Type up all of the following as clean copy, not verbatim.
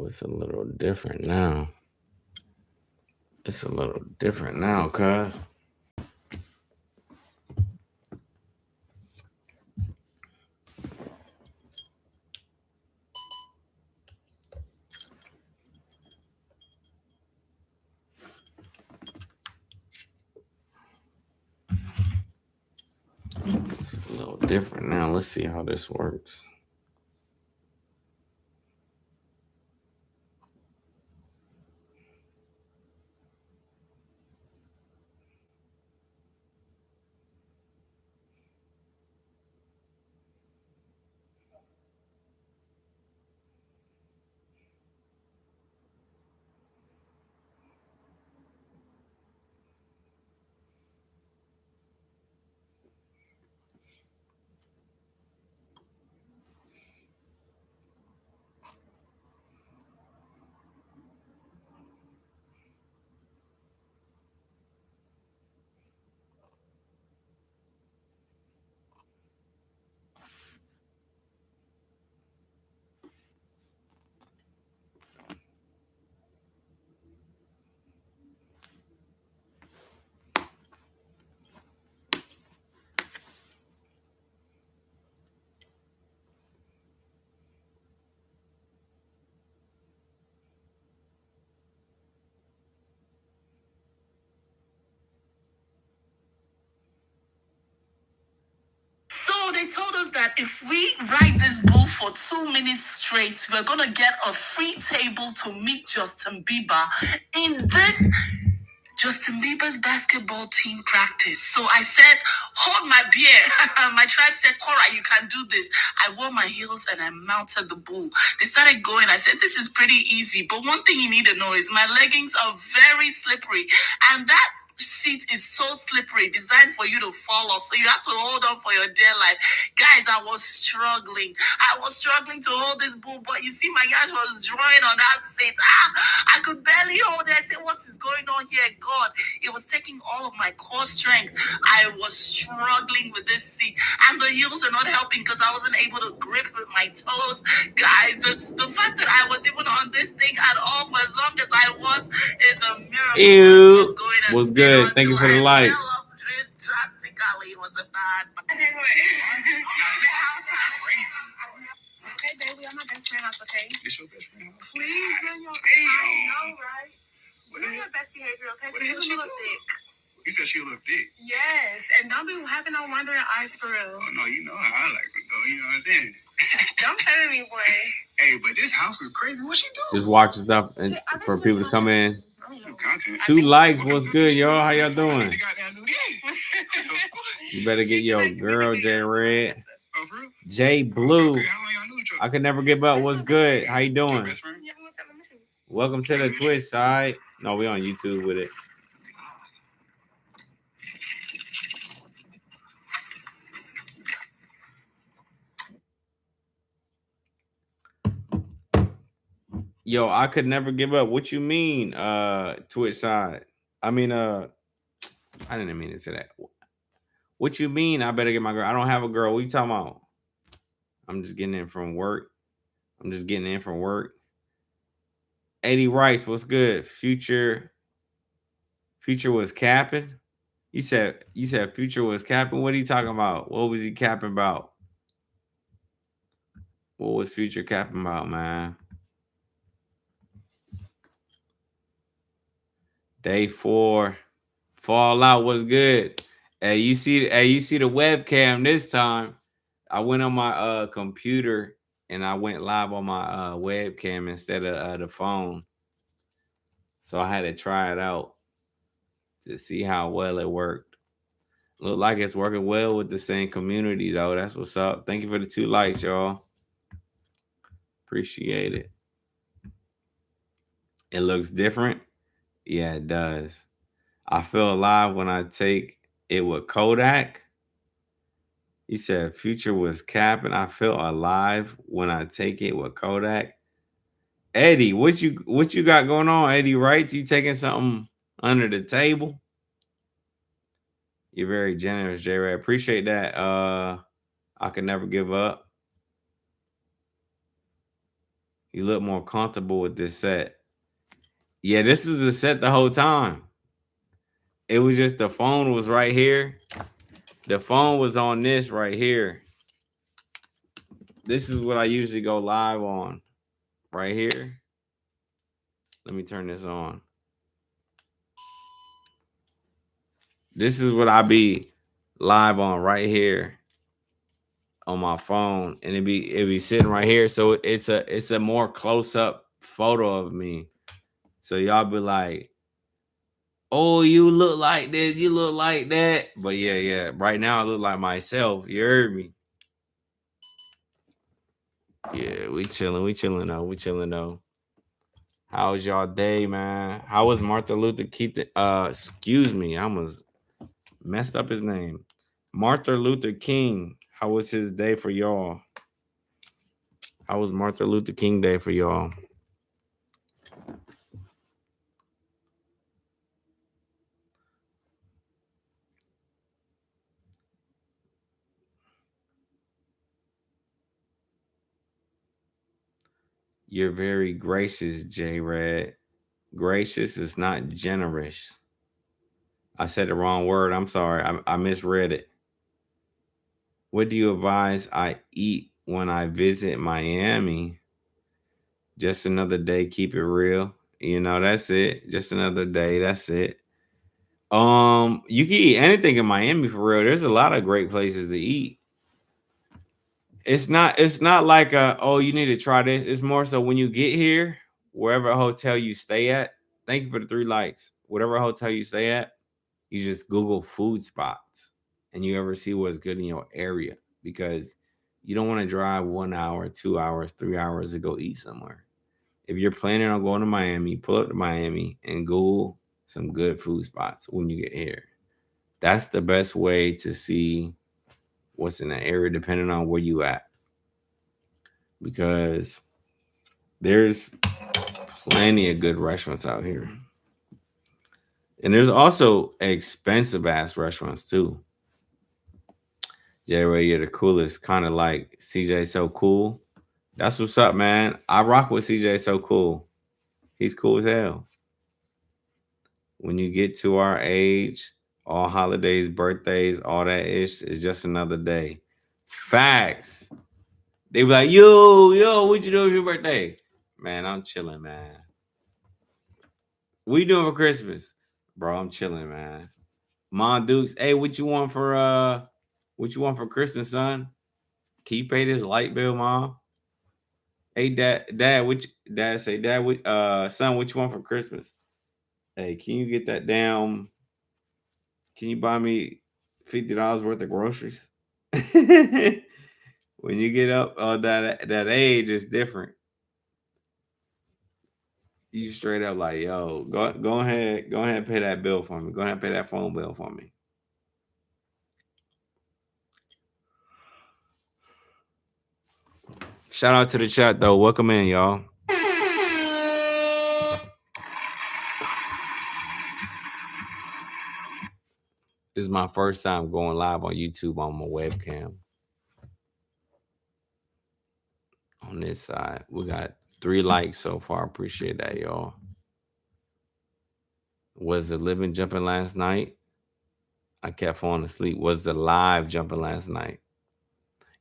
it's a little different now. It's a little different now, cuz. It's a little different now. Let's see how this works. So they told us that if we ride this bull for 2 minutes straight, we're gonna get a free table to meet Justin Bieber in this Justin Bieber's basketball team practice. So I said, hold my beer. My tribe said, Cora, you can do this. I wore my heels and I mounted the bull. They started going. I said, this is pretty easy. But one thing you need to know is my leggings are very slippery. And that seat is so slippery, designed for you to fall off. So you have to hold on for your dear life. Guys, I was struggling. I was struggling to hold this bull, but you see my gosh was drawing on that seat. I could barely hold it. I said, what is going on here? God, it was taking all of my core strength. I was struggling with this seat. And the heels are not helping because I wasn't able to grip with my toes. Guys, the fact that I was even on this thing at all for as long as I was is a miracle. Ew. Was good. Thank you for the light. Drastically, it was a bad. Okay, baby, I'm my best friend house, okay? It's your best friend house. Please, man, I know, right? Do your best behavior, okay? Because she look thick. You said she look thick. Yes, and don't be having no wandering eyes for real. Oh, no, you know how I like it, though. You know what I'm saying? Don't play with me, boy. Hey, but this house is crazy. What she do? Just watch stuff and for people to come in. Content. 2 likes. What's good, y'all? How y'all doing? You better get your girl, J Red. J Blue. I could never give up. What's good? How you doing? Welcome to the Twitch side. No, we on YouTube with it. Yo, I could never give up. What you mean, Twitch side? I mean, I didn't mean to say that. What you mean? I better get my girl. I don't have a girl. What you talking about? I'm just getting in from work. Eddie Rice, what's good? Future was capping. You said Future was capping. What are you talking about? What was he capping about? What was Future capping about, man? Day 4. Fallout was good. Hey, you see the webcam this time. I went on my computer and I went live on my webcam instead of the phone. So I had to try it out to see how well it worked. Look like it's working well with the same community though. That's what's up. Thank you for the 2 likes, y'all. Appreciate it. It looks different. Yeah, it does. I feel alive when I take it with Kodak. You said Future was capping. I feel alive when I take it with Kodak. Eddie, what you got going on, Eddie? Right? You taking something under the table? You're very generous, J-Ray. Appreciate that. I can never give up. You look more comfortable with this set. Yeah, this was a set the whole time. It was just the phone was right here. The phone was on this right here. This is what I usually go live on. Right here. Let me turn this on. This is what I be live on right here on my phone, and it be sitting right here. So it's a more close up photo of me. So y'all be like, "Oh, you look like this, you look like that." But yeah. Right now I look like myself. You heard me? Yeah, we chilling though. How was y'all day, man? How was Martin Luther King? Excuse me, I almost messed up his name. Martin Luther King. How was his day for y'all? How was Martin Luther King Day for y'all? You're very gracious, J Red. Gracious is not generous. I said the wrong word. I'm sorry. I misread it. What do you advise I eat when I visit Miami? Just another day, keep it real. You know, that's it. Just another day, that's it. You can eat anything in Miami for real. There's a lot of great places to eat. It's not like oh, you need to try this. It's more so when you get here, wherever hotel you stay at. Thank you for the 3 likes. Whatever hotel you stay at, you just Google food spots and you ever see what's good in your area, because you don't want to drive 1 hour, 2 hours, 3 hours to go eat somewhere. If you're planning on going to Miami, pull up to Miami and Google some good food spots when you get here. That's the best way to see what's in the area, depending on where you at, because there's plenty of good restaurants out here. And there's also expensive ass restaurants too. J Ray, you're the coolest. Kind of like CJ So Cool. That's what's up, man. I rock with CJ So Cool. He's cool as hell. When you get to our age, all holidays, birthdays, all that ish is just another day. Facts. They be like, yo, what you doing for your birthday? Man, I'm chilling, man. What you doing for Christmas? Bro, I'm chilling, man. Mom Dukes, hey, what you want for Christmas, son? Can you pay this light bill, mom? Hey, dad say, dad, son, what you want for Christmas? Hey, can you get that down? Can you buy me $50 worth of groceries? When you get up that age, it's different. You straight up like, yo, go ahead and pay that bill for me. Go ahead and pay that phone bill for me. Shout out to the chat though. Welcome in, y'all. This is my first time going live on YouTube on my webcam. On this side, we got 3 likes so far. Appreciate that, y'all. Was the living jumping last night? I kept falling asleep. Was the live jumping last night?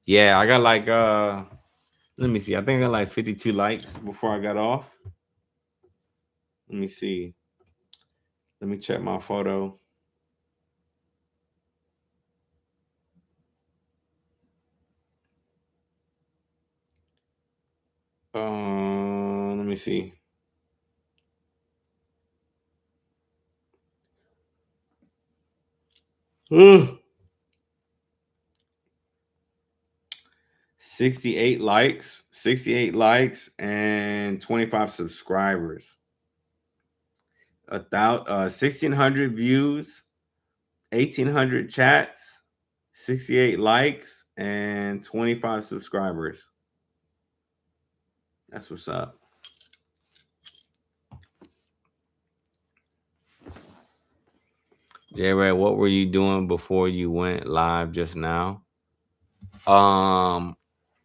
Yeah, I got like let me see. I think I got like 52 likes before I got off. Let me see. Let me check my photo. Let me see. Ugh. 68 likes and 25 subscribers. 1,600 views, 1,800 chats, 68 likes, and 25 subscribers. That's what's up. J-Ray, what were you doing before you went live just now?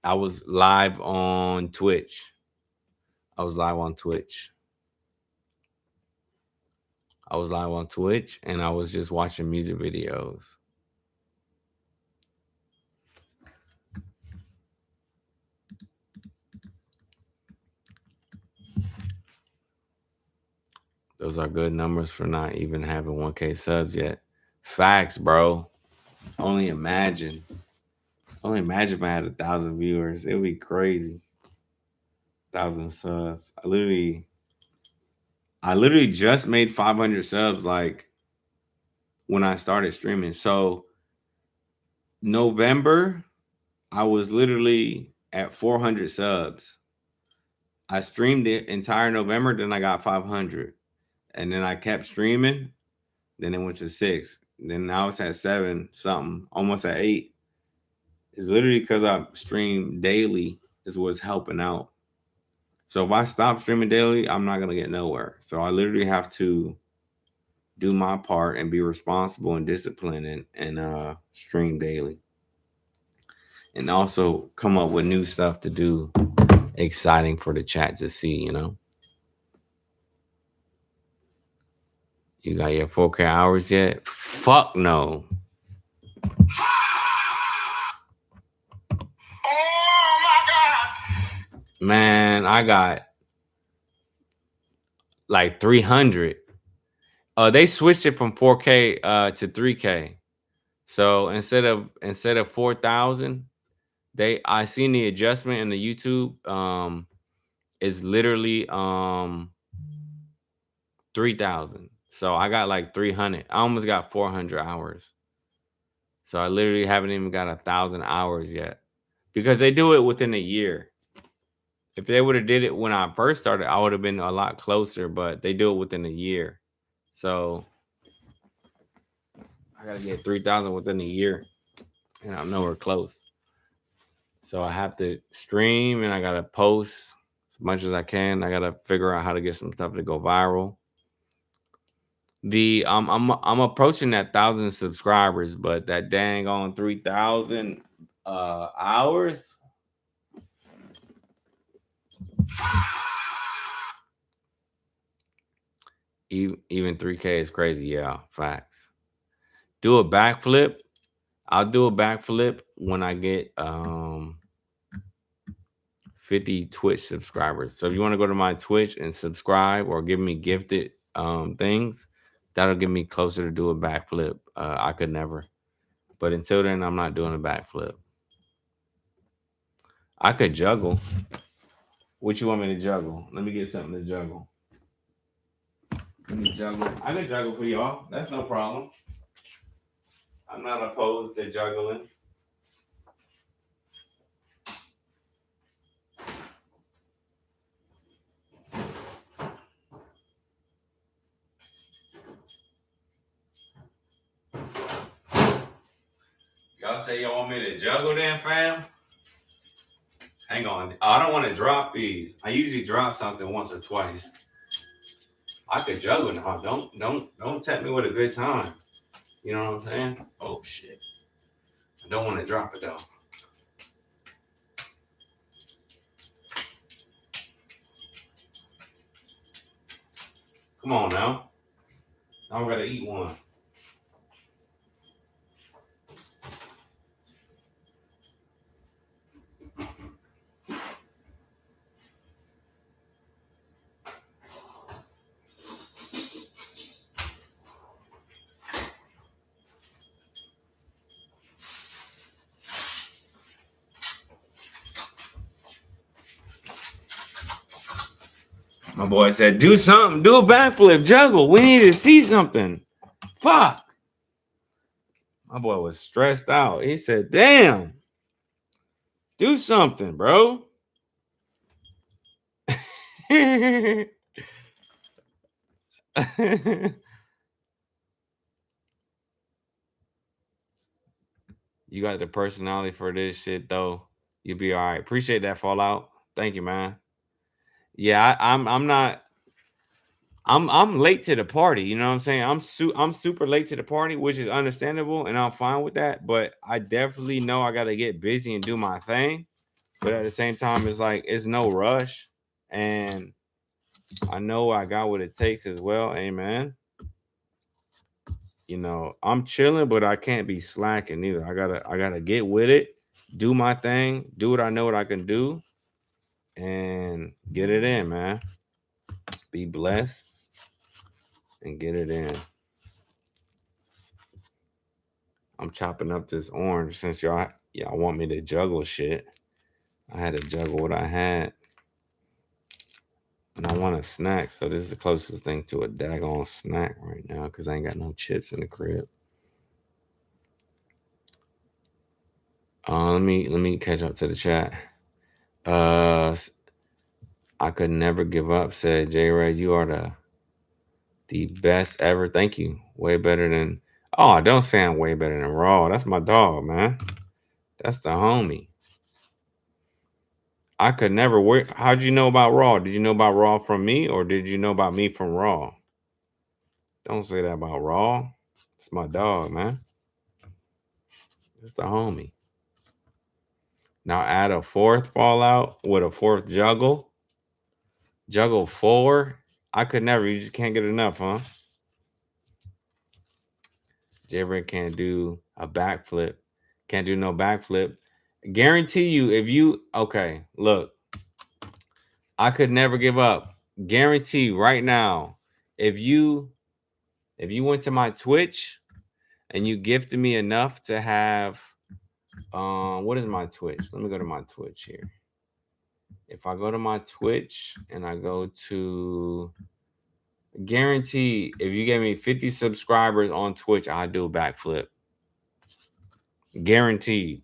I was live on Twitch. I was live on Twitch. And I was just watching music videos. Those are good numbers for not even having 1K subs yet. Facts, bro. Only imagine if I had 1,000 viewers. It would be crazy. 1,000 subs. I literally just made 500 subs like when I started streaming. So November, I was literally at 400 subs. I streamed it entire November, then I got 500. And then I kept streaming. Then it went to 6. Then now it's at 7 something, almost at 8. It's literally because I stream daily is what's helping out. So if I stop streaming daily, I'm not going to get nowhere. So I literally have to do my part and be responsible and disciplined and stream daily. And also come up with new stuff to do, exciting for the chat to see, you know. You got your 4K hours yet? Fuck no. Oh my God. Man, I got like 300. They switched it from 4K to 3K. So instead of 4,000, I seen the adjustment in the YouTube is literally 3,000. So I got like 300. I almost got 400 hours. So I literally haven't even got 1,000 hours yet because they do it within a year. If they would have did it when I first started, I would have been a lot closer, but they do it within a year. So I got to get 3,000 within a year and I'm nowhere close. So I have to stream and I got to post as much as I can. I got to figure out how to get some stuff to go viral. I'm approaching that 1,000 subscribers, but that dang on 3,000 hours. Even 3K is crazy. Yeah, facts. Do a backflip. I'll do a backflip when I get 50 Twitch subscribers. So if you want to go to my Twitch and subscribe or give me gifted things, that'll get me closer to do a backflip. I could never. But until then, I'm not doing a backflip. I could juggle. What you want me to juggle? Let me get something to juggle. Let me juggle. I can juggle for y'all. That's no problem. I'm not opposed to juggling. Y'all say y'all want me to juggle then, fam? Hang on. I don't want to drop these. I usually drop something once or twice. I could juggle now. Don't tempt me with a good time. You know what I'm saying? Oh shit. I don't want to drop it though. Come on now. Now I gotta eat one. My boy said, do something. Do a backflip. Juggle. We need to see something. Fuck. My boy was stressed out. He said, damn. Do something, bro. You got the personality for this shit, though. You'll be all right. Appreciate that, Fallout. Thank you, man. Yeah, I'm late to the party. You know what I'm saying? I'm super late to the party, which is understandable, and I'm fine with that. But I definitely know I got to get busy and do my thing. But at the same time, it's like it's no rush, And I know I got what it takes as well. Amen. You know, I'm chilling, but I can't be slacking either. I gotta get with it, do my thing, do what I know what I can do, and get it in, man. Be blessed and get it in. I'm chopping up this orange since y'all want me to juggle shit. I had to juggle what I had. And I want a snack, so this is the closest thing to a daggone snack right now because I ain't got no chips in the crib. Let me catch up to the chat. I could never give up. Said J Ray, you are the best ever. Thank you. Way better than. Oh, don't say I'm way better than Raw. That's my dog, man. That's the homie. I could never work. How'd you know about Raw? Did you know about Raw from me, or did you know about me from Raw? Don't say that about Raw. It's my dog, man. It's the homie. Now add a fourth Fallout with a fourth juggle. Juggle 4. I could never. You just can't get enough, huh? Jared can't do a backflip. Can't do no backflip. Guarantee you, if you okay, look, I could never give up. Guarantee right now, if you went to my Twitch and you gifted me enough to have what is my Twitch? Let me go to my Twitch here. If I go to my Twitch and I go to guarantee, if you gave me 50 subscribers on Twitch, I'll do a backflip. Guaranteed.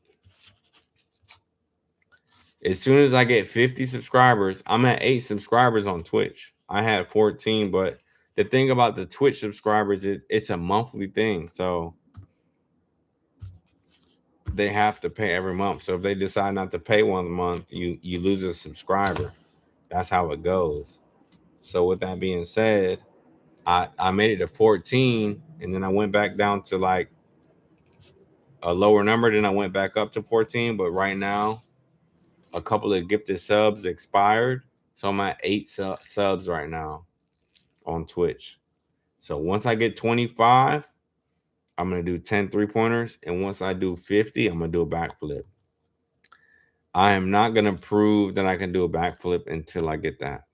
As soon as I get 50 subscribers, I'm at 8 subscribers on Twitch. I had 14, but the thing about the Twitch subscribers is it's a monthly thing. So they have to pay every month. So if they decide not to pay 1 month, you lose a subscriber. That's how it goes. So with that being said, I made it to 14 and then I went back down to like a lower number, then I went back up to 14, but right now a couple of gifted subs expired. So I'm at 8 subs right now on Twitch. So once I get 25, I'm going to do 10 3-pointers. And once I do 50, I'm going to do a backflip. I am not going to prove that I can do a backflip until I get that.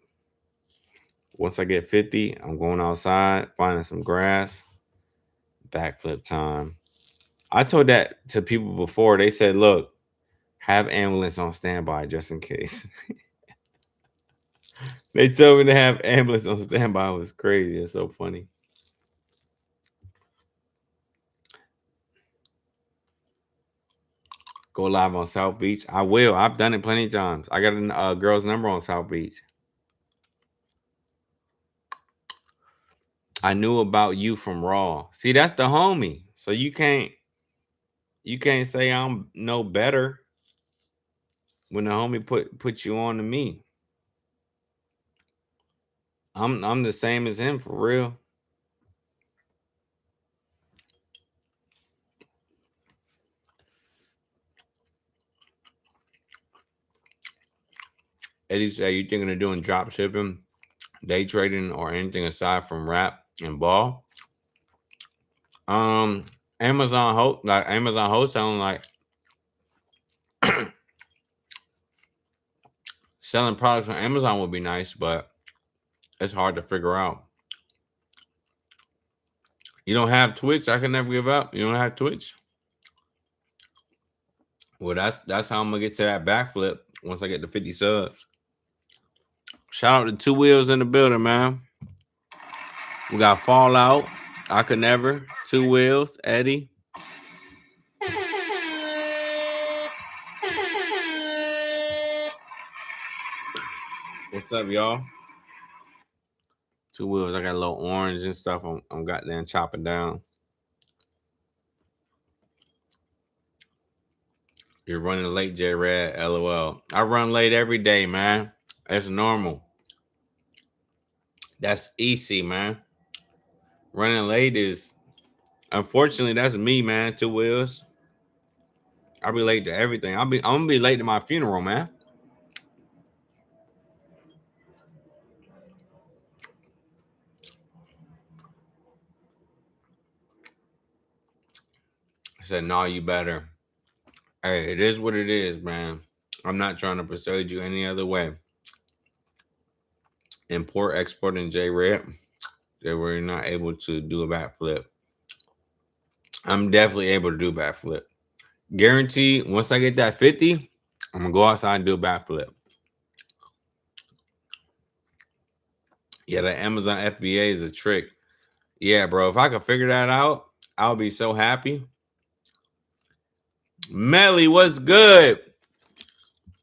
Once I get 50, I'm going outside, finding some grass, backflip time. I told that to people before. They said, look, have ambulance on standby just in case. They told me to have ambulance on standby. It was crazy. It's so funny. Go live on South Beach. I will. I've done it plenty of times. I got a girl's number on South Beach. I knew about you from Raw. See, that's the homie. So you can't say I'm no better when the homie put you on to me. I'm the same as him for real. Eddie said, you thinking of doing drop shipping, day trading, or anything aside from rap and ball? Amazon wholesaling, like selling products on Amazon would be nice, but it's hard to figure out. You don't have Twitch? I can never give up. You don't have Twitch? Well, that's how I'm gonna get to that backflip once I get to 50 subs. Shout out to Two Wheels in the building, man. We got Fallout, I Could Never, Two Wheels, Eddie. What's up, y'all? Two Wheels. I got a little orange and stuff. I'm goddamn chopping down. You're running late, J Red. LOL. I run late every day, man. That's normal. That's easy, man. Running late is, unfortunately, that's me, man. Two Wheels. I'll be late to everything. I'm gonna be late to my funeral, man. I said, no, you better. Hey, it is what it is, man. I'm not trying to persuade you any other way. Import, export, and J Red, they were not able to do a backflip. I'm definitely able to do a backflip. Guaranteed, once I get that 50, I'm gonna go outside and do a backflip. Yeah, the Amazon FBA is a trick. Yeah, bro. If I could figure that out, I'll be so happy. Melly, what's good?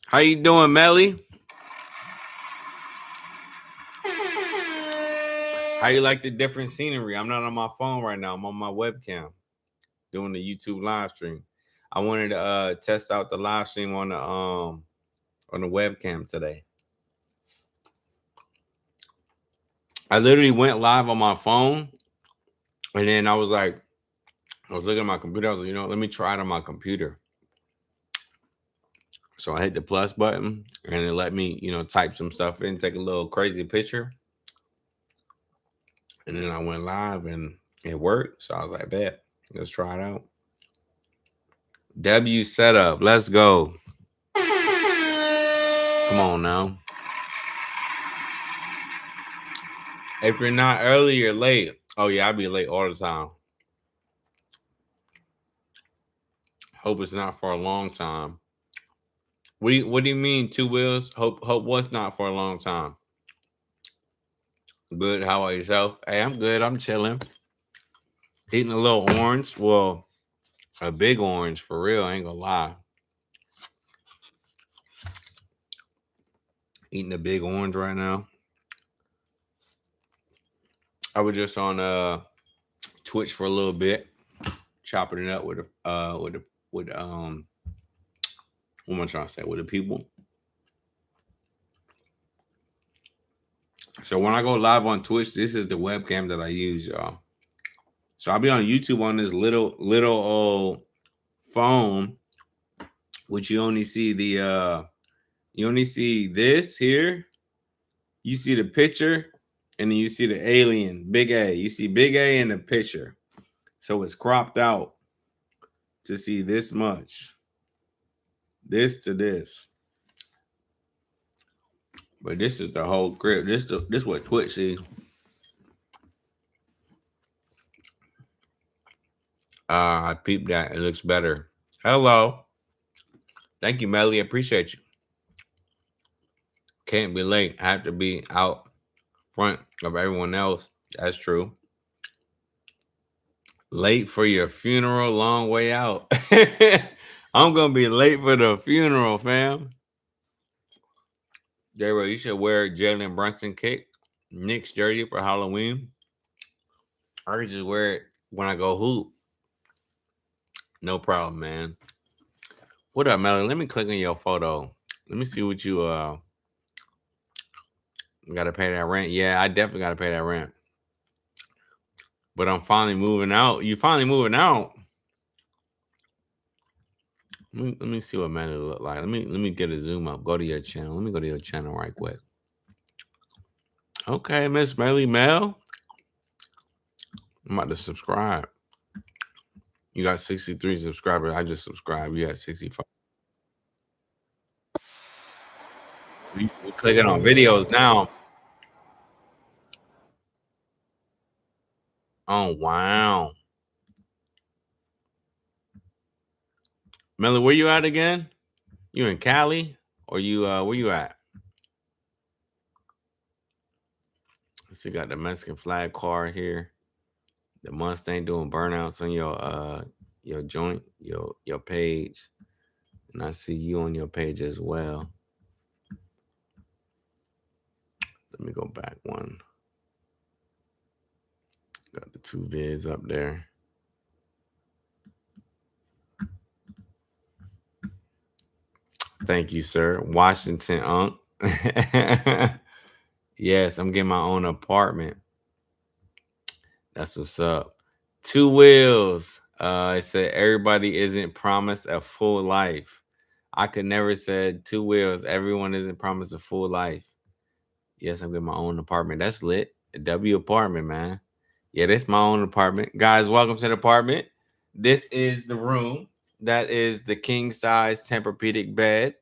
How you doing, Melly? How you like the different scenery? I'm not on my phone right now. I'm on my webcam doing the YouTube live stream. I wanted to test out the live stream on the webcam today. I literally went live on my phone, and then I was looking at my computer. I was like, let me try it on my computer. So I hit the plus button, and it let me, type some stuff in, take a little crazy picture. And then I went live, and it worked. So I was like, bet, let's try it out. W setup. Let's go. Come on now. If you're not early, you're late. Oh, yeah, I'll be late all the time. Hope it's not for a long time. What do you mean, Two Wheels? Hope what's not for a long time? Good. How about yourself? Hey, I'm good. I'm chilling. Eating a little orange. Well, a big orange for real. I ain't gonna lie. Eating a big orange right now. I was just on Twitch for a little bit, chopping it up with what am I trying to say? With the people. So when I go live on Twitch, this is the webcam that I use, y'all. So I'll be on YouTube on this little old phone, which you only see this here. You see the picture, and then you see the alien, big A. You see big A in the picture. So it's cropped out to see this much. This to this. But this is the whole grip. This what Twitch see. I peeped that. It looks better. Hello. Thank you, Melly. Appreciate you. Can't be late. I have to be out front of everyone else. That's true. Late for your funeral, long way out. I'm gonna be late for the funeral, fam. J-Ro, you should wear Jalen Brunson Nick's jersey for Halloween. I could just wear it when I go hoop. No problem, man. What up, Melly? Let me click on your photo. Let me see what you gotta pay that rent. Yeah, I definitely gotta pay that rent. But I'm finally moving out. You finally moving out? Let me see what Melly look like. Let me get a zoom up. Go to your channel. Let me go to your channel right quick. Okay, Miss Melly Mel. I'm about to subscribe. You got 63 subscribers. I just subscribed. You got 65. We're clicking on videos now. Oh, wow. Melly, where you at again? You in Cali? Or you where you at? So you got the Mexican flag car here. The Mustang doing burnouts on your joint, your page. And I see you on your page as well. Let me go back one. Got the two vids up there. Thank you, sir. Washington Unk. Yes, I'm getting my own apartment. That's what's up. Two Wheels. It said everybody isn't promised a full life. I could never said Two Wheels. Everyone isn't promised a full life. Yes, I'm getting my own apartment. That's lit. A W apartment, man. Yeah, that's my own apartment. Guys, welcome to the apartment. This is the room. That is the king size Tempur-Pedic bed.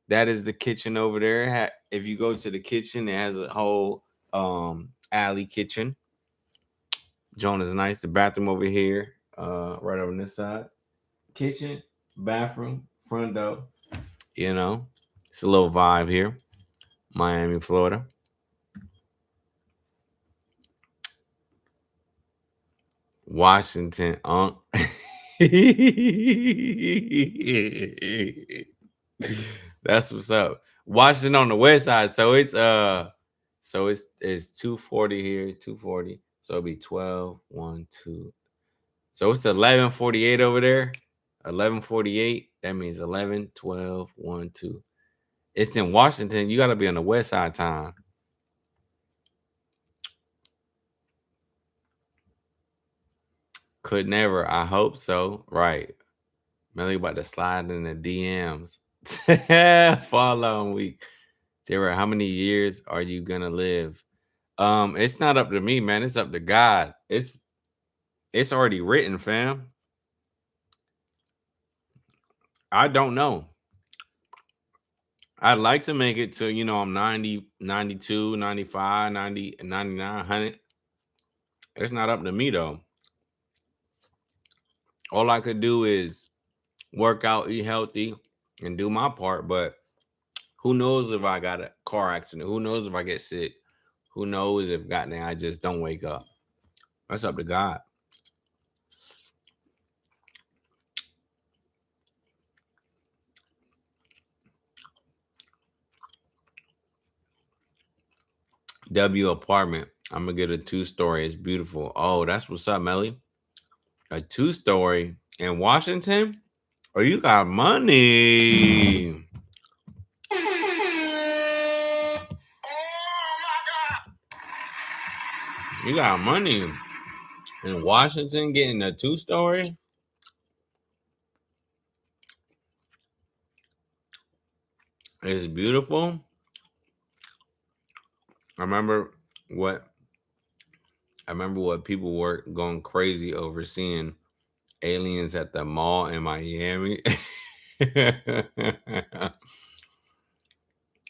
That is the kitchen over there. If you go to the kitchen, it has a whole alley kitchen. Joan is nice. The bathroom over here, right over on this side. Kitchen, bathroom, front door. You know, it's a little vibe here. Miami, Florida. Washington, That's what's up. Washington on the west side. So it's 240 here, 240. So it'll be 12, 1, 2. So it's 11:48 over there. 11:48. That means 11, 12, 1, 2. It's in Washington. You gotta be on the west side time. Could never. I hope so. Right. Melly about to slide in the DMs. Fall on week. Jared, how many years are you gonna live? It's not up to me, man. It's up to God. It's already written, fam. I don't know. I'd like to make it to, I'm 90, 92, 95, 90, 99, 100. It's not up to me though. All I could do is work out, eat healthy, and do my part. But who knows if I got a car accident? Who knows if I get sick? Who knows if goddamn I just don't wake up? That's up to God. W apartment. I'm gonna get a 2-story. It's beautiful. Oh, that's what's up, Melly. A 2-story in Washington? Oh, you got money. You got money. In Washington getting a 2-story? It's beautiful. I remember what people were going crazy over seeing aliens at the mall in Miami.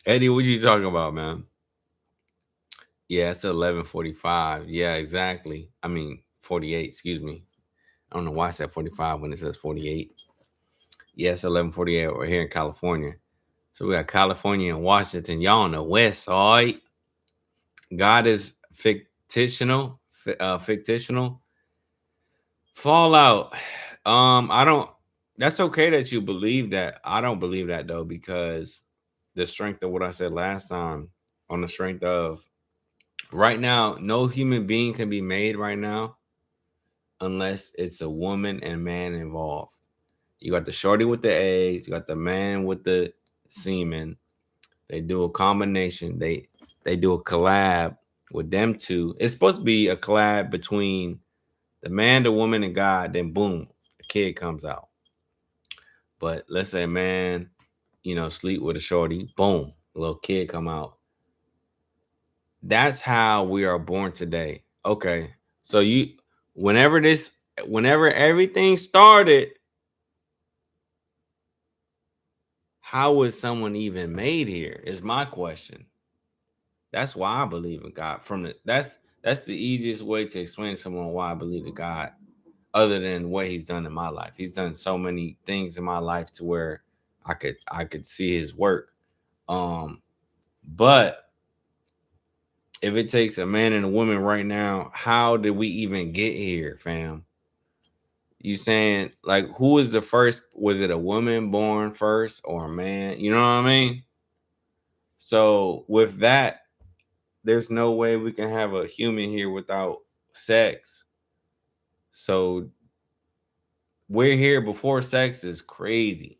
Eddie, what you talking about, man? Yeah, it's 11:45. Yeah, exactly. I mean 48. Excuse me. I don't know why I said 45 when it says 48. Yes, 11:48. We're here in California. So we got California and Washington. Y'all on the west side. God is fictional. Fictional. Fallout. I don't. That's okay that you believe that. I don't believe that though, because the strength of what I said last time, on the strength of right now, no human being can be made right now unless it's a woman and man involved. You got the shorty with the eggs, you got the man with the semen. They do a combination. They do a collab with them two. It's supposed to be a collab between the man, the woman, and God. Then boom, a kid comes out. But let's say man, sleep with a shorty. Boom, a little kid come out. That's how we are born today. Okay, so whenever everything started, how was someone even made here? Is my question. That's why I believe in God. That's the easiest way to explain to someone why I believe in God, other than what He's done in my life. He's done so many things in my life to where I could see His work. But if it takes a man and a woman right now, how did we even get here, fam? You saying like who was the first? Was it a woman born first or a man? You know what I mean? So with that, there's no way we can have a human here without sex. So we're here before sex is crazy.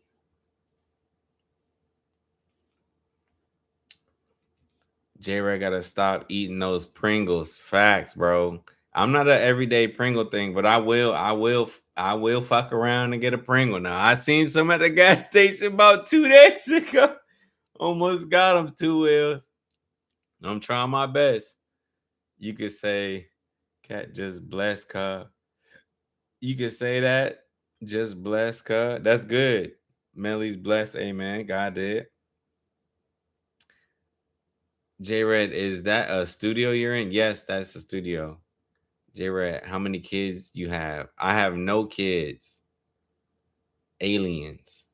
J-Ray gotta stop eating those Pringles. Facts, bro. I'm not an everyday Pringle thing, but I will fuck around and get a Pringle now. I seen some at the gas station about 2 days ago. Almost got them 2 wheels. I'm trying my best. You could say, cat just blessed car. You could say that. Just blessed, cuz. That's good. Melly's blessed. Amen. God did. J Red, is that a studio you're in? Yes, that's a studio. J Red, how many kids you have? I have no kids. Aliens.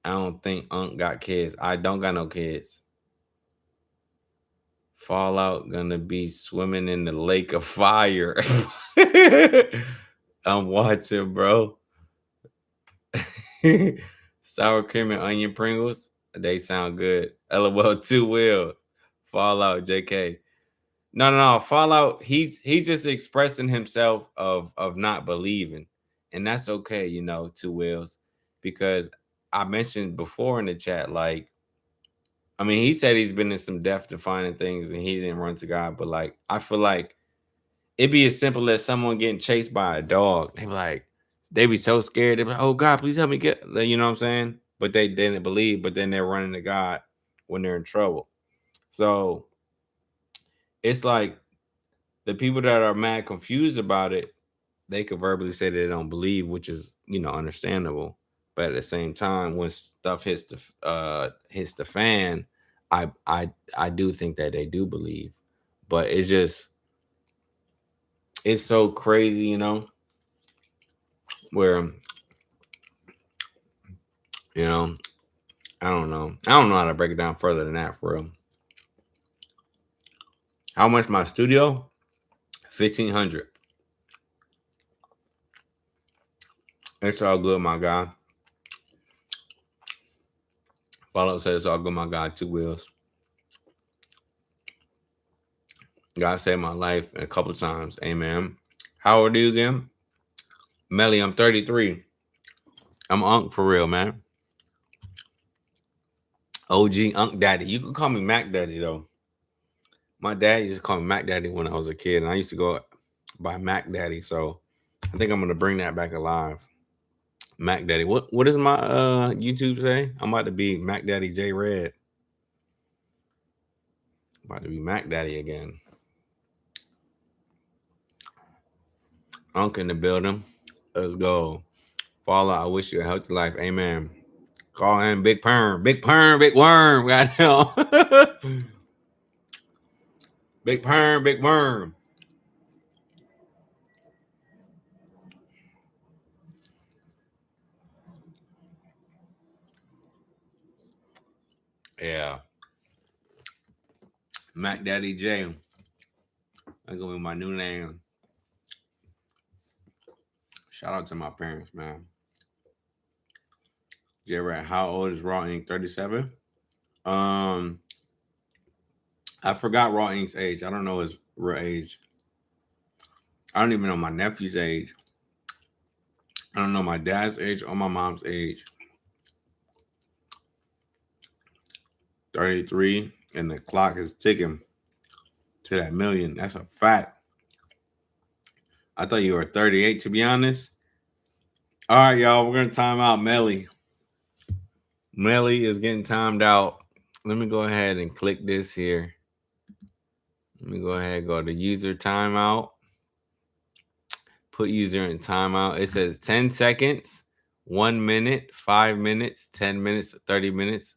I don't think Unc got kids. I don't got no kids. Fallout gonna be swimming in the lake of fire. I'm watching, bro. Sour cream and onion Pringles. They sound good. LOL 2 wheels. Fallout JK. No. Fallout, he's just expressing himself of not believing. And that's okay, 2 wheels. Because I mentioned before in the chat, like, I mean, he said he's been in some death defining things and he didn't run to God, but like I feel like it'd be as simple as someone getting chased by a dog. They be so scared. They be like, oh God, please help me get, you know what I'm saying? But they didn't believe, but then they're running to God when they're in trouble. So it's like the people that are mad confused about it, they could verbally say they don't believe, which is, understandable. But at the same time, when stuff hits the fan, I do think that they do believe. But it's so crazy, where you know I don't know. I don't know how to break it down further than that for real. How much my studio? 1,500. It's all good, my guy. Follow says it's all good, my guy. 2 wheels. God saved my life a couple times. Amen. How old are you again? Melly, I'm 33. I'm Unc for real, man. OG Unc Daddy. You can call me Mac Daddy though. My dad used to call me Mac Daddy when I was a kid, and I used to go by Mac Daddy. So I think I'm gonna bring that back alive. Mac Daddy. What does my YouTube say? I'm about to be Mac Daddy J Red. About to be Mac Daddy again. Unc in the building. Let's go. Fallout. I wish you a healthy life. Amen. Call him Big Perm. Big Perm, Big Worm. Goddamn. Big Perm, Big Worm. Yeah. Mac Daddy J. That's gonna be my new name. Shout out to my parents, man. J Rat, how old is Raw Ink? 37? Um, I forgot Raw Ink's age. I don't know his real age. I don't even know my nephew's age. I don't know my dad's age or my mom's age. 33, and the clock is ticking to that million. That's a fact. I thought you were 38, to be honest. All right, y'all. We're gonna time out Melly. Melly is getting timed out. Let me go ahead and click this here. Let me go ahead and go to user timeout. Put user in timeout. It says 10 seconds, 1 minute, 5 minutes, 10 minutes, 30 minutes,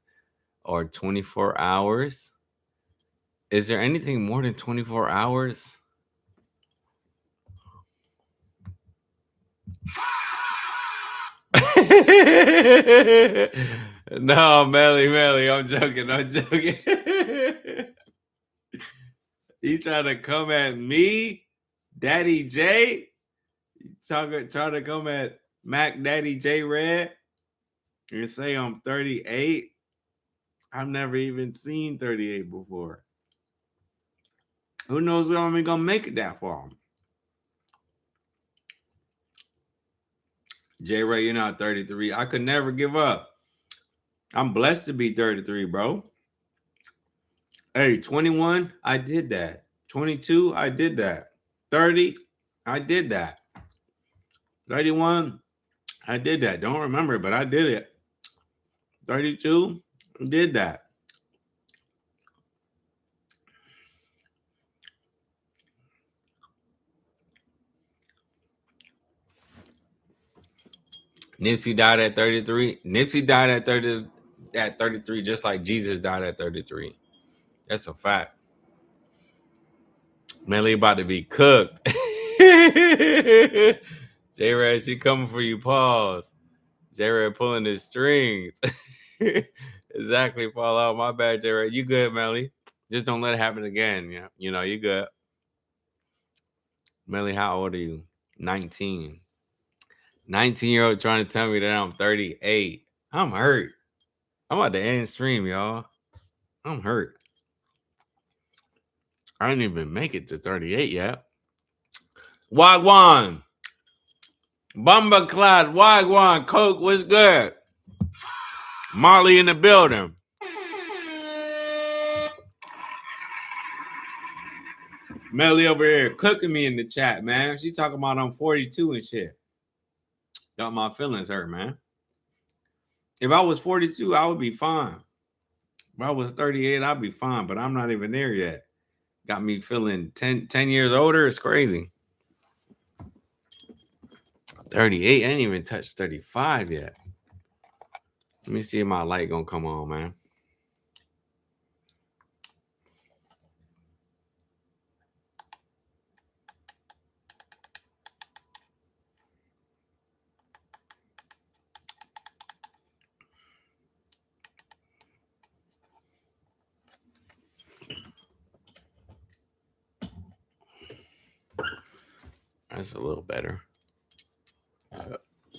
or 24 hours. Is there anything more than 24 hours? No, Melly, I'm joking. You trying to come at me, Daddy J? Trying to come at Mac Daddy J Red and say I'm 38? I've never even seen 38 before. Who knows if I'm even gonna make it that far? J Ray, you're not 33. I could never give up. I'm blessed to be 33, bro. Hey, 21, I did that. 22, I did that. 30, I did that. 31, I did that. Don't remember, but I did it. 32, did that. Nipsey died at 33. Nipsey died at 33, just like Jesus died at 33. That's a fact. Melly about to be cooked. J-Red, she coming for you. Pause. J-Red pulling his strings. Exactly, fall out. My bad, J-Red. You good, Melly? Just don't let it happen again. Yeah, you good. Melly, how old are you? 19. 19-year-old trying to tell me that I'm 38. I'm hurt. I'm about to end stream, y'all. I'm hurt. I didn't even make it to 38 yet. Wagwan. Bumba Clad. Wagwan. Coke, what's good? Marley in the building. Melly over here cooking me in the chat, man. She talking about I'm 42 and shit. Got my feelings hurt, man. If I was 42, I would be fine. If I was 38, I'd be fine, but I'm not even there yet. Got me feeling 10 years older. It's crazy. 38. I ain't even touched 35 yet. Let me see if my light gonna come on, man. That's a little better.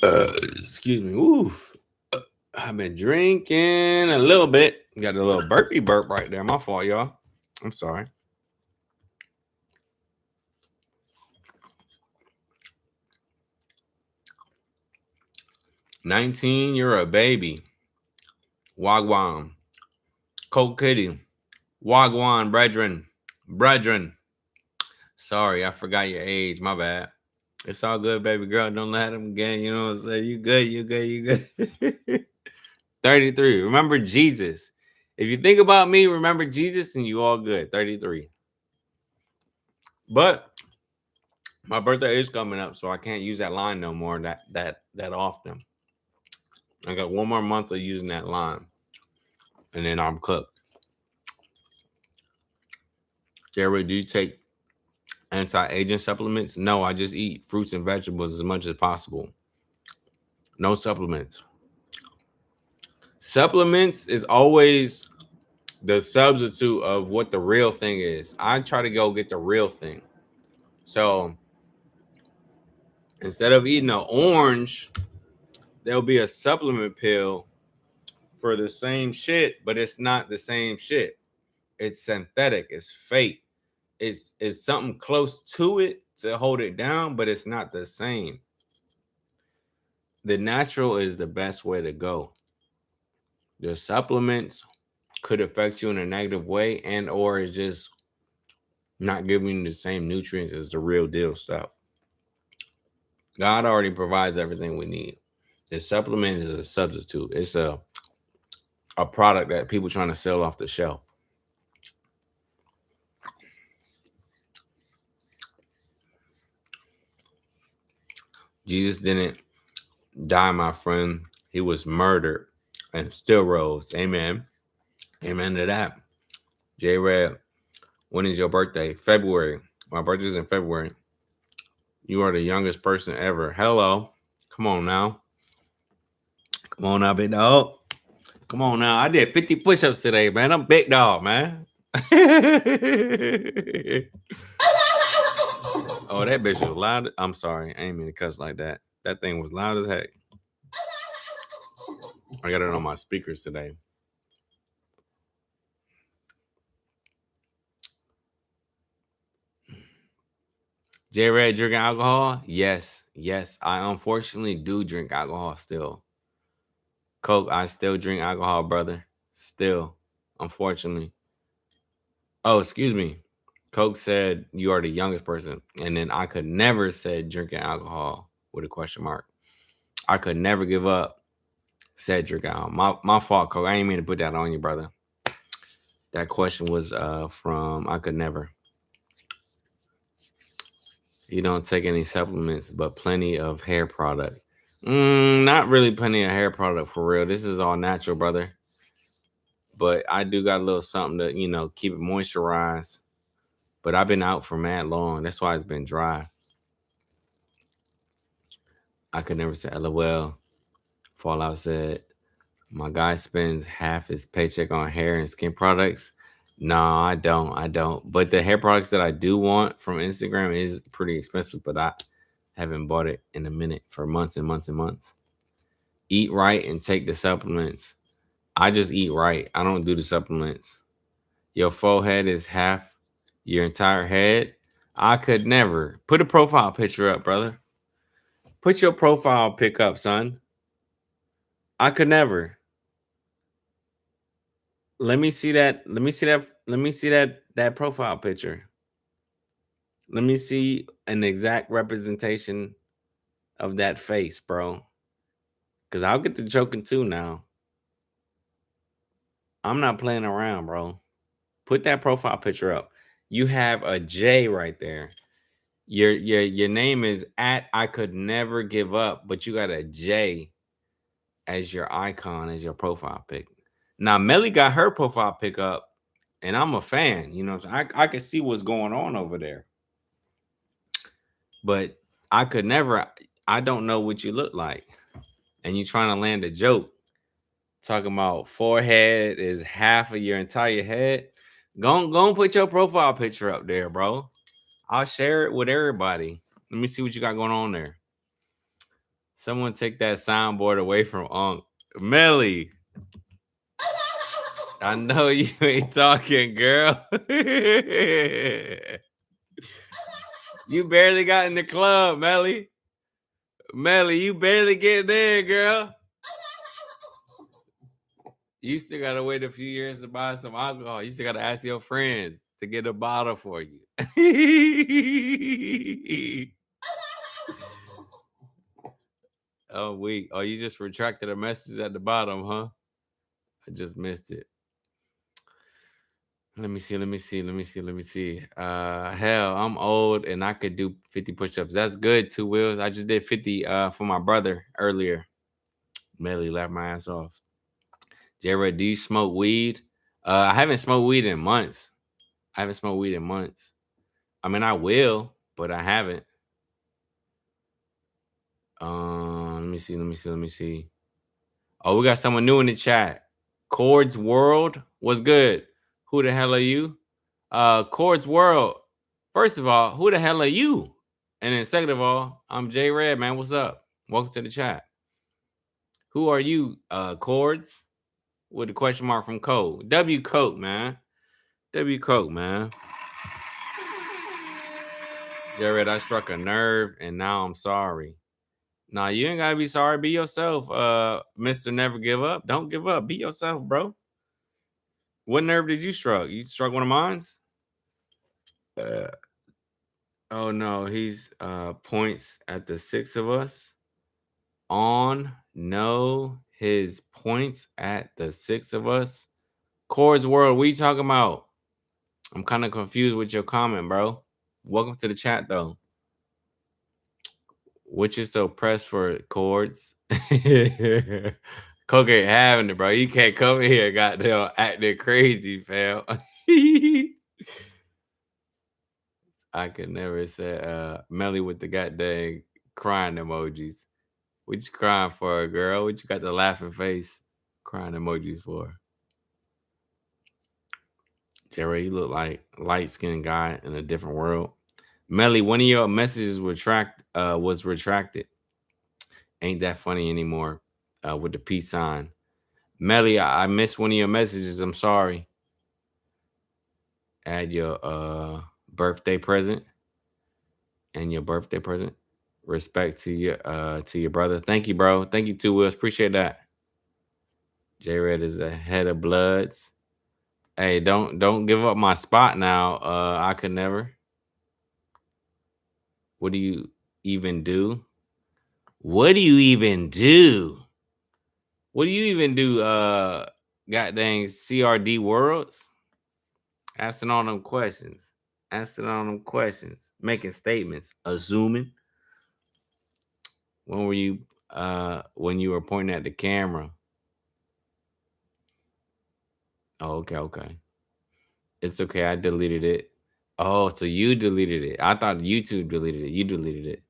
Excuse me. Oof. I've been drinking a little bit. Got a little burpee burp right there. My fault, y'all. I'm sorry. "19, you're a baby." Wagwan. Coke Kitty. Wagwan, brethren. Brethren. Sorry, I forgot your age. My bad. It's all good, baby girl. Don't let him again. You know what I'm saying? You good, you good, you good. 33. Remember Jesus. If you think about me, remember Jesus and you all good. 33. But my birthday is coming up, so I can't use that line no more that often. I got one more month of using that line. And then I'm cooked. Jerry, do you take anti-aging supplements? No, I just eat fruits and vegetables as much as possible. No supplements. Supplements is always the substitute of what the real thing is. I try to go get the real thing. So instead of eating an orange, there'll be a supplement pill for the same shit, but it's not the same shit. It's synthetic. It's fake. It's something close to it to hold it down, but it's not the same. The natural is the best way to go. The supplements could affect you in a negative way, and or it's just not giving you the same nutrients as the real deal stuff. God already provides everything we need. The supplement is a substitute. It's a product that people trying to sell off the shelf. Jesus didn't die, my friend. He was murdered and still rose. Amen. Amen to that. J-Red, when is your birthday? February. My birthday's in February. You are the youngest person ever. Hello. Come on now. Come on now, big dog. Come on now. I did 50 push-ups today, man. I'm big dog, man. Oh, that bitch was loud. I'm sorry. I ain't mean to cuss like that. That thing was loud as heck. I got it on my speakers today. J-Red drinking alcohol? Yes. Yes. I unfortunately do drink alcohol still. Coke, I still drink alcohol, brother. Still. Unfortunately. Oh, excuse me. Coke said you are the youngest person. And then I could never said drinking alcohol with a question mark. I could never give up said drinking alcohol. My fault, Coke. I ain't mean to put that on you, brother. That question was from I could never. You don't take any supplements, but plenty of hair product. Not really putting a hair product for real. This is all natural, brother. But I do got a little something to, keep it moisturized. But I've been out for mad long. That's why it's been dry. I could never say LOL. Fallout said, my guy spends half his paycheck on hair and skin products. No, I don't. I don't. But the hair products that I do want from Instagram is pretty expensive, but I haven't bought it in a minute for months and months and months. Eat right and take the supplements. I just eat right. I don't do the supplements. Your forehead is half your entire head. I could never. Put a profile picture up, brother. Put your profile pic up, son. I could never. Let me see that. Let me see that. Let me see that profile picture. Let me see an exact representation of that face, bro. Cause I'll get the joking too now. I'm not playing around, bro. Put that profile picture up. You have a J right there. Your name is at I could never give up, but you got a J as your icon, as your profile pic. Now Melly got her profile pic up, and I'm a fan. You know, I can see what's going on over there. But I could never. I don't know what you look like, and you trying to land a joke talking about forehead is half of your entire head. Go and put your profile picture up there, bro. I'll share it with everybody. Let me see what you got going on there. Someone take that soundboard away from Unc. Melly. I know you ain't talking, girl. You barely got in the club, Melly. Melly, you barely get there, girl. You still gotta wait a few years to buy some alcohol. You still gotta ask your friends to get a bottle for you. Oh, wait. Oh, you just retracted a message at the bottom, huh? I just missed it. Let me see. Hell, I'm old and I could do 50 push-ups. That's good, Two Wheels. I just did 50 for my brother earlier. Melly laughed my ass off. Jared, do you smoke weed? I haven't smoked weed in months. I mean, I will, but I haven't. Let me see. Oh, we got someone new in the chat. Chords World was good. Who the hell are you? Chords World. First of all, who the hell are you? And then second of all, I'm J Red, man. What's up? Welcome to the chat. Who are you? Chords? With the question mark from Cole. W Coke, man. W Coke, man. Jared, I struck a nerve and now I'm sorry. Nah, you ain't gotta be sorry. Be yourself, Mr. Never Give Up. Don't give up. Be yourself, bro. What nerve did you struck? You struck one of mine's? Oh no, he's points at the six of us. On no, his points at the six of us. Chords World, what you talking about? I'm kind of confused with your comment, bro. Welcome to the chat though. What you so pressed for, Chords? Coke ain't having it, bro. You can't come in here, goddamn, acting crazy, fam. I could never say Melly with the goddamn crying emojis. What you crying for, girl? What you got the laughing face crying emojis for? Jerry, you look like light-skinned guy in a different world. Melly, one of your messages was retracted. Ain't that funny anymore with the peace sign. Melly, I missed one of your messages. I'm sorry. Add your birthday present and your birthday present. Respect to your brother. Thank you, bro. Thank you, Two Wheels. Appreciate that. J Red is ahead of Bloods. Hey, don't give up my spot now. I could never. What do you even do? What do you even do? What do you even do? Goddamn CRD worlds. Asking all them questions. Making statements. Assuming. When were you when you were pointing at the camera. Oh, okay. It's okay. I deleted it. Oh, so you deleted it. I thought YouTube deleted it. You deleted it.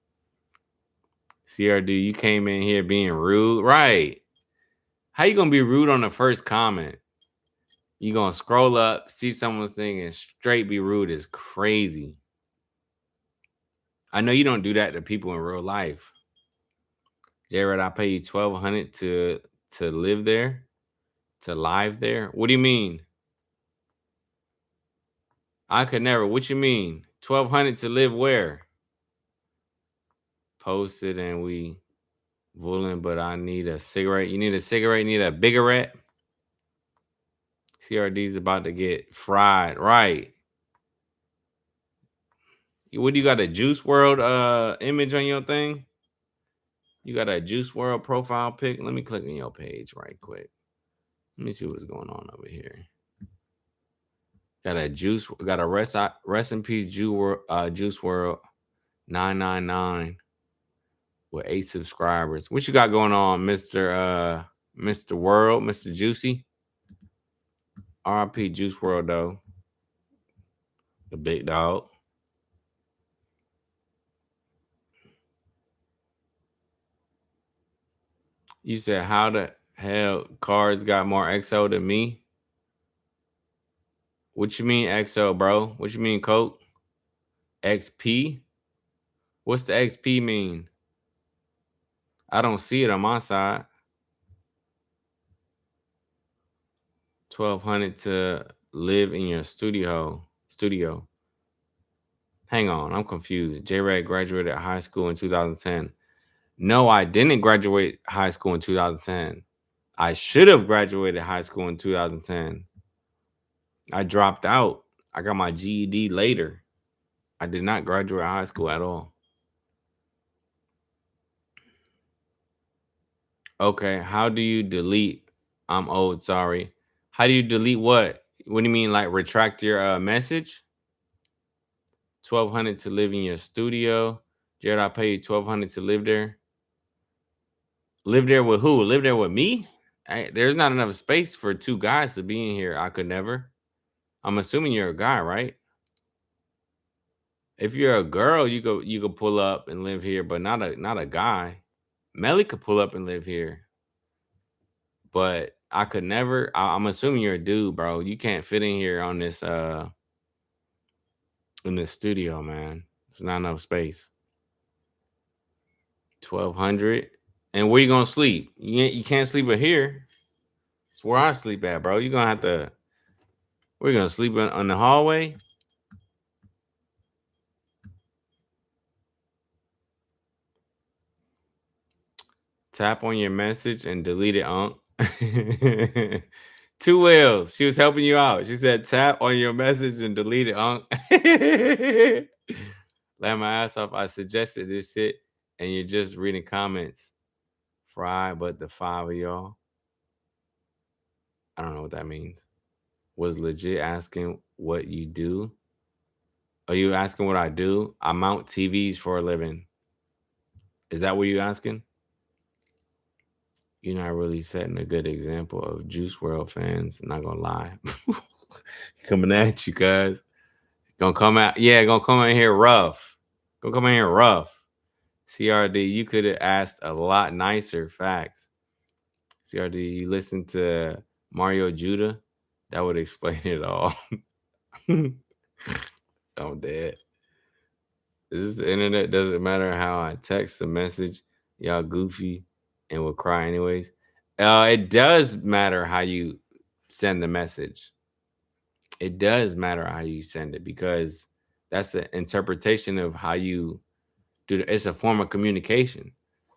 CRD, you came in here being rude. Right. How you gonna be rude on the first comment? You gonna scroll up, see someone's thing, and straight be rude is crazy. I know you don't do that to people in real life. Jared, I pay you $1,200 to live there, to live there. What do you mean? I could never. What you mean? $1,200 to live where? Posted and we Vooling, but I need a cigarette. You need a cigarette? You need a bigarette? CRD's about to get fried. Right. What do you got, a Juice World image on your thing? You got a Juice World profile pic? Let me click on your page right quick. Let me see what's going on over here. Got a rest in peace Juice World 999 with 8 subscribers. What you got going on, Mr. World, Mr. Juicy? RIP Juice World though. The big dog. You said how the hell Cards got more XO than me? What you mean XO, bro? What you mean, Coke? XP? What's the XP mean? I don't see it on my side. 1,200 to live in your studio. Hang on, I'm confused. J-Rad graduated high school in 2010. No, I didn't graduate high school in 2010. I should have graduated high school in 2010. I dropped out. I got my GED later. I did not graduate high school at all. Okay, how do you delete? I'm old, sorry. How do you delete what? What do you mean, like retract your message? 1,200 to live in your studio. Jared, I pay you 1,200 to live there. Live there with who? Live there with me? There's not enough space for 2 guys to be in here. I could never. I'm assuming you're a guy, right? If you're a girl, you could pull up and live here, but not a guy. Melly could pull up and live here, but I could never. I'm assuming you're a dude, bro. You can't fit in here on this in this studio, man. There's not enough space. 1,200, and where you gonna sleep? You can't sleep in here. It's where I sleep at, bro. You're gonna have to. We're gonna sleep on the hallway. Tap on your message and delete it, Unc. 2 L's. She was helping you out. She said, tap on your message and delete it, Unc. Laugh my ass off. I suggested this shit, and you're just reading comments. Fry, but the 5 of y'all. I don't know what that means. Was legit asking what you do. Are you asking what I do? I mount TVs for a living. Is that what you're asking? You're not really setting a good example of Juice World fans. Not gonna lie. Coming at you guys. Gonna come out. Yeah, gonna come in here rough. Gonna come in here rough. CRD, you could have asked a lot nicer. Facts. CRD, you listen to Mario Judah. That would explain it all. I'm dead. This internet doesn't matter how I text a message. Y'all goofy and will cry anyways. It does matter how you send the message. It does matter how you send it because that's an interpretation of how you do it. It's a form of communication.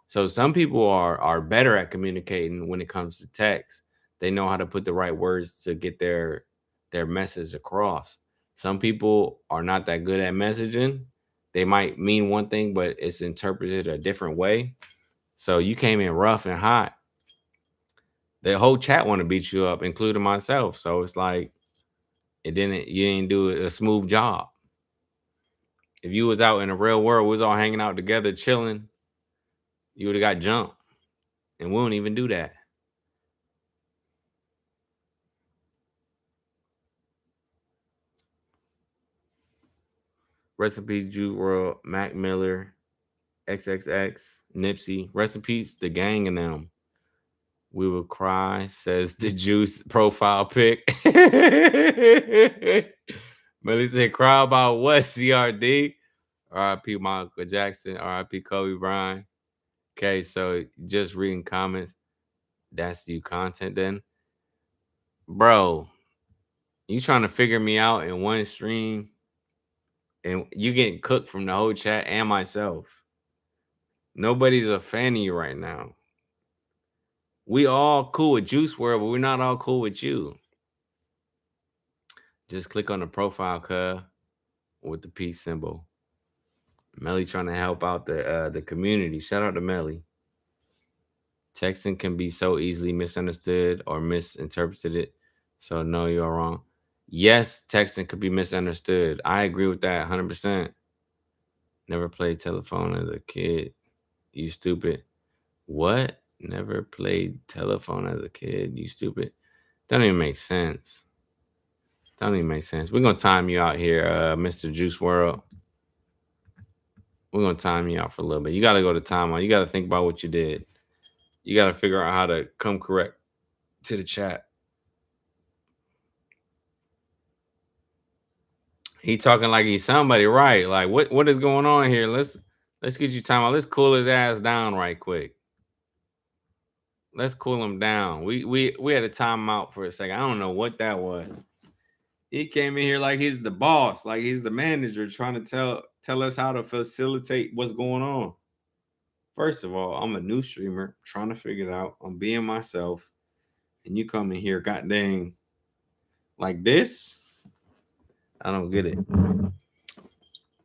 So some people are better at communicating when it comes to text. They know how to put the right words to get their message across. Some people are not that good at messaging. They might mean one thing, but it's interpreted a different way. So you came in rough and hot. The whole chat want to beat you up, including myself. So it's like you didn't do a smooth job. If you was out in the real world, we was all hanging out together, chilling, you would have got jumped. And we don't even do that. Recipes, Jude World, Mac Miller, XXX, Nipsey. Recipes, the gang and them. We will cry, says the Juice profile pic. Millie said, cry about what, CRD? RIP Michael Jackson, RIP Kobe Bryant. Okay, so just reading comments. That's you content then. Bro, you trying to figure me out in one stream and you getting cooked from the whole chat and myself. Nobody's a fan of you right now. We all cool with Juice World, but we're not all cool with you. Just click on the profile, with the peace symbol. Melly trying to help out the community. Shout out to Melly. Texting can be so easily misunderstood or misinterpreted. So no, you're wrong. Yes, texting could be misunderstood. I agree with that 100%. Never played telephone as a kid. You stupid. What? Never played telephone as a kid. You stupid. Don't even make sense. Don't even make sense. We're gonna time you out here, Mr. Juice World. We're gonna time you out for a little bit. You gotta go to timeout. You gotta think about what you did. You gotta figure out how to come correct to the chat. He talking like he's somebody, right? Like what is going on here? Let's get you time out. Let's cool his ass down right quick. Let's cool him down. We had a timeout for a second. I don't know what that was. He came in here like he's the boss, like he's the manager, trying to tell us how to facilitate what's going on. First of all, I'm a new streamer trying to figure it out. I'm being myself, and you come in here, god dang, like this. I don't get it.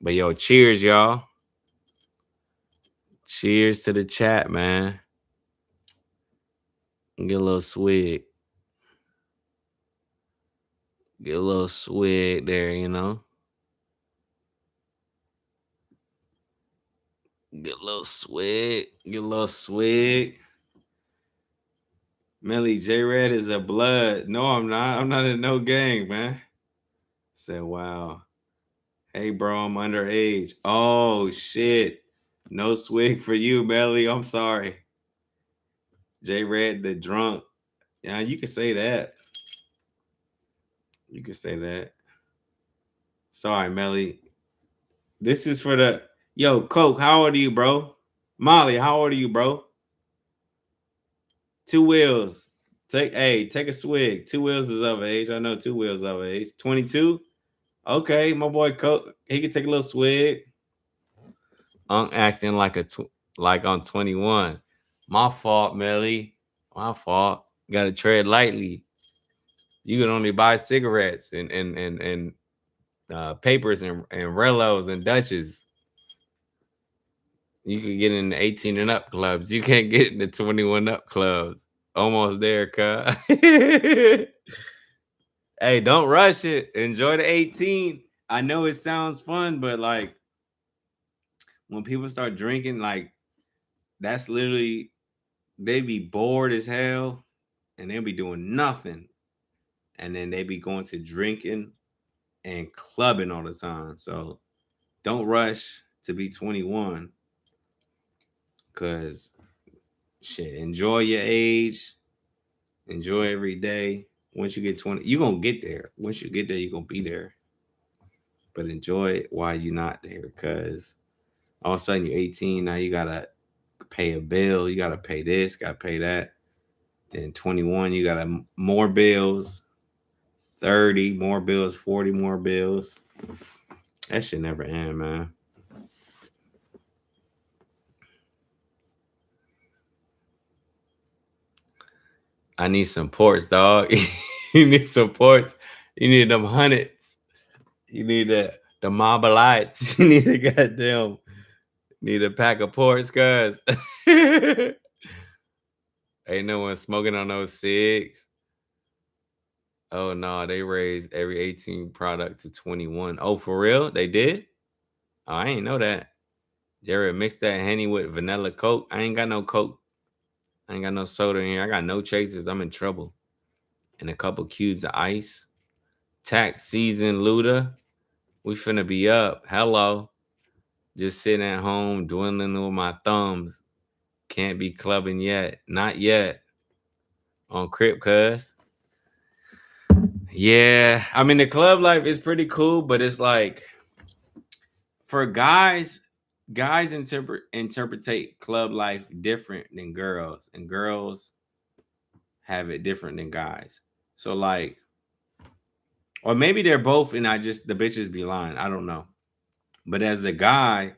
But yo, cheers, y'all. Cheers to the chat, man. Get a little swig. Get a little swig there, you know. Get a little swig. Get a little swig. Millie, J Red is a blood. No, I'm not. I'm not in no gang, man. Said, wow. Hey, bro, I'm underage. Oh, shit. No swig for you, Melly. I'm sorry. J Red, the drunk. Yeah, you can say that. You can say that. Sorry, Melly. This is for the yo, Coke. How old are you, bro? Molly, how old are you, bro? 2 Wheels. Take a swig. 2 Wheels is of age. I know 2 Wheels of age. 22. Okay, my boy Coke. He can take a little swig. I'm acting like like on 21. My fault, Melly. My fault. Gotta tread lightly. You can only buy cigarettes and papers and Rellos and Dutches. You can get in the 18 and up clubs. You can't get in the 21 up clubs. Almost there, cuz. Hey, don't rush it. Enjoy the 18. I know it sounds fun, but like when people start drinking, like that's literally they be bored as hell and they'll be doing nothing. And then they be going to drinking and clubbing all the time. So don't rush to be 21. Cause shit, enjoy your age, enjoy every day. Once you get 20, you're gonna get there. Once you get there, you're gonna be there. But enjoy it while you're not there. Cause all of a sudden you're 18, now you gotta pay a bill, you gotta pay this, gotta pay that. Then 21, you got more bills, 30 more bills, 40 more bills. That should never end, man. I need some ports, dog. You need some ports. You need them hundreds. You need the Mamba lights. You need a goddamn. Need a pack of ports, cuz. Ain't no one smoking on those cigs. Oh no, they raised every 18 product to 21. Oh, for real? They did? Oh, I ain't know that. Jared mixed that Henny with vanilla Coke. I ain't got no Coke. I ain't got no soda in here. I got no chasers. I'm in trouble. And a couple cubes of ice. Tax season, Luda. We finna be up. Hello. Just sitting at home, dwindling with my thumbs. Can't be clubbing yet. Not yet. On Crip, cuz. Yeah. I mean, the club life is pretty cool, but it's like for guys interpretate club life different than girls, and girls have it different than guys. So like, or maybe they're both, and I just the bitches be lying. I don't know. But as a guy,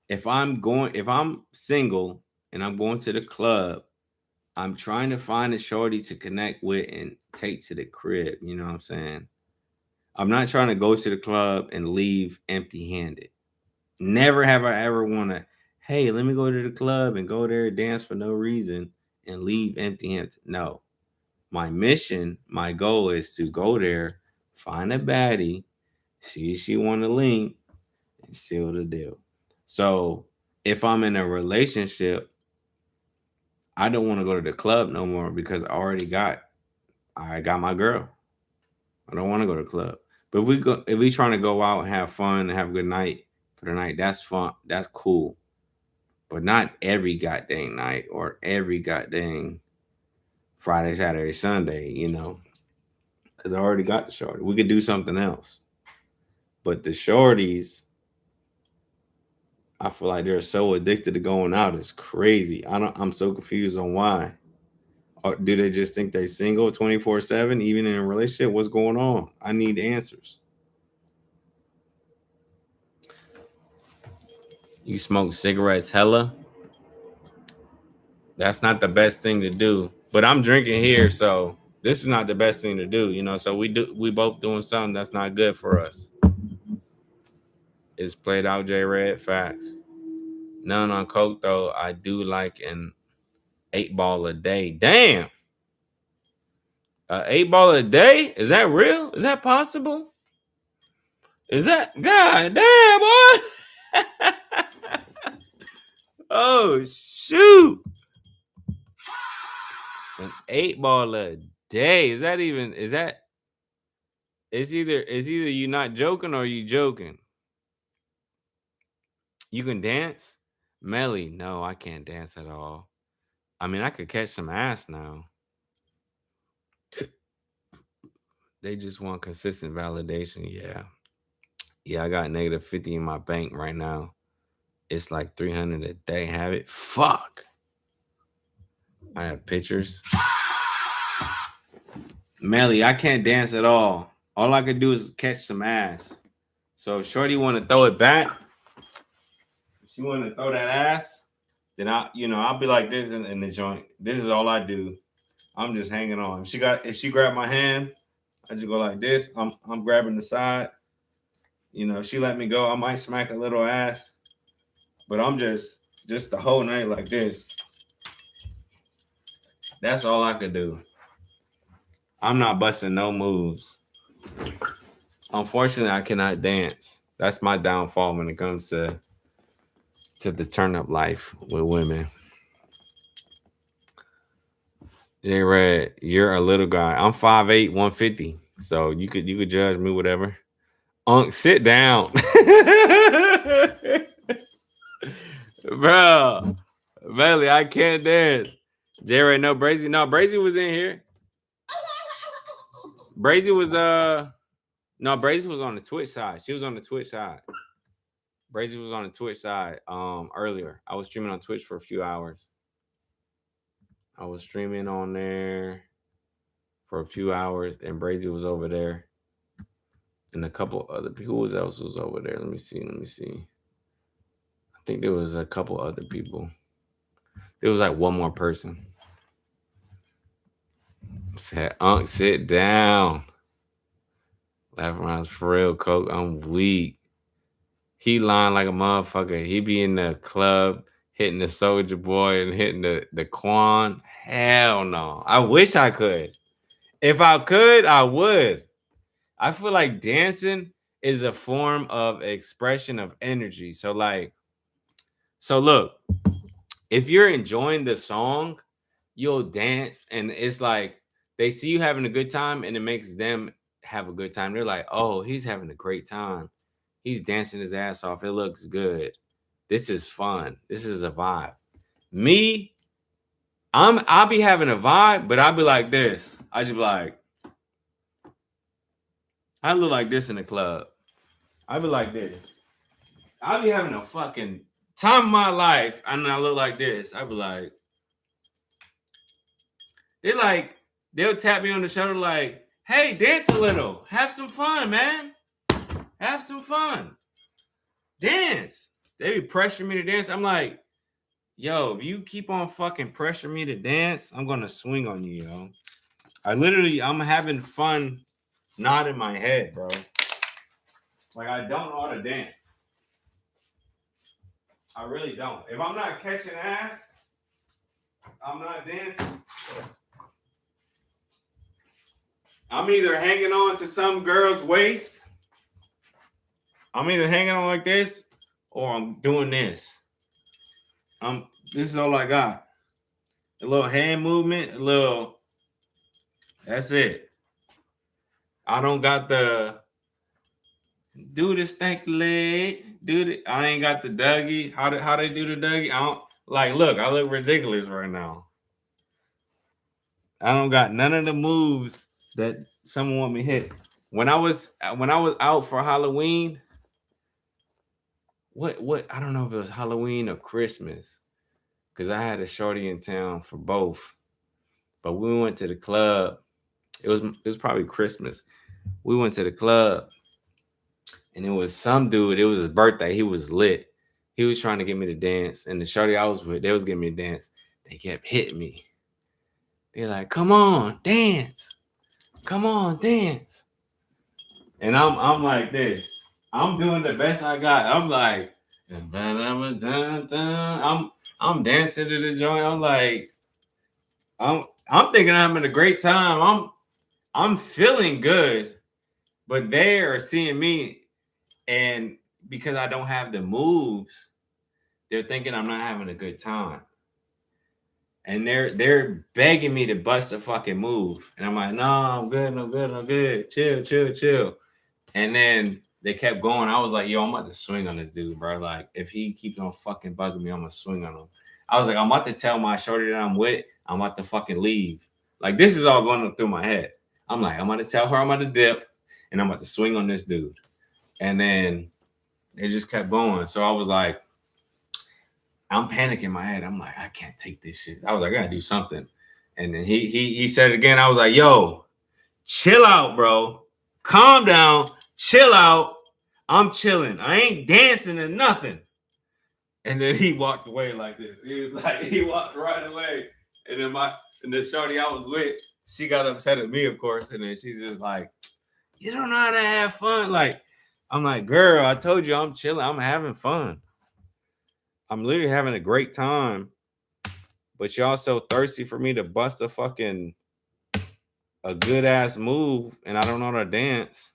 if I'm single and I'm going to the club, I'm trying to find a shorty to connect with and take to the crib. You know what I'm saying? I'm not trying to go to the club and leave empty handed. Never have I ever want to, hey, let me go to the club and go there, dance for no reason, and leave empty handed. No. My mission, my goal is to go there, find a baddie, see if she want to link, and seal the deal. So if I'm in a relationship, I don't want to go to the club no more because I got my girl. I don't want to go to the club. But if we trying to go out and have fun and have a good night for the night, that's fun. That's cool. But not every goddamn night or every goddamn Friday, Saturday, Sunday, because I already got the shorty. We could do something else. But the shorties, I feel like they're so addicted to going out. It's crazy. I'm so confused on why. Or do they just think they single 24/7, even in a relationship? What's going on? I need answers. You smoke cigarettes hella? That's not the best thing to do. But I'm drinking here, so this is not the best thing to do, So we both doing something that's not good for us. It's played out J Red facts. None on coke though. I do like an 8 ball a day. Damn. 8 ball a day? Is that real? Is that possible? Is that god damn boy? Oh shoot. An 8 ball a day. Is that even it's either you not joking or you joking. You can dance? Melly, no, I can't dance at all. I mean, I could catch some ass now. They just want consistent validation. Yeah. Yeah, I got negative 50 in my bank right now. It's like 300 a day. Have it? Fuck. I have pictures. Melly, I can't dance at all. All I could do is catch some ass. So if Shorty want to throw it back, if she want to throw that ass, then I'll be like this in the joint. This is all I do. I'm just hanging on. If she grab my hand, I just go like this. I'm grabbing the side. If she let me go, I might smack a little ass. But I'm just the whole night like this. That's all I could do. I'm not busting no moves. Unfortunately, I cannot dance. That's my downfall when it comes to the turn up life with women. J Red, you're a little guy. I'm 5'8", 150. So you could judge me, whatever. Unc, sit down. Bro. Bailey, I can't dance. J Red, no Brazy. No, Brazy was in here. Brazy was Brazy was on the Twitch side. She was on the Twitch side. Brazy was on the Twitch side earlier. I was streaming on Twitch for a few hours. I was streaming on there for a few hours, and Brazy was over there. And a couple other people. Who else was over there? Let me see. I think there was a couple other people. There was like one more person. Said, Unc, sit down. Laughing around for real, Coke. I'm weak. He lying like a motherfucker. He be in the club hitting the Soldier Boy and hitting the Quan. Hell no. I wish I could. If I could, I would. I feel like dancing is a form of expression of energy. So look, if you're enjoying the song, you'll dance, and it's like they see you having a good time, and it makes them have a good time. They're like, "Oh, he's having a great time. He's dancing his ass off. It looks good. This is fun. This is a vibe." Me, I'll be having a vibe, but I'll be like this. I just be like, I look like this in the club. I be like this. I be having a fucking time of my life, and I look like this. I be like, they like, they'll tap me on the shoulder like, "Hey, dance a little. Have some fun, man. Have some fun. Dance." They be pressuring me to dance. I'm like, yo, if you keep on fucking pressuring me to dance, I'm gonna swing on you, yo. I'm having fun, not in my head, bro. Like, I don't know how to dance. I really don't. If I'm not catching ass, I'm not dancing. I'm either hanging on to some girl's waist. I'm either hanging on like this, or I'm doing this. This is all I got. A little hand movement, a little. That's it. I don't got the do the stank leg. I ain't got the Dougie. How they do the Dougie? I don't like. Look, I look ridiculous right now. I don't got none of the moves that someone want me to hit. When I was out for Halloween, what I don't know if it was Halloween or Christmas, because I had a shorty in town for both. But we went to the club. It was probably Christmas. We went to the club, and it was some dude. It was his birthday. He was lit. He was trying to get me to dance, and the shorty I was with, they was getting me to dance. They kept hitting me. They're like, "Come on, dance! Come on, dance!" And I'm like this. I'm doing the best I got. I'm like, I'm dancing to the joint. I'm like, I'm thinking I'm having a great time. I'm feeling good, but they are seeing me, and because I don't have the moves, they're thinking I'm not having a good time. And they're begging me to bust a fucking move. And I'm like, "No, I'm good, I'm good, I'm good. Chill, chill, chill." And then they kept going. I was like, "Yo, I'm about to swing on this dude, bro. Like, if he keeps on fucking bugging me, I'm gonna swing on him." I was like, "I'm about to tell my shorty that I'm with, I'm about to fucking leave." Like, this is all going through my head. I'm like, I'm about to tell her I'm about to dip, and I'm about to swing on this dude. And then they just kept going. So I was like, I'm panicking in my head. I'm like, I can't take this shit. I was like, I gotta do something. And then he said it again. I was like, "Yo, chill out, bro. Calm down. Chill out. I'm chilling. I ain't dancing or nothing." And then he walked away like this. He was like, he walked right away. And then the shorty I was with, she got upset at me, of course. And then she's just like, "You don't know how to have fun." Like, I'm like, "Girl, I told you I'm chilling. I'm having fun. I'm literally having a great time. But y'all so thirsty for me to bust a good ass move, and I don't know how to dance.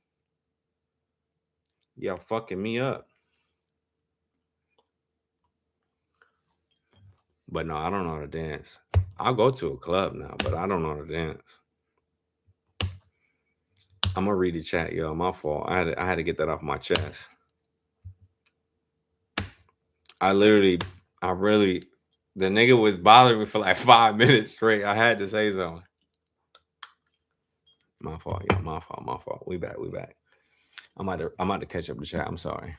Y'all fucking me up." But no, I don't know how to dance. I'll go to a club now, but I don't know how to dance. I'm gonna read the chat, yo. My fault. I had to get that off my chest. I literally, I really, the nigga was bothering me for like 5 minutes straight. I had to say something. My fault, yo. My fault. My fault. We back. We back. I'm about to catch up the chat. I'm sorry.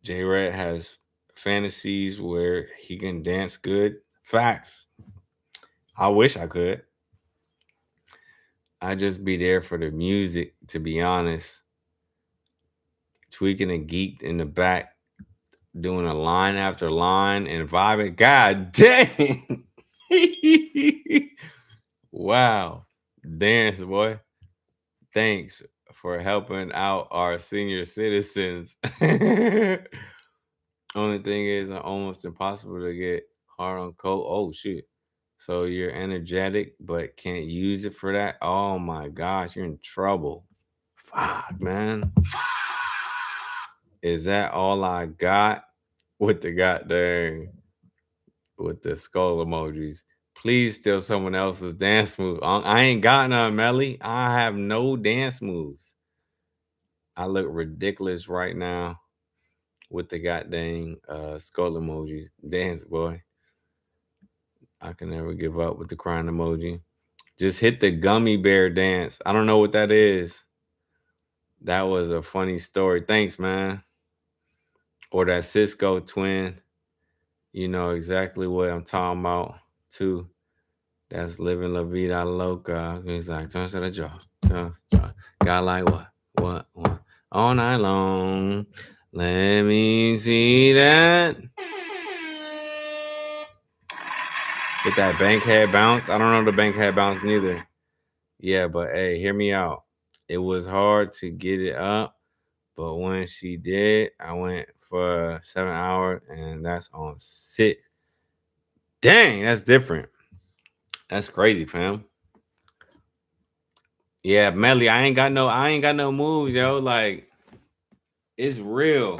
J Red has fantasies where he can dance good. Facts. I wish I could. I just be there for the music, to be honest. Tweaking and geeked in the back, doing a line after line and vibing. God dang. Wow. Dance, boy. Thanks for helping out our senior citizens. Only thing is, almost impossible to get hard on coat. Oh, shit. So you're energetic, but can't use it for that? Oh my gosh, you're in trouble. Fuck, man. Is that all I got with the goddamn with the skull emojis? Please steal someone else's dance move. I ain't got none, Melly. I have no dance moves. I look ridiculous right now with the goddamn skull emojis. Dance, boy. I can never give up with the crying emoji. Just hit the gummy bear dance. I don't know what that is. That was a funny story. Thanks, man. Or that Cisco twin. You know exactly what I'm talking about, too. That's living La Vida Loca. He's like, turn to the jaw. Got like what? All night long. Let me see that. With that bankhead bounce. I don't know the bankhead bounce neither. Yeah, but hey, hear me out. It was hard to get it up, but when she did, I went for 7 hours, and that's on 6. Dang, that's different. That's crazy, fam. Yeah, Melly, I ain't got no moves, yo. Like, it's real.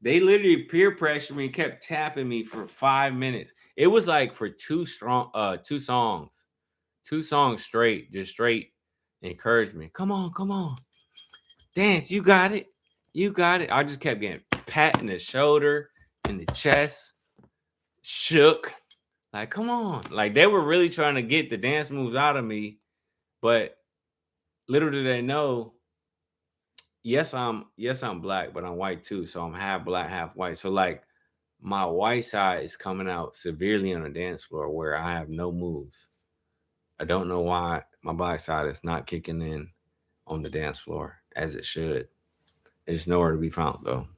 They literally peer pressured me, kept tapping me for 5 minutes. It was like for 2 songs. 2 songs straight, just straight encouragement. Come on. Dance, you got it. You got it. I just kept getting pat in the shoulder, in the chest, shook. Like, come on. Like, they were really trying to get the dance moves out of me. But little did they know, yes, I'm black, but I'm white too. So I'm half black, half white. So like my white side is coming out severely on the dance floor where I have no moves. I don't know why my black side is not kicking in on the dance floor as it should. It's nowhere to be found though.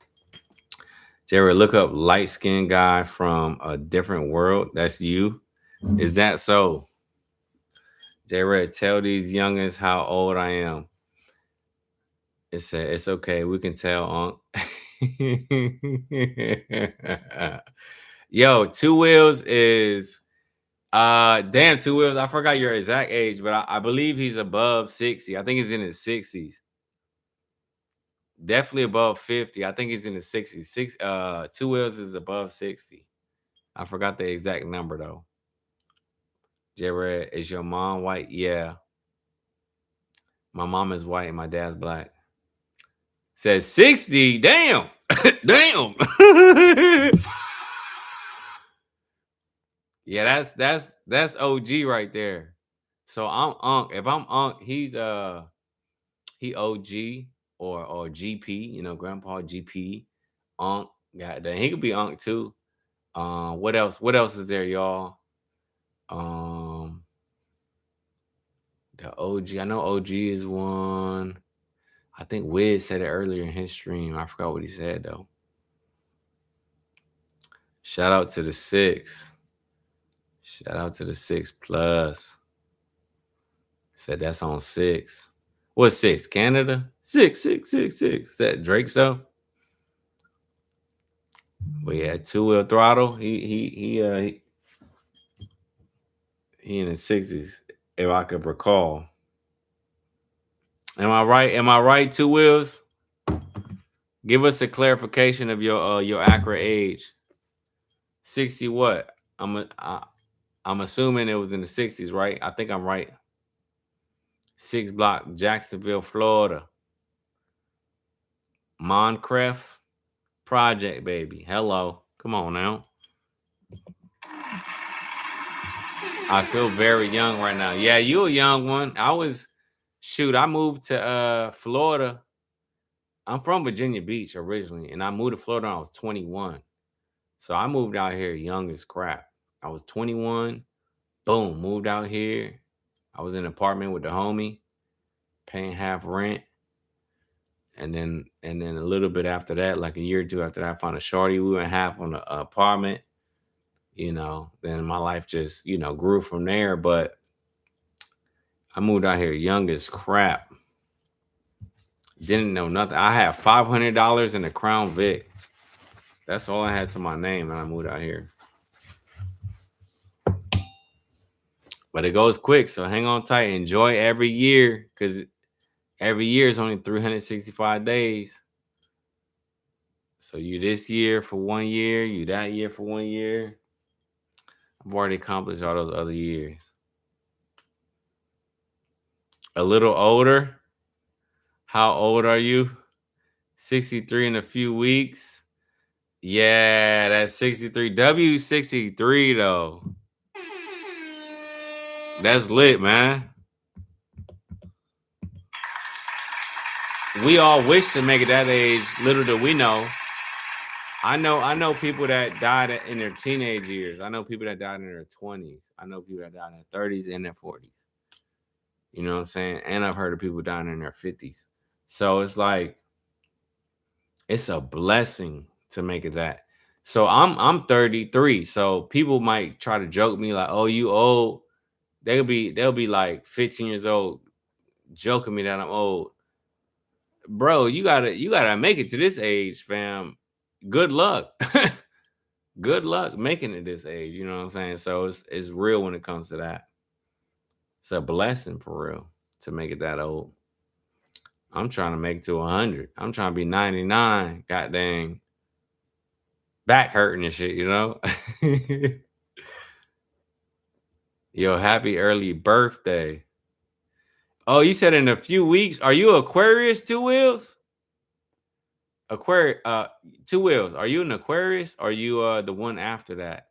Jared, look up light skinned guy from a different world. That's you. Is that so? Jared, tell these youngins how old I am. It said it's okay. We can tell, Yo, Two Wheels is damn, Two Wheels. I forgot your exact age, but I believe he's above 60. I think he's in his 60s. Definitely above 50. I think he's in his 60s. Two Wheels is above 60. I forgot the exact number though. Jared, is your mom white? Yeah. My mom is white and my dad's black. Says 60. Damn. Damn. Yeah, that's OG right there. So I'm Unc. If I'm Unc, he OG or GP, Grandpa GP, Unc. Goddamn, he could be Unc too. What else? What else is there, y'all? Um, the OG. I know OG is one. I think Wiz said it earlier in his stream. I forgot what he said though. Shout out to the 6. Shout out to the 6+. Said that's on 6. What's 6? Canada? 6. Is that Drake stuff? But yeah, two-wheel throttle. He in the 60s, if I could recall. Am I right? Am I right? Two wheels. Give us a clarification of your accurate age. 60 what? I'm assuming it was in the 60s, right? I think I'm right. 6 block, Jacksonville, Florida. Moncrief Project, baby. Hello. Come on now. I feel very young right now. Yeah, you a young one. I moved to Florida. I'm from Virginia Beach originally, and I moved to Florida when I was 21. So I moved out here young as crap. I was 21. Boom, moved out here. I was in an apartment with the homie, paying half rent. And then a little bit after that, like a year or two after that, I found a shorty. We went half on the apartment. Then my life just, grew from there. But I moved out here young as crap. Didn't know nothing. I had $500 in a Crown Vic. That's all I had to my name when I moved out here. But it goes quick, so hang on tight. Enjoy every year, because Every year is only 365 days. So you this year for 1 year, you that year for 1 year. I've already accomplished all those other years. A little older. How old are you? 63 in a few weeks. Yeah, that's 63. W63 though. That's lit, man. We all wish to make it that age. Little do we know. I know people that died in their teenage years. I know people that died in their 20s. I know people that died in their 30s and their 40s. You know what I'm saying? And I've heard of people dying in their 50s. So it's like it's a blessing to make it that. So I'm 33. So people might try to joke me like, "Oh, you old." They'll be like 15 years old joking me that I'm old. Bro, you gotta make it to this age, fam. Good luck. Good luck making it this age. You know what I'm saying? So it's real when it comes to that. It's a blessing for real to make it that old. I'm trying to make it to 100. I'm trying to be 99. God dang. Back hurting and shit, you know? Yo, happy early birthday. Oh, you said in a few weeks. Are you Aquarius, Two Wheels? Aquarius, Two Wheels. Are you an Aquarius or are you the one after that?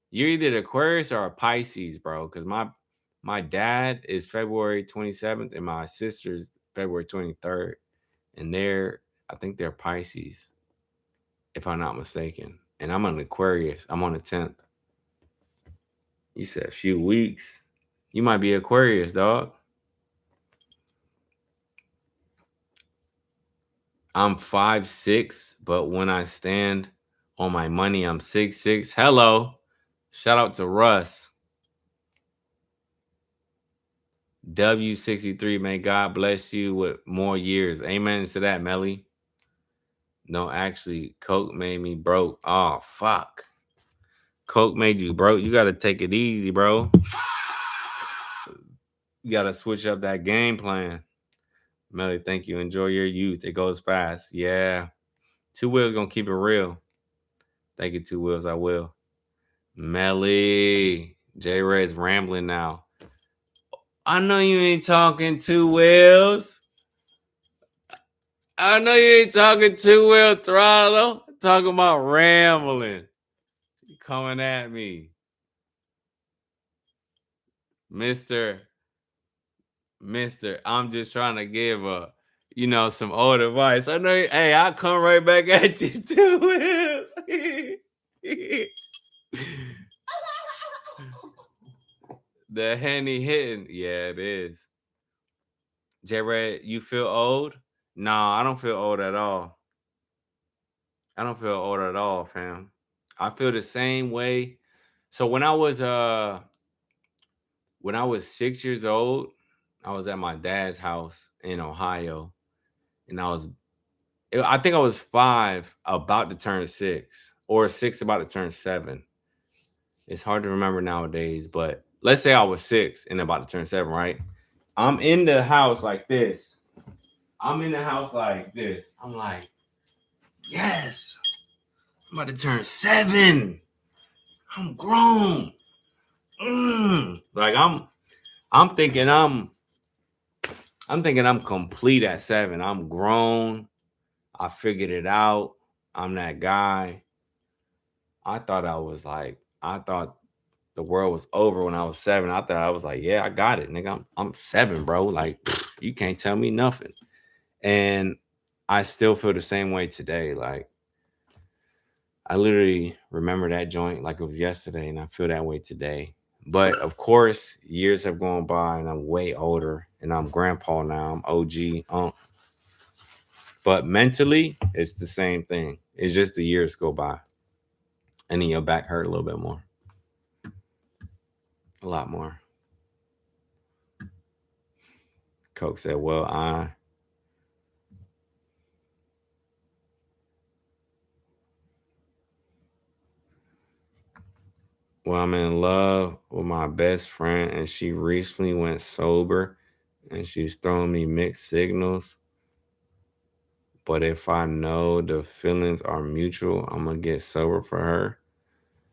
You're either the Aquarius or a Pisces, bro. Because my dad is February 27th and my sister's February 23rd. And I think they're Pisces, if I'm not mistaken. And I'm an Aquarius. I'm on the 10th. You said a few weeks. You might be Aquarius, dog. I'm 5'6", but when I stand on my money, I'm 6'6". Hello. Shout out to Russ. W63, may God bless you with more years. Amen to that, Melly. No, actually, Coke made me broke. Oh, fuck. Coke made you broke. You got to take it easy, bro. You got to switch up that game plan. Melly, thank you. Enjoy your youth. It goes fast. Yeah. Two Wheels going to keep it real. Thank you, Two Wheels. I will. Melly. J Red's rambling now. I know you ain't talking Two Wheels. I know you ain't talking Two Wheel Throttle. Talking about rambling. You coming at me. Mister, I'm just trying to give some old advice. I know, hey, I'll come right back at you Two Wheels. The Henny hitting. Yeah, it is. J-Red, you feel old? Nah, I don't feel old at all. I don't feel old at all, fam. I feel the same way. So when I was 6 years old, I was at my dad's house in Ohio, and I think I was 5, about to turn 6, or 6 about to turn 7. It's hard to remember nowadays, but let's say I was 6 and about to turn 7, right? I'm in the house like this. I'm like, yes, I'm about to turn 7. I'm grown. Like I'm thinking I'm complete at 7. I'm grown. I figured it out. I'm that guy. I thought the world was over when I was 7. I thought I was like, yeah, I got it, nigga. I'm 7, bro. Like, you can't tell me nothing. And I still feel the same way today. Like, I literally remember that joint like it was yesterday, and I feel that way today. But of course, years have gone by, and I'm way older, and I'm grandpa now. I'm OG. But mentally, it's the same thing. It's just the years go by, and then your back hurt a little bit more, a lot more. Coke said, "Well, I'm in love with my best friend, and she recently went sober, and she's throwing me mixed signals. But if I know the feelings are mutual, I'm gonna get sober for her.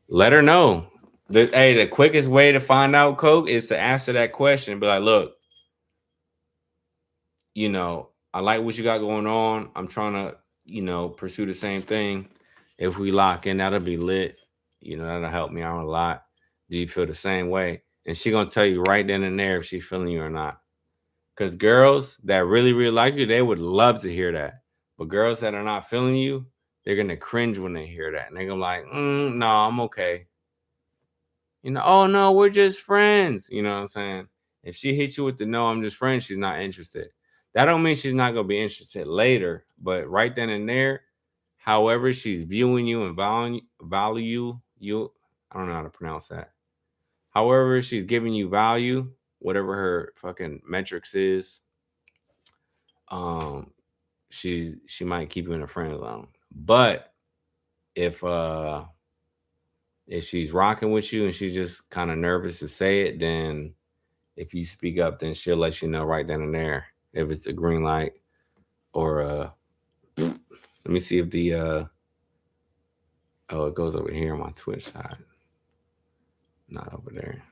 Let her know. The quickest way to find out, Coke, is to answer that question. Be like, look, I like what you got going on. I'm trying to, pursue the same thing. If we lock in, that'll be lit. That'll help me out a lot. Do you feel the same way? And she gonna tell you right then and there if she's feeling you or not. Because girls that really, really like you, they would love to hear that. But girls that are not feeling you, they're gonna cringe when they hear that. And they're gonna be like, no, I'm okay. Oh no, we're just friends. You know what I'm saying? If she hits you with the no, I'm just friends, she's not interested. That don't mean she's not gonna be interested later, but right then and there, however she's viewing you and value you, I don't know how to pronounce that. However, she's giving you value, whatever her fucking metrics is, um, she might keep you in a friend zone. But if if she's rocking with you and she's just kind of nervous to say it, then if you speak up, then she'll let you know right then and there if it's a green light or let me see if the oh, it goes over here on my Twitch side, not over there.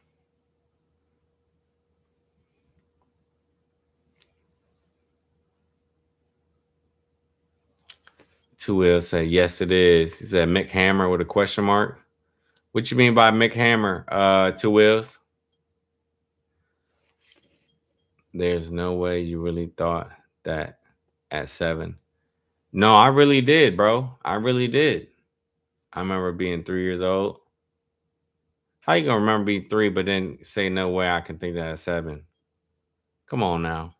Two will say yes, it is. He said Mick Hammer with a question mark. What you mean by Mick Hammer? Two wheels. There's no way you really thought that at 7. No, I really did, bro. I really did. I remember being 3 years old. How you gonna remember being 3, but then say no way I can think that at 7? Come on now.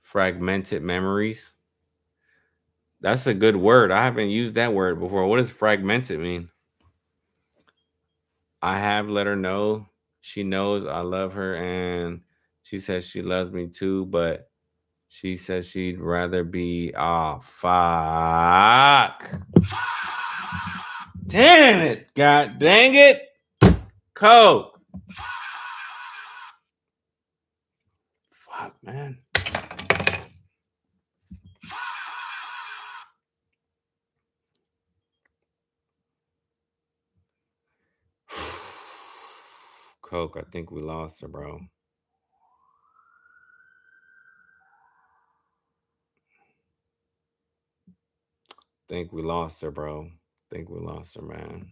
Fragmented memories. That's a good word. I haven't used that word before. What does fragmented mean? I have let her know. She knows I love her and she says she loves me too, but she says she'd rather be fuck. Damn it. God dang it. Coke. Fuck, man. Coke, I think we lost her, bro. Think we lost her, bro. Think we lost her, man.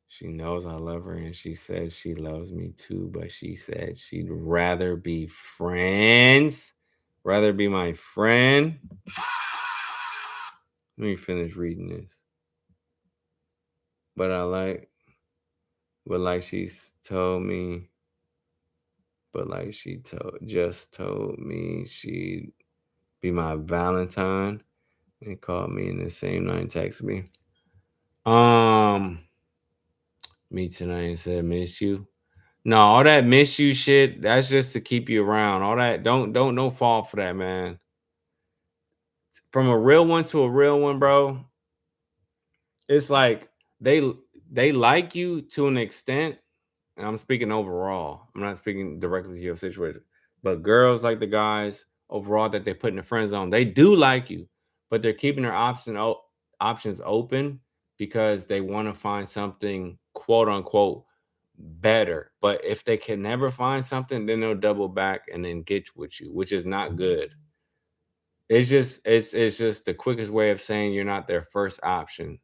She knows I love her and she says she loves me too, but she said she'd rather be friends. Rather be my friend. Let me finish reading this. But she's told me, just told me she'd be my Valentine and called me in the same night and texted me. Me tonight and said miss you. No, all that miss you shit, that's just to keep you around. All that don't fall for that, man. From a real one to a real one, bro. It's like they like you to an extent, and I'm speaking overall. I'm not speaking directly to your situation. But girls like the guys overall that they put in the friend zone, they do like you, but they're keeping their options open because they want to find something quote unquote better. But if they can never find something, then they'll double back and then get with you, which is not good. It's just the quickest way of saying you're not their first option.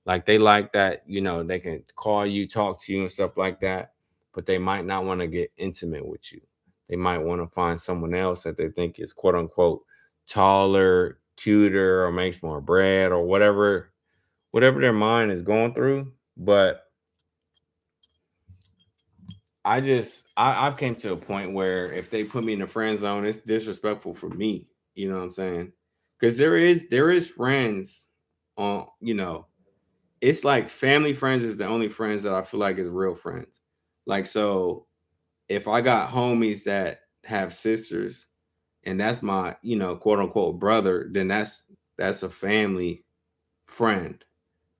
Like they like that, they can call you, talk to you and stuff like that, but they might not want to get intimate with you. They might want to find someone else that they think is quote unquote taller, cuter, or makes more bread or whatever their mind is going through. But I've came to a point where if they put me in the friend zone, it's disrespectful for me. You know what I'm saying? Because there is friends on, it's like family friends is the only friends that I feel like is real friends. Like, so if I got homies that have sisters and that's my, quote unquote brother, then that's a family friend.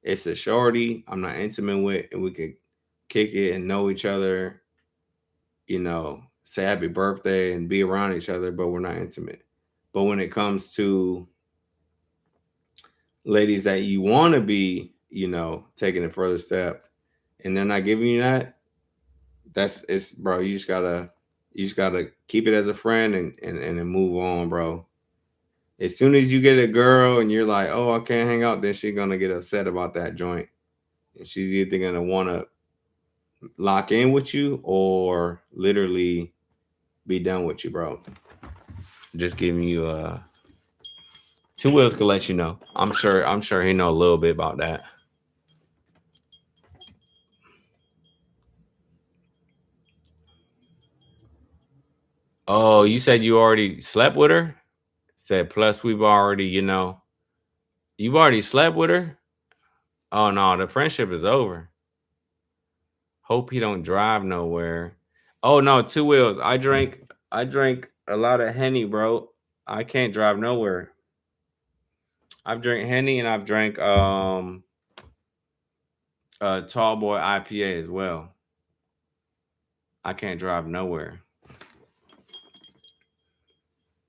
It's a shorty I'm not intimate with, and we could kick it and know each other, say happy birthday and be around each other, but we're not intimate. But when it comes to ladies that you want to be, taking a further step and they're not giving you that, it's bro, you just gotta keep it as a friend and then move on, bro. As soon as you get a girl and you're like, oh, I can't hang out, then she's gonna get upset about that joint. And she's either gonna wanna lock in with you or literally be done with you, bro. Just giving you Two Wheels could let you know. I'm sure he know a little bit about that. Oh, you said you already slept with her? Said plus we've already, you've already slept with her? Oh no, the friendship is over. Hope he don't drive nowhere. Oh no, Two Wheels. I drank a lot of Henny, bro. I can't drive nowhere. I've drank Henny and I've drank Tall Boy IPA as well. I can't drive nowhere.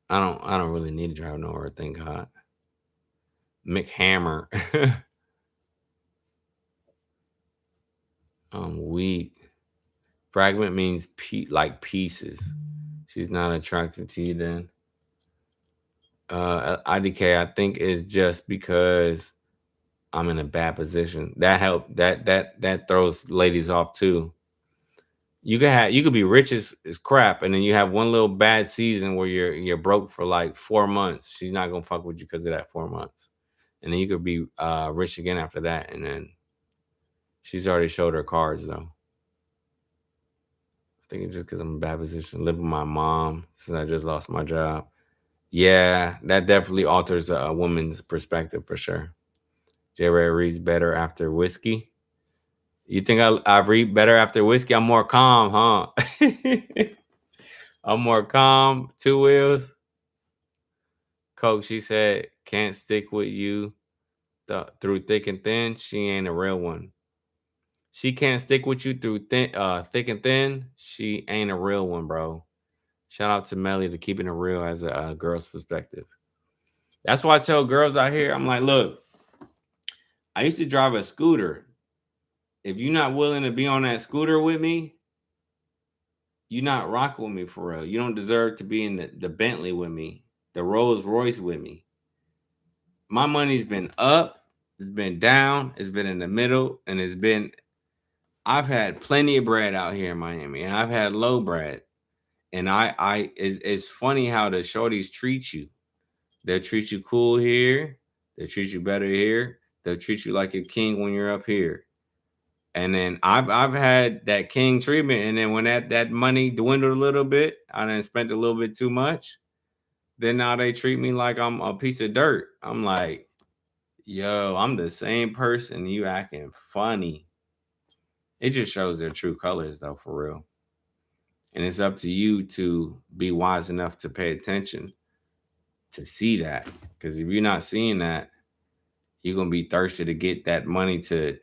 I don't really need to drive nowhere, thank God. Mick Hammer. Weak. Fragment means like pieces. She's not attracted to you then. IDK, I think is just because I'm in a bad position. That help that throws ladies off too. You could be rich as crap, and then you have one little bad season where you're broke for like 4 months. She's not gonna fuck with you because of that 4 months, and then you could be rich again after that, and then she's already showed her cards though. I think it's just because I'm in a bad position. Live with my mom since I just lost my job. Yeah, that definitely alters a woman's perspective for sure. J. Ray reads better after whiskey. You think I read better after whiskey? I'm more calm, huh? I'm more calm. Two Wheels. Coke, she said, can't stick with you through thick and thin. She ain't a real one. She can't stick with you through thick and thin. She ain't a real one, bro. Shout out to Melly to keeping it real as a girl's perspective. That's why I tell girls out here, I'm like, look, I used to drive a scooter. If you're not willing to be on that scooter with me, you're not rocking with me for real. You don't deserve to be in the Bentley with me, the Rolls Royce with me. My money's been up, it's been down, it's been in the middle, and I've had plenty of bread out here in Miami, and I've had low bread. And it's funny how the shorties treat you. They'll treat you cool here, they'll treat you better here, they'll treat you like a king when you're up here. And then I've had that king treatment, and then when that money dwindled a little bit, I done spent a little bit too much. Then now they treat me like I'm a piece of dirt. I'm like, yo, I'm the same person. You acting funny. It just shows their true colors, though, for real. And it's up to you to be wise enough to pay attention to see that. Because if you're not seeing that, you're gonna be thirsty to get that money to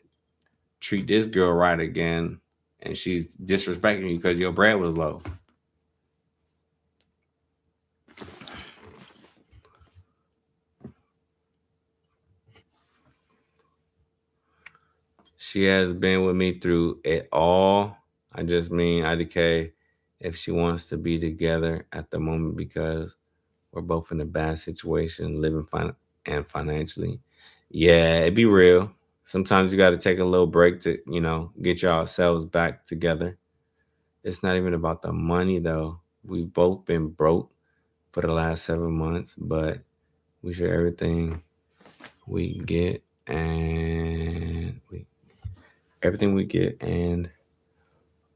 treat this girl right again, and she's disrespecting you because your bread was low. She has been with me through it all. I just mean IDK if she wants to be together at the moment because we're both in a bad situation, living and financially. Yeah, it be real. Sometimes you got to take a little break to, get yourselves back together. It's not even about the money though. We've both been broke for the last 7 months, but we share everything we get and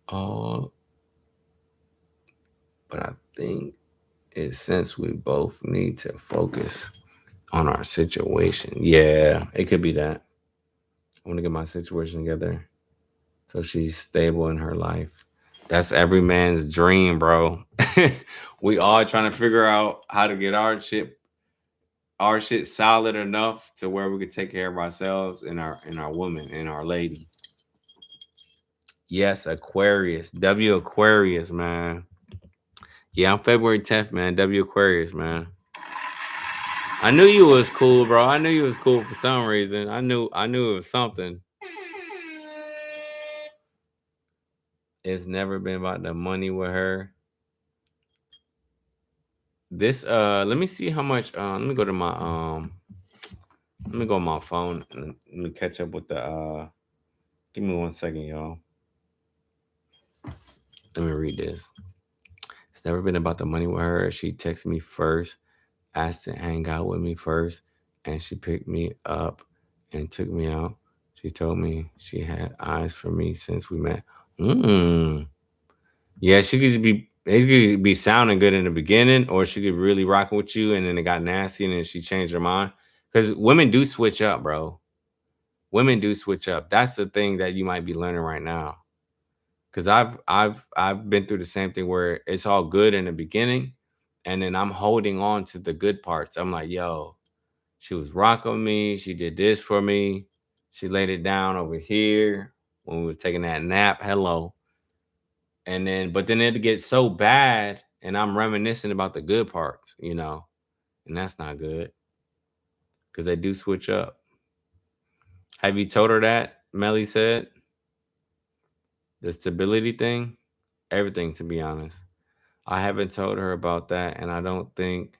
all. But I think it's since we both need to focus on our situation. Yeah, it could be that. I want to get my situation together so she's stable in her life. That's every man's dream, bro. We all trying to figure out how to get our shit solid enough to where we could take care of ourselves and our woman and our lady. Yes, Aquarius. W Aquarius, man. Yeah, I'm February 10th, man. W Aquarius, man. I knew you was cool, bro. I knew you was cool for some reason. I knew it was something. It's never been about the money with her. This let me see how much let me go to my let me go on my phone and let me catch up with the give me 1 second, y'all. Let me read this. It's never been about the money with her. She texted me first, asked to hang out with me first, and she picked me up and took me out. She told me she had eyes for me since we met. Mm. Yeah, she could be it could be sounding good in the beginning, or she could really rocking with you, and then it got nasty, and then she changed her mind. Because women do switch up, bro. Women do switch up. That's the thing that you might be learning right now. Because I've been through the same thing where it's all good in the beginning, and then I'm holding on to the good parts. I'm like, yo, she was rocking with me. She did this for me. She laid it down over here when we was taking that nap. Hello. And then, but then it gets so bad, and I'm reminiscing about the good parts, and that's not good because they do switch up. Have you told her that? Melly said the stability thing, everything. To be honest, I haven't told her about that, and I don't think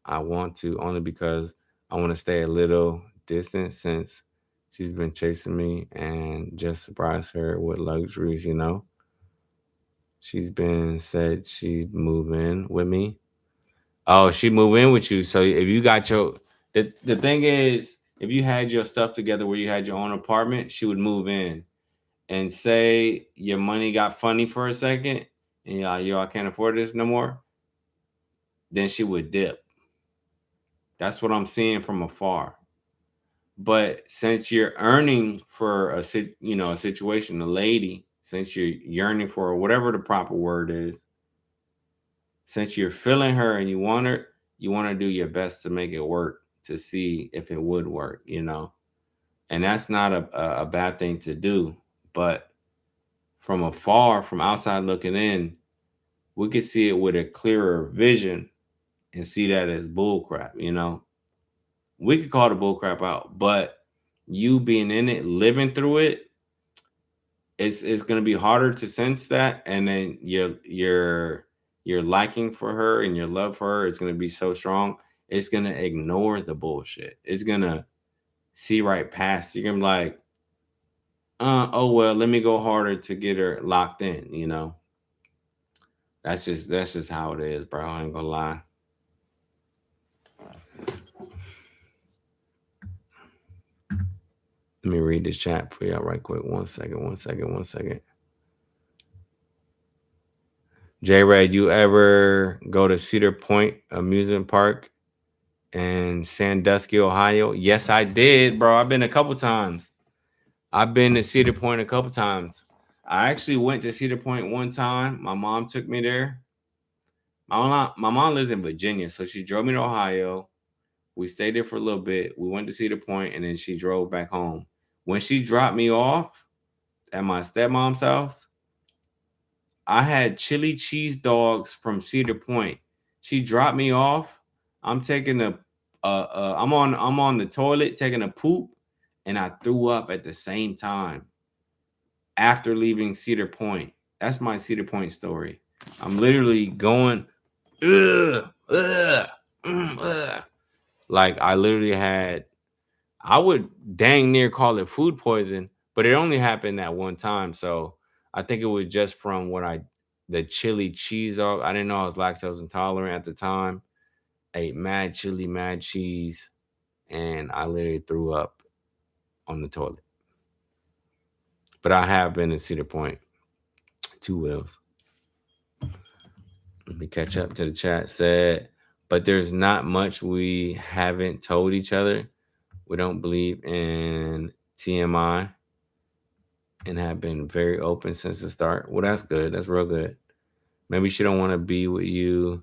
I want to, only because I want to stay a little distant since she's been chasing me and just surprise her with luxuries. She's been said she'd move in with me. Oh, she move in with you. So if you got the thing is, if you had your stuff together where you had your own apartment, she would move in. And say your money got funny for a second, and y'all can't afford this no more, then she would dip. That's what I'm seeing from afar. But since you're earning for a situation, a lady, since you're yearning for her, whatever the proper word is, since you're feeling her and you want her, you want to do your best to make it work to see if it would work. And that's not a bad thing to do. But from afar, from outside looking in, we could see it with a clearer vision and see that as bullcrap. We could call the bullcrap out, but you being in it, living through it, it's gonna be harder to sense that, and then your liking for her and your love for her is gonna be so strong. It's gonna ignore the bullshit. It's gonna see right past. You're gonna be like, oh well, let me go harder to get her locked in. That's just how it is, bro. I ain't gonna lie. Let me read this chat for y'all right quick. 1 second, 1 second, 1 second. J Red, you ever go to Cedar Point Amusement Park in Sandusky, Ohio? Yes, I did, bro. I've been a couple times. I've been to Cedar Point a couple times. I actually went to Cedar Point one time. My mom took me there. My mom lives in Virginia, so she drove me to Ohio. We stayed there for a little bit. We went to Cedar Point, and then she drove back home. When she dropped me off at my stepmom's house, I had chili cheese dogs from Cedar Point. She dropped me off. I'm taking I'm on the toilet taking a poop, and I threw up at the same time after leaving Cedar Point. That's my Cedar Point story. I'm literally going, ugh, ugh, ugh. Like I literally had, I would dang near call it food poison, but it only happened that one time. So I think it was just from the chili cheese dog. I didn't know I was lactose intolerant at the time. Ate mad chili, mad cheese, and I literally threw up on the toilet. But I have been in Cedar Point, 2 wheels. Let me catch up to the chat. Said, but there's not much we haven't told each other. We don't believe in TMI and have been very open since the start. Well, that's good. That's real good. Maybe she don't want to be with you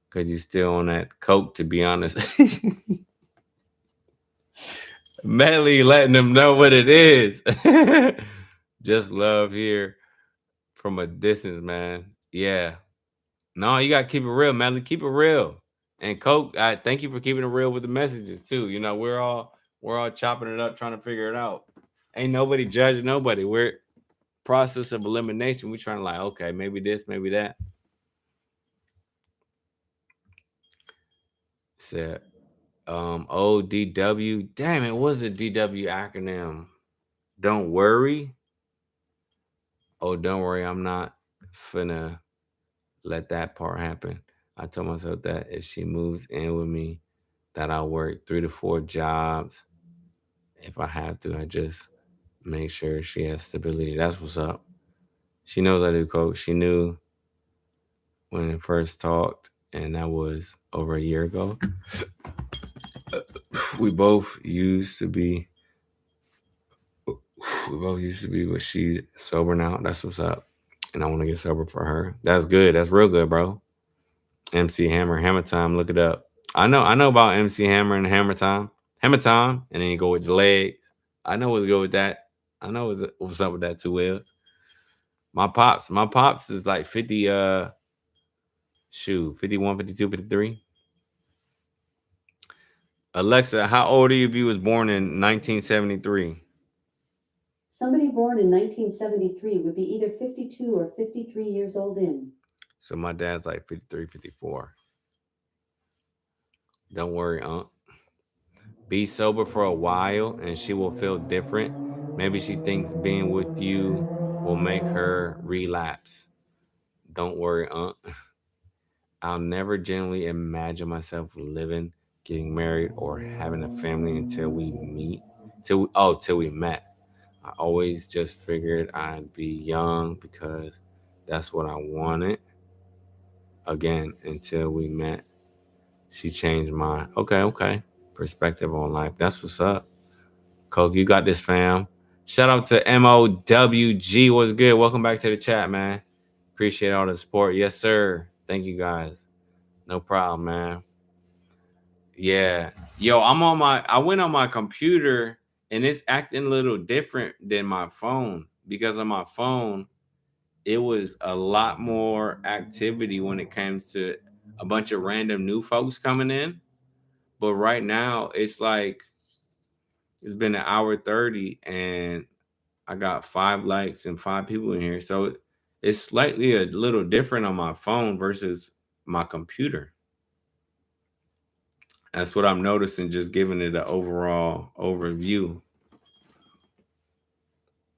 because you're still on that coke, to be honest. Melly letting them know what it is. Just love here. from a distance, man. Yeah. No, you gotta keep it real, Melly. Keep it real. And Coke, I thank you for keeping it real with the messages too. You know, we're all chopping it up, trying to figure it out. Ain't nobody judging nobody. We're process of elimination. We trying to like, okay, maybe this, maybe that. Said ODW. Damn it, what's the DW acronym? Don't worry. Oh, don't worry, I'm not finna let that part happen. I told myself that if she moves in with me, that I'll work 3 to 4 jobs. If I have to, I just make sure she has stability. That's what's up. She knows I do, coach. She knew when it first talked, and that was over a year ago. We both used to be we both used to be, but she sober now. That's what's up. And I want to get sober for her. That's good. That's real good, bro. MC Hammer, Hammer Time. Look it up. I know about MC Hammer and Hammer Time, and then you go with the legs. I know what's good with that. I know what's up with that too. Well, my pops is like 50. 51, 52, 53. Alexa, how old are you if you was born in 1973? Somebody born in 1973 would be either 52 or 53 years old in. So my dad's like 53, 54. Don't worry, Unc. Be sober for a while and she will feel different. Maybe she thinks being with you will make her relapse. Don't worry, Unc. I'll never genuinely imagine myself living, getting married, or having a family until we meet. Till we met. I always just figured I'd be young because that's what I wanted. Again, until we met, she changed my okay perspective on life. That's what's up. Coke, you got this, fam. Shout out to MOWG. What's good? Welcome back to the chat, man. Appreciate all the support. Yes, sir. Thank you guys. No problem, man. Yeah. Yo, I went on my computer and it's acting a little different than my phone because on my phone, it was a lot more activity when it comes to a bunch of random new folks coming in. But right now, it's like it's been an hour 30 and I got 5 likes and 5 people in here. So it's slightly a little different on my phone versus my computer. That's what I'm noticing, just giving it an overall overview.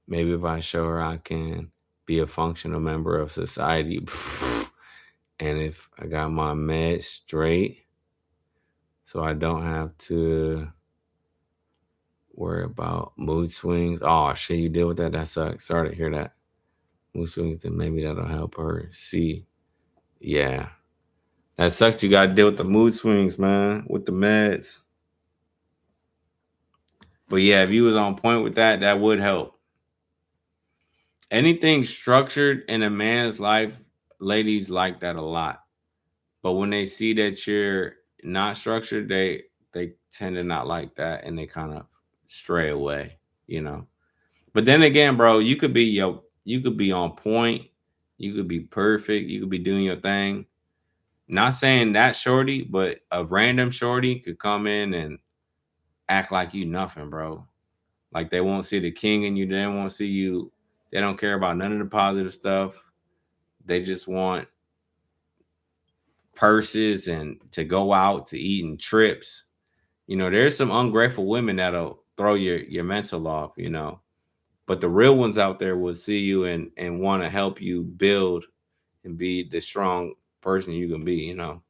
Maybe if I show her I can be a functional member of society, and if I got my meds straight, so I don't have to worry about mood swings. Oh shit, you deal with that? That sucks. Sorry to hear that. Mood swings, then maybe that'll help her see. Yeah. That sucks. You gotta deal with the mood swings, man, with the meds. But yeah, if you was on point with that, that would help. Anything structured in a man's life, ladies like that a lot. But when they see that you're not structured, they tend to not like that and they kind of stray away, you know. But then again, bro, you could be on point, you could be perfect, you could be doing your thing. Not saying that shorty, but a random shorty could come in and act like you nothing, bro. Like they won't see the king in you, they won't see you, they don't care about none of the positive stuff. They just want purses and to go out to eat and trips. You know, there's some ungrateful women that'll throw your mental off, you know. But the real ones out there will see you and want to help you build and be the strong person you can be, you know.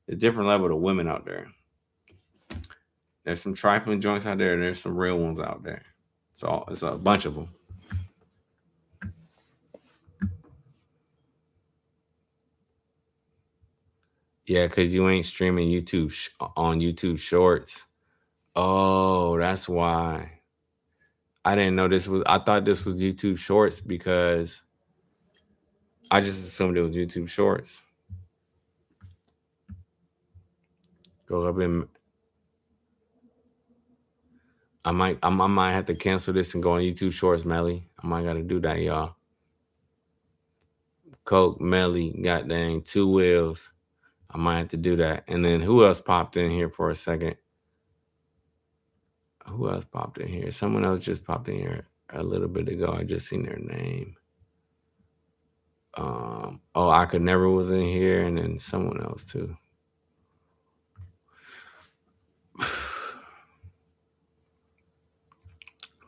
There's different level of women out there. There's some trifling joints out there, and there's some real ones out there. It's a bunch of them. Yeah, because you ain't streaming on YouTube Shorts. Oh, that's why. I didn't know this was. I thought this was YouTube Shorts because I just assumed it was YouTube Shorts. Go up and I might have to cancel this and go on YouTube Shorts, Melly. I might gotta do that, y'all. Coke, Melly, goddamn, Two Wheels. I might have to do that. And then who else popped in here for a second? Who else popped in here? Someone else just popped in here a little bit ago. I just seen their name. Oh, I could never was in here, and then someone else too.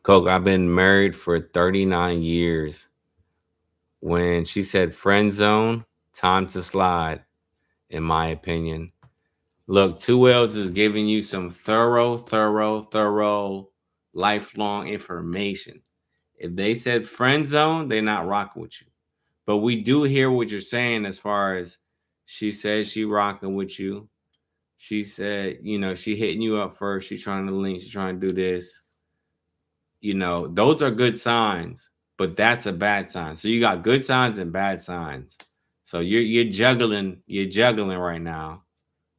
Coke, I've been married for 39 years. When she said friend zone, time to slide, in my opinion. Look, Two Whales is giving you some thorough, lifelong information. If they said friend zone, they're not rocking with you. But we do hear what you're saying as far as she says she rocking with you. She said, she hitting you up first. She trying to link. She trying to do this. Those are good signs, but that's a bad sign. So you got good signs and bad signs. So you're juggling right now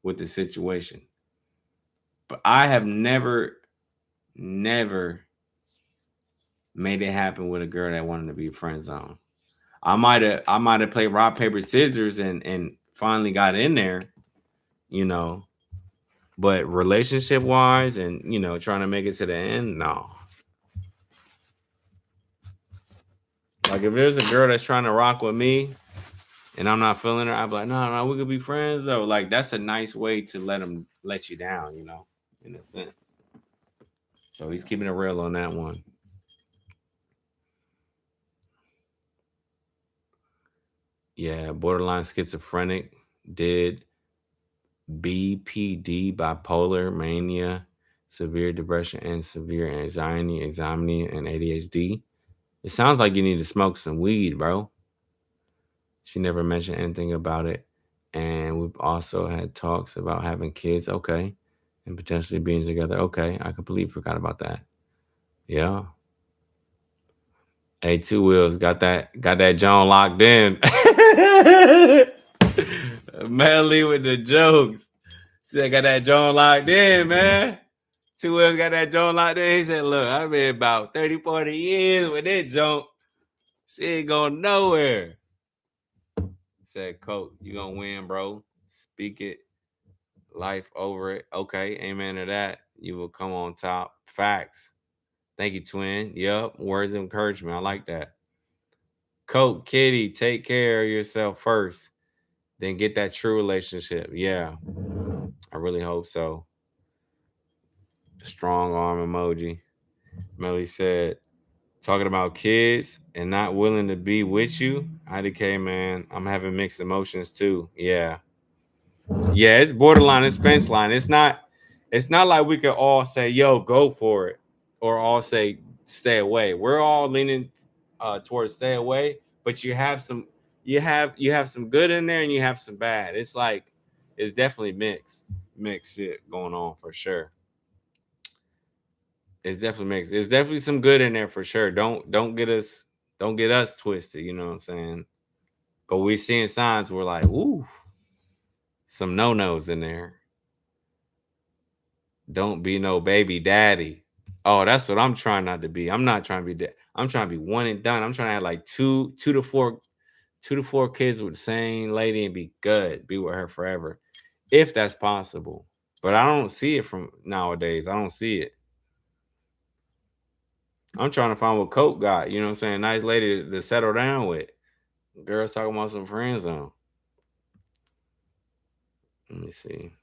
with the situation. But I have never made it happen with a girl that wanted to be friend zone. I might have played rock paper scissors and finally got in there, you know. But relationship wise and trying to make it to the end, no. Like if there's a girl that's trying to rock with me and I'm not feeling her, I'd be like, no, we could be friends though. Like that's a nice way to let you down, in a sense. So he's keeping it real on that one. Yeah, borderline schizophrenic, did BPD, bipolar mania, severe depression, and severe anxiety, and ADHD. It sounds like you need to smoke some weed, bro. She never mentioned anything about it. And we've also had talks about having kids, okay, and potentially being together. Okay, I completely forgot about that. Yeah. Hey, Two Wheels got that John locked in. Melly with the jokes. Said got that John locked in, man. Two Wheels got that John locked in. He said, look, I've been about 30, 40 years with that junk. She ain't going nowhere. Said, Coach, you gonna win, bro. Speak it. Life over it. Okay, amen to that. You will come on top. Facts. Thank you, twin. Yup. Words of encouragement. I like that. Coach, Kitty, take care of yourself first. Then get that true relationship. Yeah. I really hope so. Strong arm emoji. Melly said, talking about kids and not willing to be with you. IDK, man, I'm having mixed emotions too. Yeah. Yeah, it's borderline, it's fence line. It's not like we could all say, yo, go for it, or all say stay away. We're all leaning towards stay away, but you have some good in there and you have some bad. It's like it's definitely mixed shit going on for sure. It's definitely mixed. It's definitely some good in there for sure. Don't get us twisted, you know what I'm saying? But we're seeing signs we're like, ooh, some no-nos in there. Don't be no baby daddy. Oh, that's what I'm trying not to be. I'm not trying to be that. I'm trying to be one and done. I'm trying to have like two to four kids with the same lady and be good. Be with her forever. If that's possible. But I don't see it from nowadays. I don't see it. I'm trying to find what Coke got. You know what I'm saying? Nice lady to settle down with. Girls talking about some friend zone. Let me see.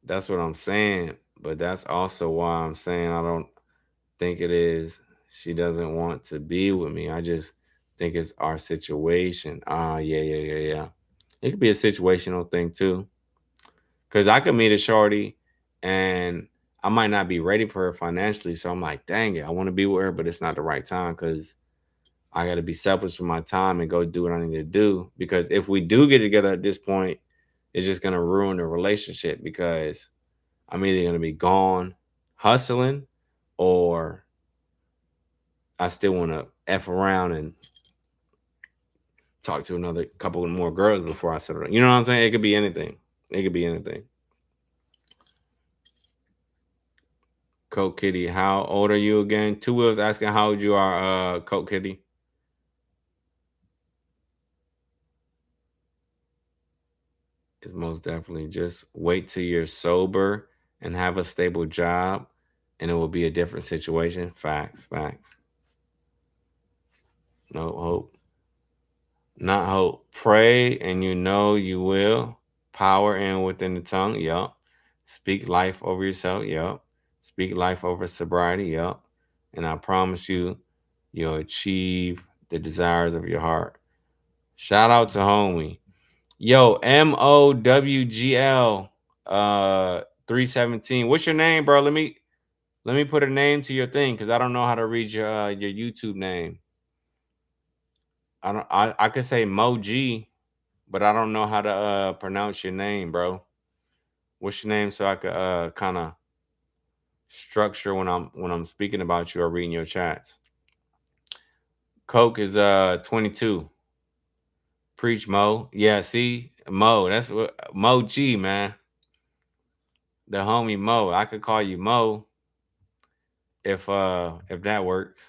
That's what I'm saying. But that's also why I'm saying I don't think it is. She doesn't want to be with me. I just think it's our situation. Yeah. It could be a situational thing too. Cause I could meet a shorty and I might not be ready for her financially. So I'm like, dang it, I want to be with her, but it's not the right time because I got to be selfish with my time and go do what I need to do. Because if we do get together at this point, it's just gonna ruin the relationship because I'm either gonna be gone hustling or I still want to f around and talk to another couple more girls before I settle down. You know what I'm saying? It could be anything. It could be anything. Coke Kitty, how old are you again? Two Wheels asking how old you are, Coke Kitty. It's most definitely just wait till you're sober and have a stable job, and it will be a different situation. Facts, facts. No hope, not hope. Pray, and you know you will. Power in within the tongue. Yup. Speak life over yourself. Yup. Speak life over sobriety. Yup. And I promise you, you'll achieve the desires of your heart. Shout out to homie. Yo, MOWGL 317. What's your name, bro? Let me put a name to your thing because I don't know how to read your YouTube name. I could say Moji, but I don't know how to pronounce your name, bro. What's your name so I could kind of structure when I'm speaking about you or reading your chats. Coke is 22. Preach Mo. Yeah, see? Mo. That's what Mo G, man. The homie Mo. I could call you Mo if that works.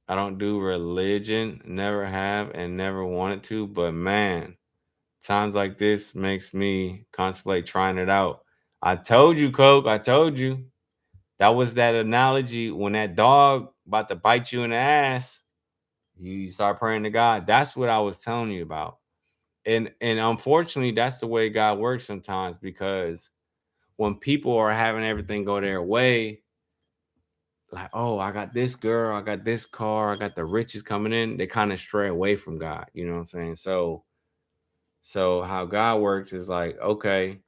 I don't do religion, never have and never wanted to, but man, times like this makes me contemplate trying it out. I told you, Coke, I told you. That was that analogy when that dog about to bite you in the ass, you start praying to God. That's what I was telling you about. And unfortunately, that's the way God works sometimes because when people are having everything go their way, like, oh, I got this girl, I got this car, I got the riches coming in, they kind of stray away from God. You know what I'm saying? So how God works is like, okay,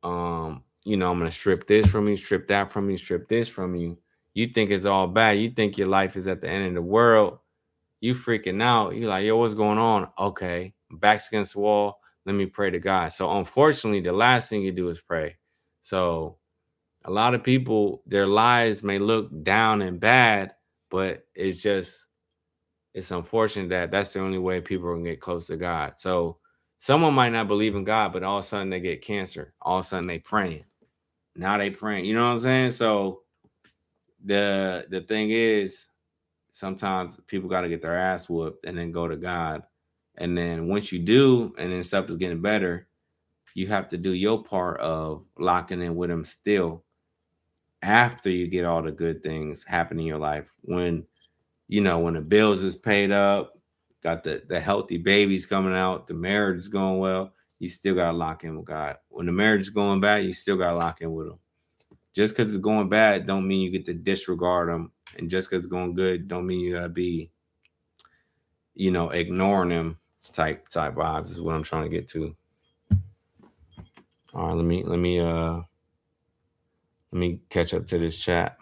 I'm gonna strip this from you, strip that from you, strip this from you. You think it's all bad. You think your life is at the end of the world. You freaking out. You like, yo, what's going on? Okay, back's against the wall. Let me pray to God. So unfortunately, the last thing you do is pray. So a lot of people, their lives may look down and bad, but it's unfortunate that that's the only way people can get close to God. So someone might not believe in God, but all of a sudden they get cancer. All of a sudden they praying. Now they praying. You know what I'm saying? So the thing is, sometimes people got to get their ass whooped and then go to God. And then once you do, and then stuff is getting better, you have to do your part of locking in with Him still after you get all the good things happen in your life. When the bills is paid up, got the healthy babies coming out, the marriage is going well, you still gotta lock in with God. When the marriage is going bad, you still gotta lock in with Him. Just because it's going bad, don't mean you get to disregard Him, and just because it's going good, don't mean you gotta be, ignoring Him. Type vibes is what I'm trying to get to. All right, let me catch up to this chat.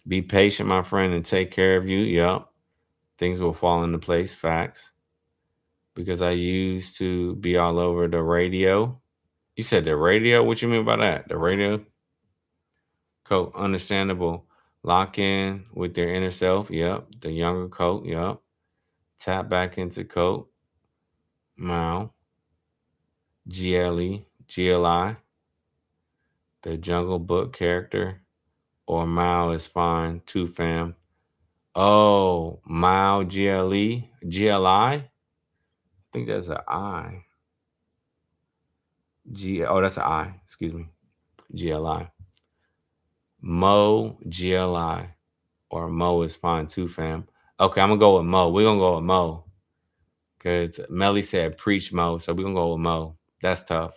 Be patient, my friend, and take care of you. Yup. Things will fall into place. Facts. Because I used to be all over the radio. You said the radio? What you mean by that? The radio? Coke, understandable. Lock in with their inner self. Yep. The younger Coke. Yep. Tap back into Coke. Mao. GLE. GLI. The Jungle Book character. Or Mao is fine too, fam. Oh, Mao GLE. GLI? I think that's an I. That's an I. Excuse me. GLI. Mo GLI. Or Mo is fine too, fam. Okay, I'm gonna go with Mo. We're gonna go with Mo. Cause Melly said preach Mo, so we're gonna go with Mo. That's tough.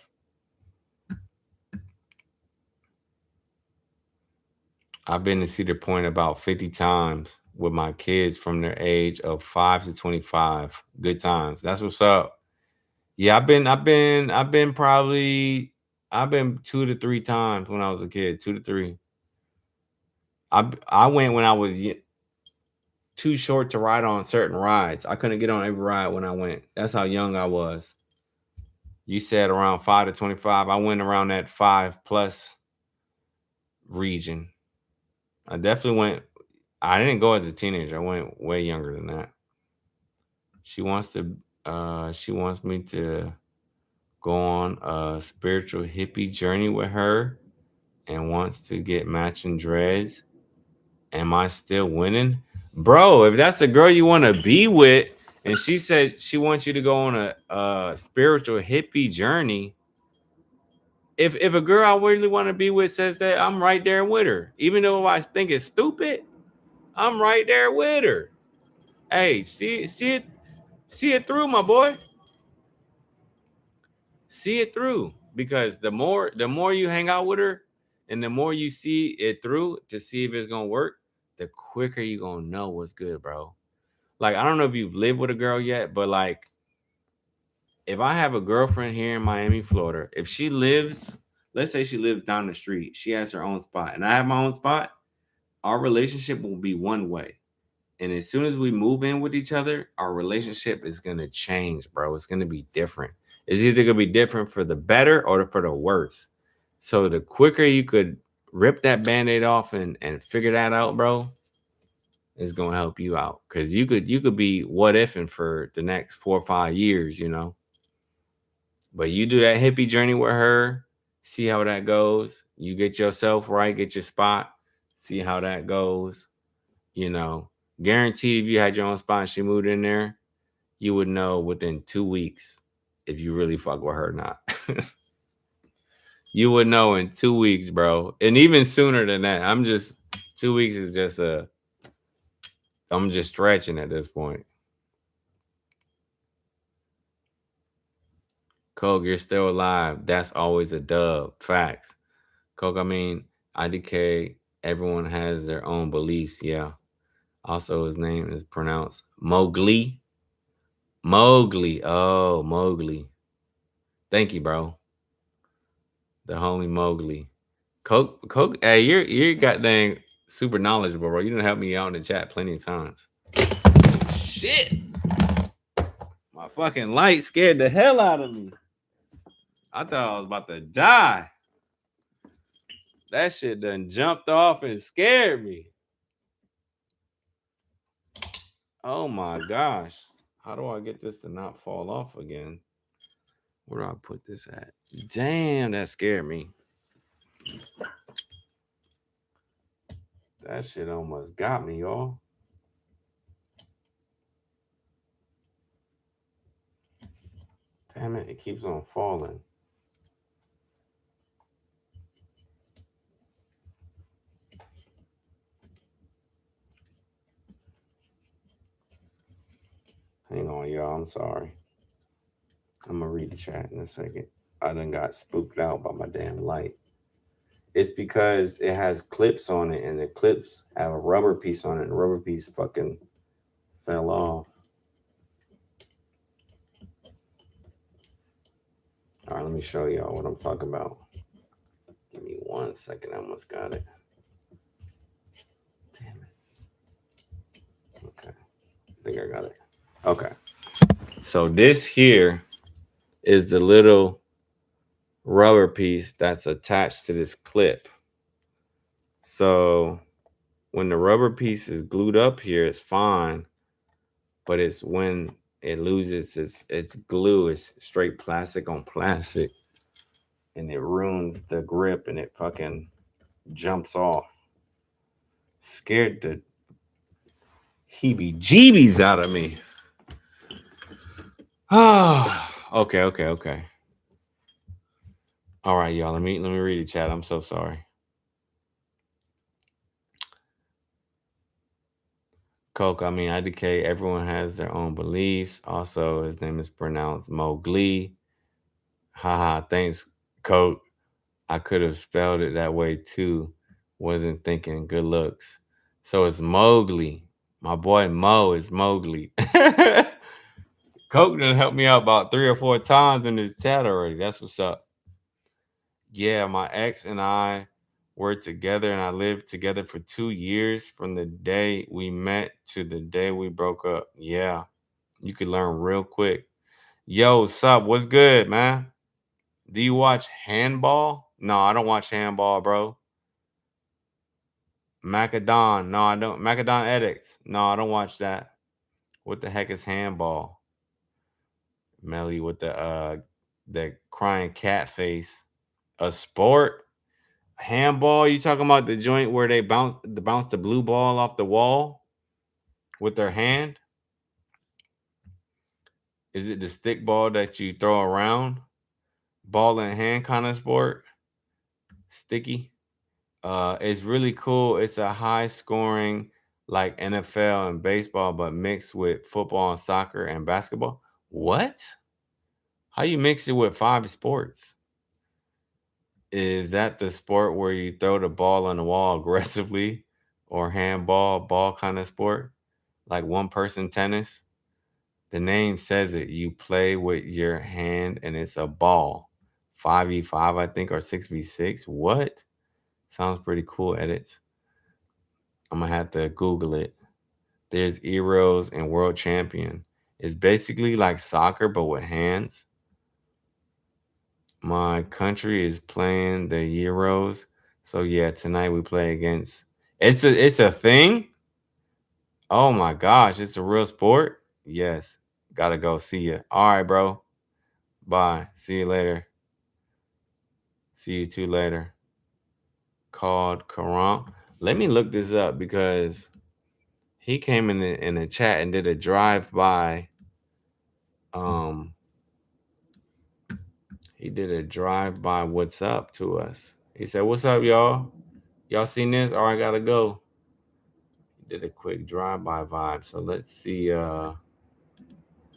I've been to Cedar Point about 50 times with my kids from their age of 5 to 25. Good times. That's what's up. Yeah, I've been 2 to 3 times when I was a kid. 2 to 3. I went when I was too short to ride on certain rides. I couldn't get on every ride when I went. That's how young I was. You said around 5 to 25. I went around that 5+ region. I definitely went. I didn't go as a teenager. I went way younger than that. She wants to. She wants me to go on a spiritual hippie journey with her, and wants to get matching dreads. Am I still winning? Bro, if that's the girl you want to be with And she said she wants you to go on a spiritual hippie journey. If a girl I really want to be with says that, I'm right there with her. Even though I think it's stupid, I'm right there with her. Hey, see it through, my boy. See it through. Because the more you hang out with her and the more you see it through to see if it's gonna work, the quicker you gonna know what's good, bro. Like, I don't know if you've lived with a girl yet, but like, if I have a girlfriend here in Miami, Florida, if she lives, let's say she lives down the street, she has her own spot, and I have my own spot, our relationship will be one way. And as soon as we move in with each other, our relationship is gonna change, bro. It's gonna be different. It's either gonna be different for the better or for the worse. So the quicker you could rip that band-aid off and figure that out, bro, is gonna help you out. Cause you could be what ifing for the next 4 or 5 years, you know. But you do that hippie journey with her, see how that goes. You get yourself right, get your spot, see how that goes. You know, guaranteed if you had your own spot and she moved in there, you would know within 2 weeks if you really fuck with her or not. You would know in 2 weeks, bro. And even sooner than that. 2 weeks is just I'm just stretching at this point. Coke, you're still alive. That's always a dub. Facts. Coke, I mean, IDK, everyone has their own beliefs. Yeah. Also, his name is pronounced Mowgli. Mowgli. Oh, Mowgli. Thank you, bro. The homie Mowgli. Coke. Hey, you're goddamn super knowledgeable, bro. You done helped me out in the chat plenty of times. Shit. My fucking light scared the hell out of me. I thought I was about to die. That shit done jumped off and scared me. Oh my gosh. How do I get this to not fall off again? Where do I put this at? Damn, that scared me. That shit almost got me, y'all. Damn it, it keeps on falling. Hang on, y'all. I'm sorry. I'm gonna read the chat in a second. I done got spooked out by my damn light. It's because it has clips on it, and the clips have a rubber piece on it, and the rubber piece fucking fell off. All right, let me show y'all what I'm talking about. Give me 1 second. I almost got it. Damn it. Okay. I think I got it. Okay. So this here is the little rubber piece that's attached to this clip. So when the rubber piece is glued up here, it's fine. But it's when it loses its glue, it's straight plastic on plastic, and it ruins the grip and it fucking jumps off. Scared the heebie jeebies out of me. Ah, okay. All right, y'all. Let me read the chat. I'm so sorry. Coke, I mean IDK, everyone has their own beliefs. Also, his name is pronounced Mowgli. Haha, thanks, Coke. I could have spelled it that way too. Wasn't thinking good looks. So it's Mowgli. My boy Mo is Mowgli. Coke done helped me out about 3 or 4 times in the chat already. That's what's up. Yeah, my ex and I were together and I lived together for 2 years from the day we met to the day we broke up. Yeah, you could learn real quick. Yo, sup? What's good, man? Do you watch handball? No, I don't watch handball, bro. Macadon. No, I don't. Macadon Edicts. No, I don't watch that. What the heck is handball? Melly with the crying cat face. A sport? Handball? You talking about the joint where they bounce the blue ball off the wall with their hand? Is it the stick ball that you throw around? Ball in hand kind of sport? Sticky? It's really cool. It's a high scoring like NFL and baseball, but mixed with football and soccer and basketball. What? How you mix it with five sports? Is that the sport where you throw the ball on the wall aggressively, or handball, ball kind of sport, like one person tennis? The name says it. You play with your hand and it's a ball. 5v5, I think, or 6v6. What? Sounds pretty cool, edits. I'm gonna have to Google it. There's Euros and World Champion. It's basically like soccer but with hands. My country is playing the Euros. So yeah, tonight we play against it's a thing? Oh my gosh, it's a real sport? Yes. Gotta go. See ya. All right, bro. Bye. See you later. See you two later. Called Karam. Let me look this up because he came in the chat and did a drive by. Um, he did a drive by. What's up to us? He said, "What's up, y'all? Y'all seen this? Or I gotta go." He did a quick drive by vibe. So let's see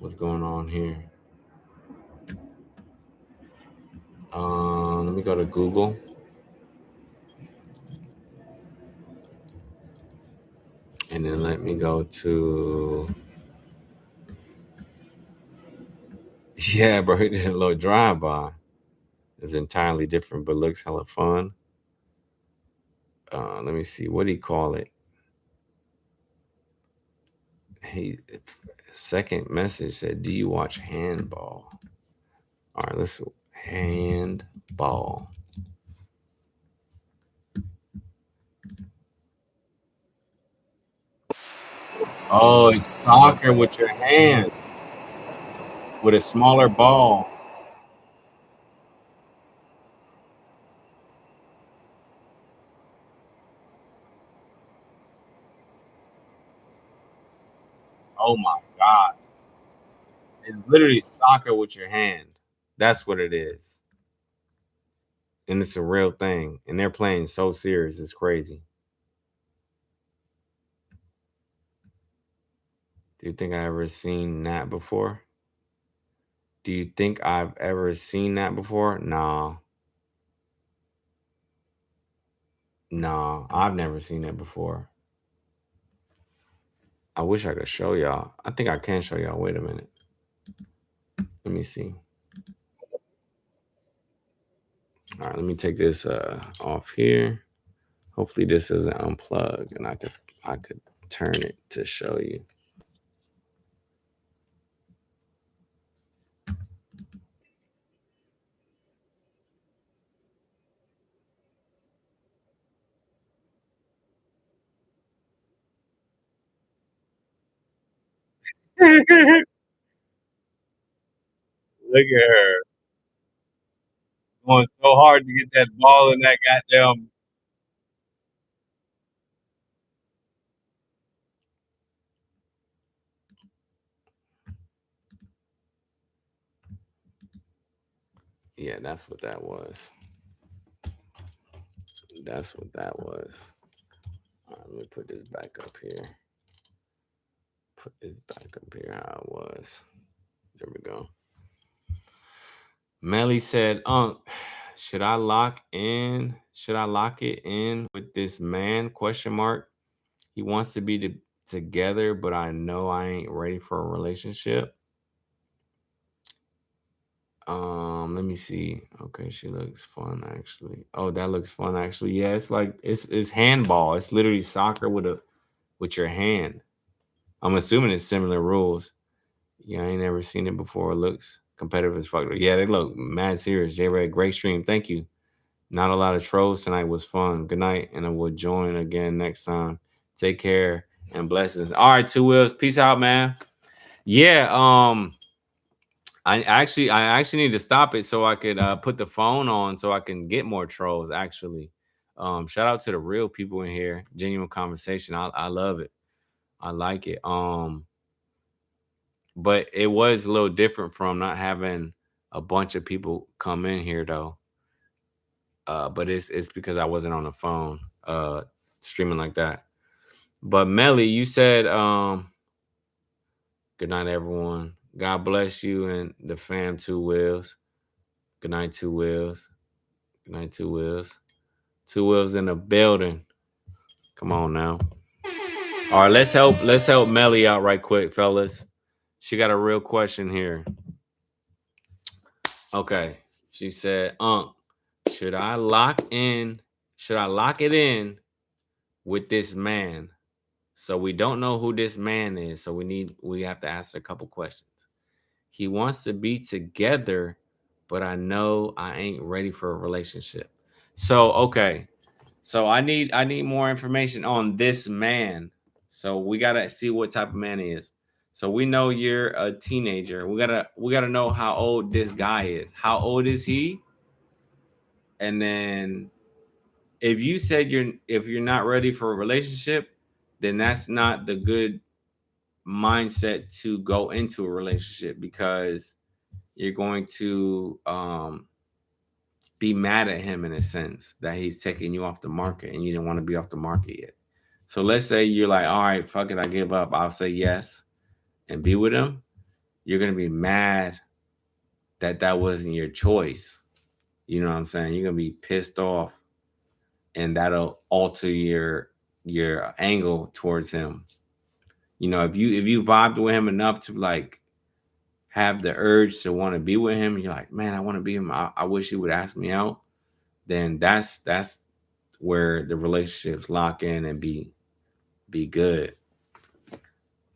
what's going on here. Let me go to Google. And then let me go to yeah, bro. He did a little drive by. It's entirely different, but looks hella fun. Let me see. What do you call it? He second message said, "Do you watch handball?" All right, let's handball. Oh, it's soccer with your hand with a smaller ball. Oh my god. It's literally soccer with your hand. That's what it is. And it's a real thing. And they're playing so serious. It's crazy. Do you think I ever seen that before? Do you think I've ever seen that before? Nah. Nah, I've never seen that before. I wish I could show y'all. I think I can show y'all. Wait a minute. Let me see. All right, let me take this off here. Hopefully this isn't unplugged and I could turn it to show you. Look at her going so hard to get that ball in that goddamn. Yeah, that's what that was. That's what that was. All right, let me put this back up here. Put this back up here how it was. There we go. Melly said, "Unc, should I lock in? Should I lock it in with this man? Question mark. He wants to be together, but I know I ain't ready for a relationship." Let me see. Okay, she looks fun actually. Oh, that looks fun actually. Yeah, it's like it's handball. It's literally soccer with your hand. I'm assuming it's similar rules. Yeah, I ain't never seen it before. It looks competitive as fuck. Yeah, they look mad serious. J Red, great stream. Thank you. Not a lot of trolls tonight. Was fun. Good night, and I will join again next time. Take care and blessings. All right, Two Wheels. Peace out, man. Yeah. I actually need to stop it so I could put the phone on so I can get more trolls. Actually, shout out to the real people in here. Genuine conversation. I love it. I like it. but it was a little different from not having a bunch of people come in here though. But it's because I wasn't on the phone streaming like that. But Melly, you said good night everyone. God bless you and the fam two wheels. Good night, two wheels. Good night, two wheels. Two wheels in the building. Come on now. All right, let's help Melly out right quick, fellas. She got a real question here. Okay. She said, should I lock in? Should I lock it in with this man? So we don't know who this man is. So we have to ask a couple questions. He wants to be together, but I know I ain't ready for a relationship. So okay. So I need more information on this man. So we gotta see what type of man he is. So we know you're a teenager. We gotta know how old this guy is. How old is he? And then if you said if you're not ready for a relationship, then that's not the good mindset to go into a relationship because you're going to be mad at him in a sense that he's taking you off the market and you didn't want to be off the market yet. So let's say you're like, all right, fuck it, I give up. I'll say yes and be with him. You're gonna be mad that that wasn't your choice. You know what I'm saying? You're gonna be pissed off, and that'll alter your angle towards him. You know, if you vibed with him enough to like have the urge to want to be with him, you're like, man, I want to be him. I wish he would ask me out. Then that's where the relationships lock in and be good.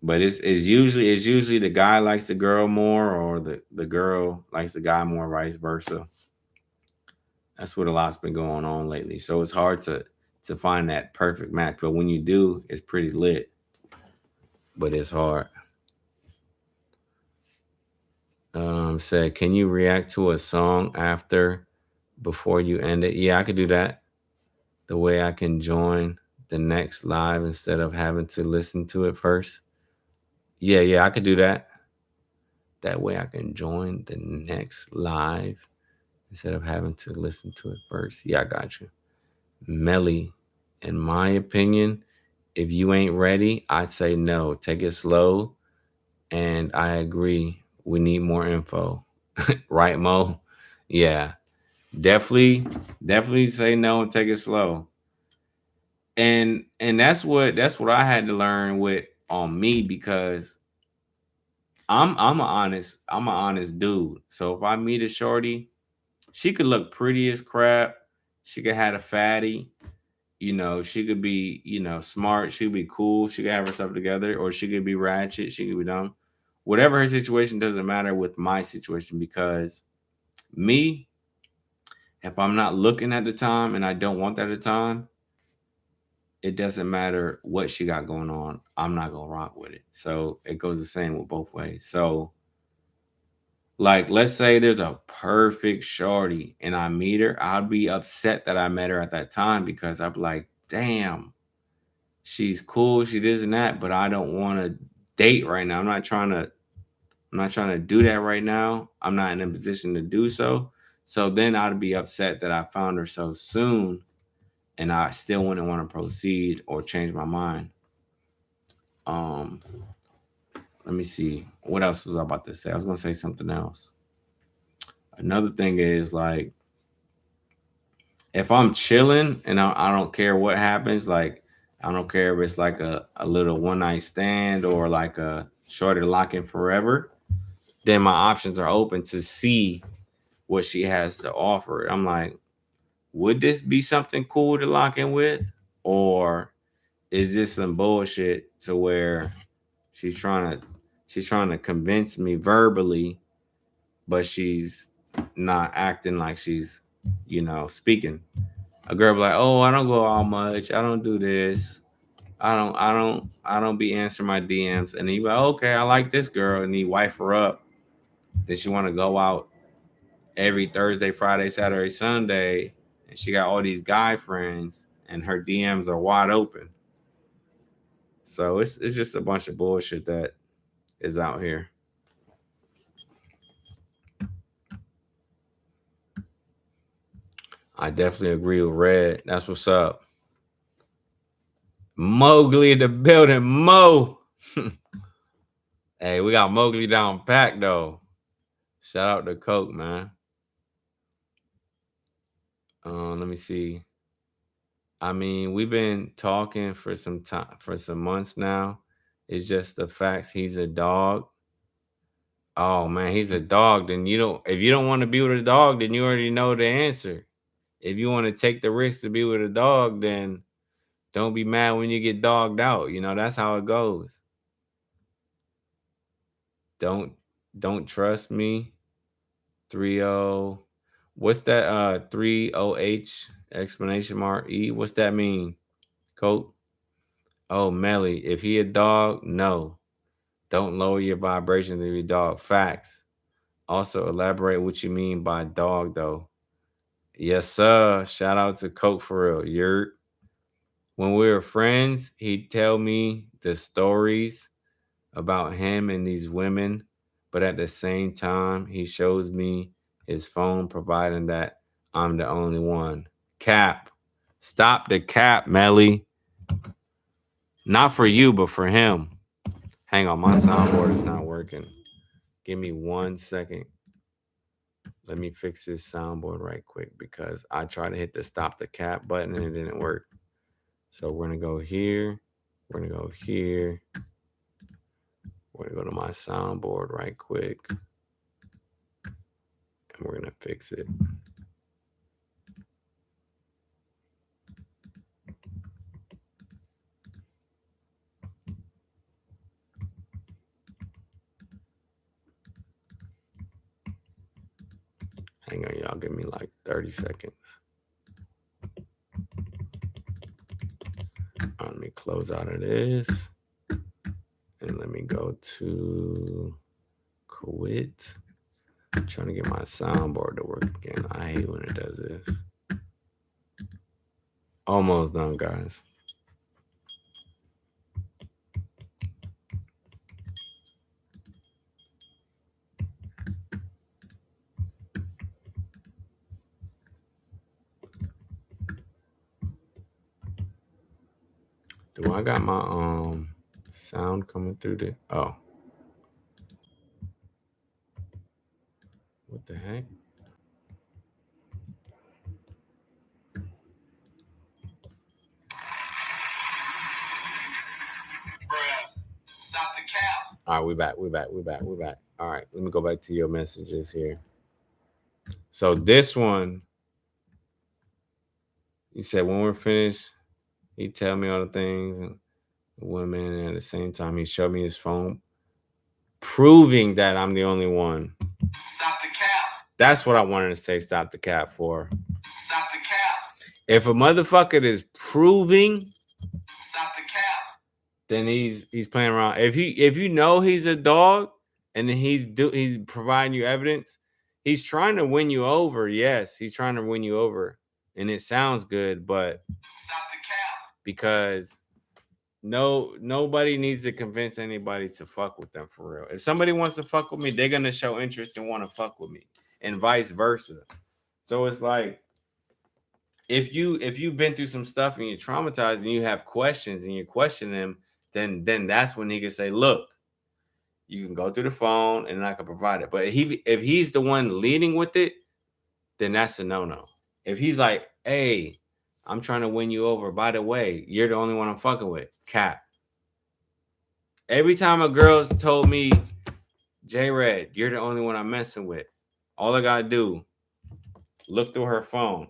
But it's usually the guy likes the girl more or the girl likes the guy more, vice versa. That's what a lot's been going on lately. So it's hard to find that perfect match. But when you do, it's pretty lit. But it's hard. Said, can you react to a song after before you end it? Yeah, I could do that. The way I can join the next live instead of having to listen to it first. Yeah, I could do that. That way I can join the next live instead of having to listen to it first. Yeah, I got you. Melly, in my opinion, if you ain't ready, I say no. Take it slow. And I agree. We need more info. Right, Mo? Yeah. Definitely say no and take it slow. And that's what I had to learn with on me because I'm an honest dude. So if I meet a shorty, she could look pretty as crap. She could have a fatty. You know, she could be, smart. She could be cool. She could have herself together, or she could be ratchet. She could be dumb. Whatever her situation doesn't matter with my situation because me, if I'm not looking at the time and I don't want that at the time, it doesn't matter what she got going on. I'm not gonna rock with it. So it goes the same with both ways. So like, let's say there's a perfect shorty and I meet her, I'd be upset that I met her at that time because I'd be like, damn, she's cool, she this and that, but I don't want to date right now. I'm not trying to do that right now. I'm not in a position to do so. So then I'd be upset that I found her so soon and I still wouldn't want to proceed or change my mind. Um, let me see. What else was I about to say? I was gonna say something else. Another thing is like if I'm chilling and I don't care what happens, like I don't care if it's like a little one night stand or like a shorter lock in forever, then my options are open to see what she has to offer. I'm like, would this be something cool to lock in with? Or is this some bullshit to where she's trying to she's trying to convince me verbally, but she's not acting like she's, speaking. A girl be like, "Oh, I don't go out much. I don't do this. I don't be answering my DMs." And he be like, "Okay, I like this girl," and he wife her up. Then she want to go out every Thursday, Friday, Saturday, Sunday, and she got all these guy friends, and her DMs are wide open. So it's just a bunch of bullshit that is out here. I definitely agree with Red. That's what's up. Mowgli in the building. Mo. Hey, we got Mowgli down pack though. Shout out to Coke, man. Let me see. I mean, we've been talking for some time, for some months now. It's just the facts. He's a dog. Oh man, he's a dog. Then you don't. If you don't want to be with a dog, then you already know the answer. If you want to take the risk to be with a dog, then don't be mad when you get dogged out. You know that's how it goes. Don't don't trust me. 30. What's that? 30H explanation mark E. What's that mean? Coat. Oh, Melly. If he a dog, no. Don't lower your vibrations of your dog. Facts. Also, elaborate what you mean by dog, though. Yes, sir. Shout out to Coke for real. You're when we were friends, he'd tell me the stories about him and these women, but at the same time, he shows me his phone, providing that I'm the only one. Cap. Stop the cap, Melly. Not for you, but for him. Hang on, my soundboard is not working. Give me 1 second. Let me fix this soundboard right quick because I tried to hit the stop the cap button and it didn't work. So we're gonna go here. We're gonna go here. We're gonna go to my soundboard right quick. And we're gonna fix it. Hang on, y'all. Give me like 30 seconds. Let me close out of this. And let me go to quit. I'm trying to get my soundboard to work again. I hate when it does this. Almost done, guys. Do I got my sound coming through the oh. What the heck? Stop the cap. All right, we back. All right, let me go back to your messages here. So this one, you said when we're finished, he tell me all the things and the women, and at the same time he showed me his phone, proving that I'm the only one. Stop the cap. That's what I wanted to say. Stop the cap for. Stop the cap. If a motherfucker is proving, stop the cap, then he's playing around. If you know he's a dog and then he's providing you evidence, he's trying to win you over. Yes, he's trying to win you over, and it sounds good, but stop the cap, because nobody needs to convince anybody to fuck with them for real. If somebody wants to fuck with me, they're gonna show interest and want to fuck with me, and vice versa. So it's like if you've been through some stuff and you're traumatized and you have questions and you question them, then that's when he can say, look, you can go through the phone and I can provide it. But if he's the one leading with it, then that's a no-no. If he's like, hey, I'm trying to win you over. By the way, you're the only one I'm fucking with. Cap. Every time a girl's told me, J-Red, you're the only one I'm messing with, all I gotta do, look through her phone.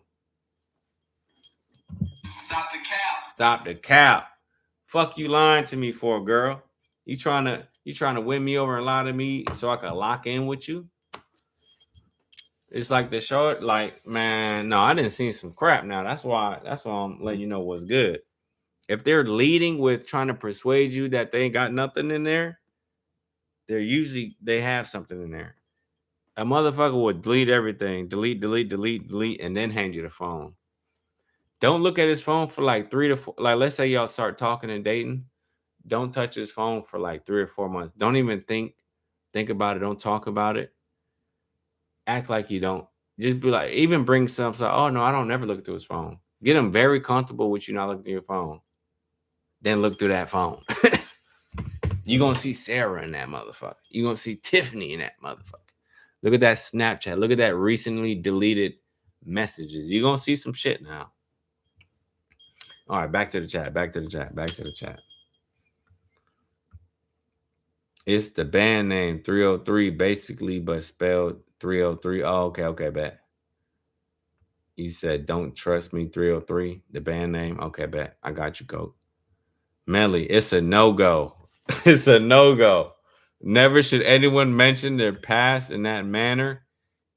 Stop the cap. Stop the cap. Fuck you lying to me for, girl. You trying to win me over and lie to me so I can lock in with you? It's like the short, like, man, no, I didn't see some crap now. That's why I'm letting you know what's good. If they're leading with trying to persuade you that they ain't got nothing in there, they have something in there. A motherfucker would delete everything, delete, and then hand you the phone. Don't look at his phone for like 3 to 4. Like, let's say y'all start talking and dating. Don't touch his phone for like 3 or 4 months. Don't even think about it. Don't talk about it. Act like you don't. Just be like, even bring some. So, oh no, I don't never look through his phone. Get him very comfortable with you not looking through your phone. Then look through that phone. You gonna see Sarah in that motherfucker. You gonna see Tiffany in that motherfucker. Look at that Snapchat. Look at that recently deleted messages. You gonna see some shit now. All right, back to the chat. Back to the chat. Back to the chat. It's the band name 303 basically, but spelled 303. Oh, okay, okay, bet. You said don't trust me 303, the band name. Okay, bet. I got you, Coke. Melly, it's a no-go. It's a no-go. Never should anyone mention their past in that manner.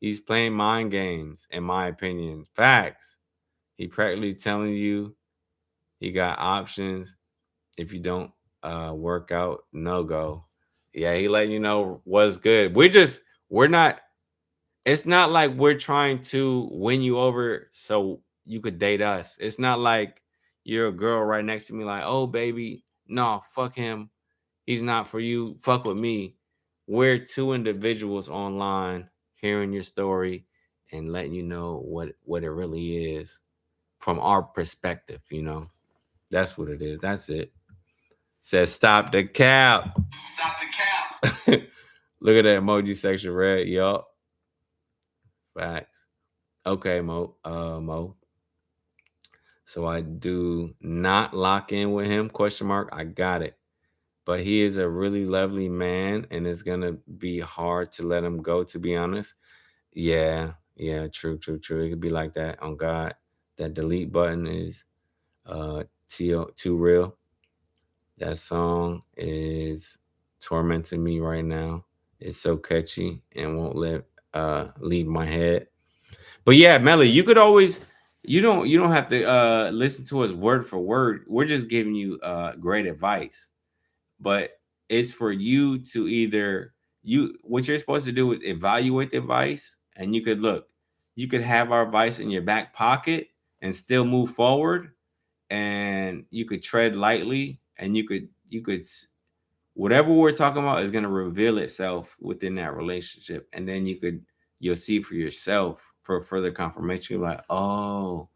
He's playing mind games, in my opinion. Facts. He practically telling you he got options. If you don't work out, no go. Yeah, he letting you know what's good. We're not, it's not like we're trying to win you over so you could date us. It's not like you're a girl right next to me, like, oh baby, no, fuck him. He's not for you. Fuck with me. We're two individuals online hearing your story and letting you know what it really is from our perspective, you know. That's what it is. That's it. Says stop the cap. Stop the cap. Look at that emoji section red. Yup. Facts. Okay, Mo. So I do not lock in with him? Question mark. I got it. But he is a really lovely man, and it's gonna be hard to let him go. To be honest. Yeah. Yeah. True. True. True. It could be like that. On God, that delete button is too real. That song is tormenting me right now. It's so catchy and won't let leave my head. But yeah, Melly, you could always you don't have to listen to us word for word. We're just giving you great advice. But it's for you to either you what you're supposed to do is evaluate the advice, and you could have our advice in your back pocket and still move forward, and you could tread lightly, and you could whatever we're talking about is going to reveal itself within that relationship, and then you'll see for yourself for further confirmation. You're like, oh,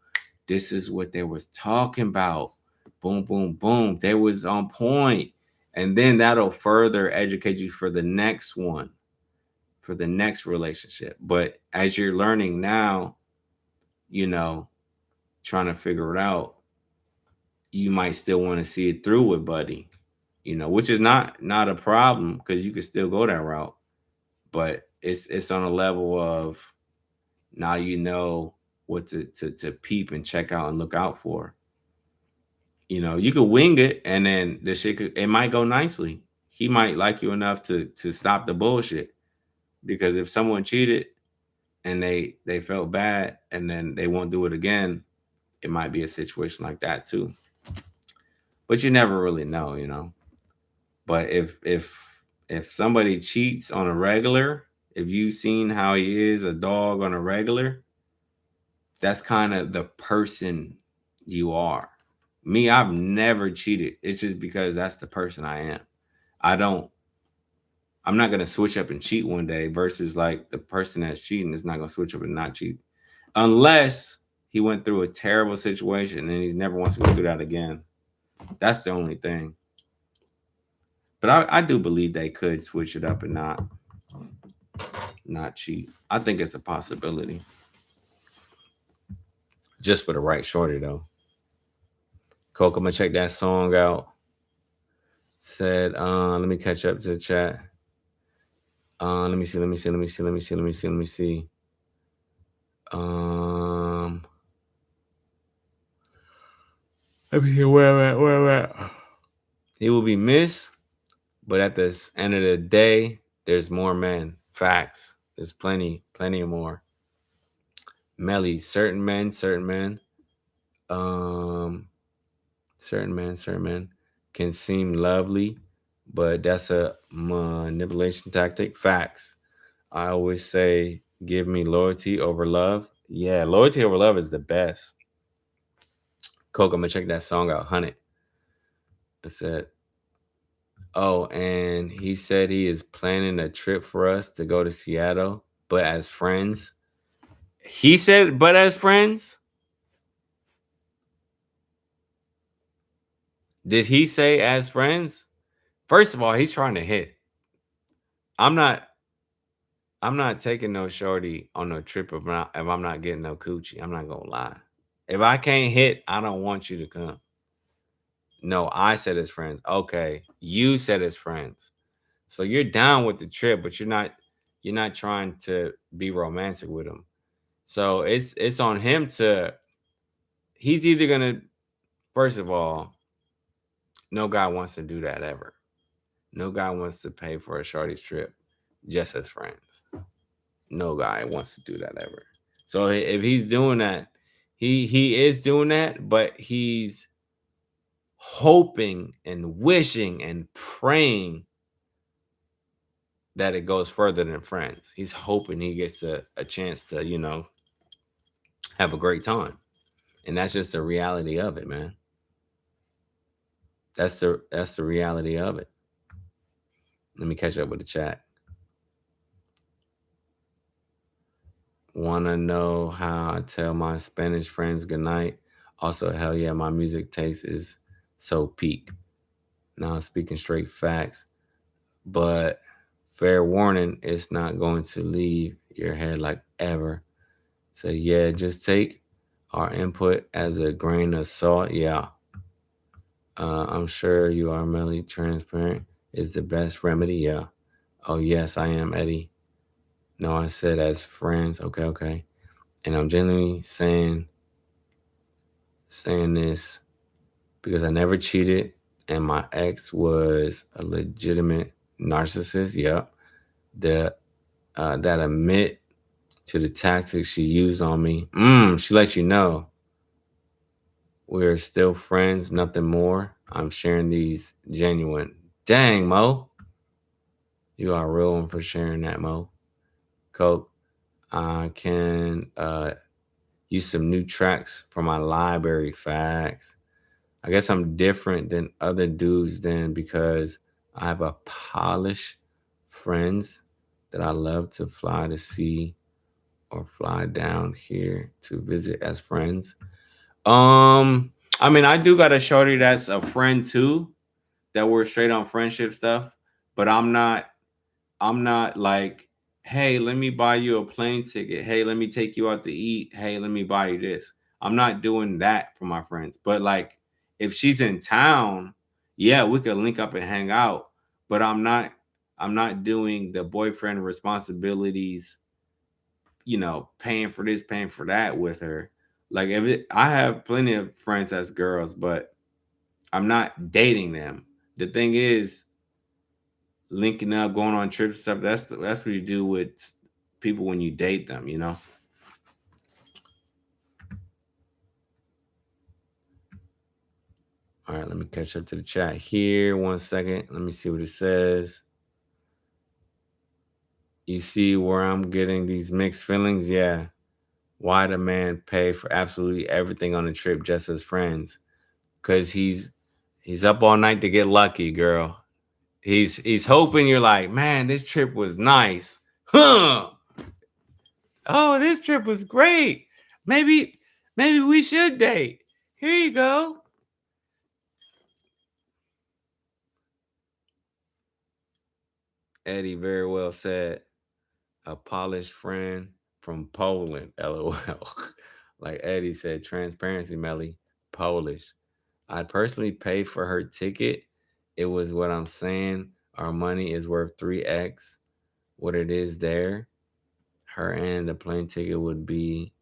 this is what they was talking about. Boom, boom, boom, they was on point. And then that'll further educate you for the next one, for the next relationship. But as you're learning now, you know, trying to figure it out, you might still want to see it through with buddy, which is not a problem because you could still go that route. But it's on a level of now you know what to peep and check out and look out for. You could wing it and then the shit it might go nicely. He might like you enough to stop the bullshit. Because if someone cheated and they felt bad and then they won't do it again, it might be a situation like that too. But you never really know. But if somebody cheats on a regular, if you've seen how he is a dog on a regular, that's kind of the person you are. Me, I've never cheated. It's just because that's the person I am. I don't I'm not gonna switch up and cheat one day versus like the person that's cheating is not gonna switch up and not cheat. Unless he went through a terrible situation and he never wants to go through that again. That's the only thing. But I do believe they could switch it up and not cheat. I think it's a possibility. Just for the right shorty though. Coke, I'm gonna check that song out. Said, let me catch up to the chat. Let me see. Um, Let me see where. He will be missed, but at the end of the day, there's more men. Facts. There's plenty more. Melly, certain men. Certain men can seem lovely, but that's a manipulation tactic. Facts. I always say, give me loyalty over love. Yeah, loyalty over love is the best. Coke, I'm gonna check that song out. 100. I said, oh, and he said he is planning a trip for us to go to Seattle, but as friends. He said, but as friends, did he say as friends? First of all, he's trying to hit. I'm not. I'm not taking no shorty on no trip if I'm not getting no coochie. I'm not gonna lie. If I can't hit, I don't want you to come. No, I said as friends. Okay, you said as friends. So you're down with the trip, but you're not trying to be romantic with him. So it's on him to he's either gonna first of all, no guy wants to do that ever. No guy wants to pay for a shorty's trip just as friends. No guy wants to do that ever. So if he's doing that, he is doing that, but he's hoping and wishing and praying that it goes further than friends. He's hoping he gets a chance to, have a great time. And that's just the reality of it, man. That's the reality of it. Let me catch up with the chat. Wanna know how I tell my Spanish friends goodnight? Also, hell yeah, my music taste is so peak. Now I'm speaking straight facts, but fair warning, it's not going to leave your head like ever. So yeah, just take our input as a grain of salt. Yeah. I'm sure you are mentally transparent is the best remedy. Yeah. Oh yes, I am, Eddie. No, I said as friends. Okay, okay. And I'm genuinely saying this because I never cheated and my ex was a legitimate narcissist. Yep. The that admit to the tactics she used on me. She let you know we're still friends, nothing more. I'm sharing these genuine. Dang, Mo. You are a real one for sharing that, Mo. Coke, I can use some new tracks for my library. Facts. I guess I'm different than other dudes then because I have a polished friends that I love to fly to see or fly down here to visit as friends. Um, I mean, I do got a shorty that's a friend too, that we're straight on friendship stuff, but I'm not like, hey, let me buy you a plane ticket. Hey, let me take you out to eat. Hey, let me buy you this. I'm not doing that for my friends. But like if she's in town, yeah, we could link up and hang out. But I'm not doing the boyfriend responsibilities, paying for this, paying for that with her. Like I have plenty of friends as girls, but I'm not dating them. The thing is, linking up, going on trips, stuff. That's what you do with people when you date them. All right, let me catch up to the chat here. 1 second. Let me see what it says. You see where I'm getting these mixed feelings? Yeah. Why the man pay for absolutely everything on the trip just as friends? Cause he's up all night to get lucky, girl. He's hoping you're like, man, this trip was nice. Huh. Oh, this trip was great. Maybe we should date. Here you go. Eddie very well said. A polished friend from Poland. LOL. Like Eddie said, transparency, Melly. Polish. I'd personally pay for her ticket. It was what I'm saying. Our money is worth 3x what it is there. Her and the plane ticket would be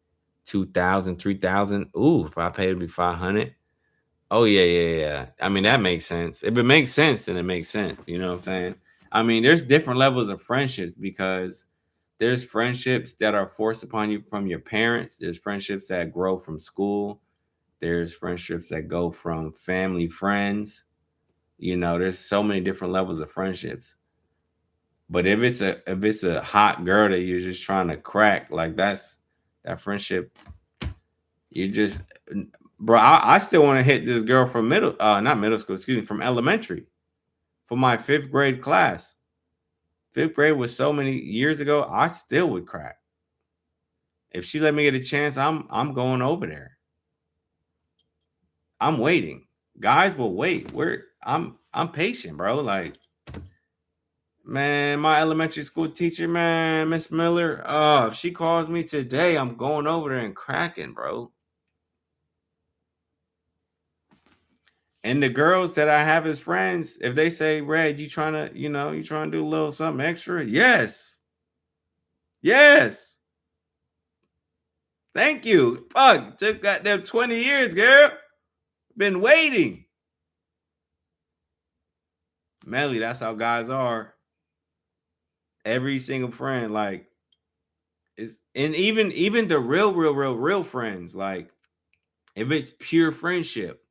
2,000, 3,000. Ooh, if I paid, it'd be 500. Oh yeah, yeah, yeah. I mean, that makes sense. If it makes sense, then it makes sense. You know what I'm saying? I mean, there's different levels of friendships because there's friendships that are forced upon you from your parents. There's friendships that grow from school. There's friendships that go from family, friends. There's so many different levels of friendships. But if it's a hot girl that you're just trying to crack, like that friendship, you just bro, I still want to hit this girl from not middle school, excuse me, from elementary, for my fifth grade class. Fifth grade was so many years ago. I still would crack, If she let me get a chance, I'm going over there. I'm waiting. Guys will wait. I'm patient, bro. Like, man, my elementary school teacher, man, Miss Miller. If she calls me today, I'm going over there and cracking, bro. And the girls that I have as friends, if they say, Red, you trying to, you trying to do a little something extra? Yes. Yes. Thank you. Fuck. Took goddamn 20 years, girl. Been waiting. Melly, that's how guys are. Every single friend, like, it's and even the real friends, like if it's pure friendship,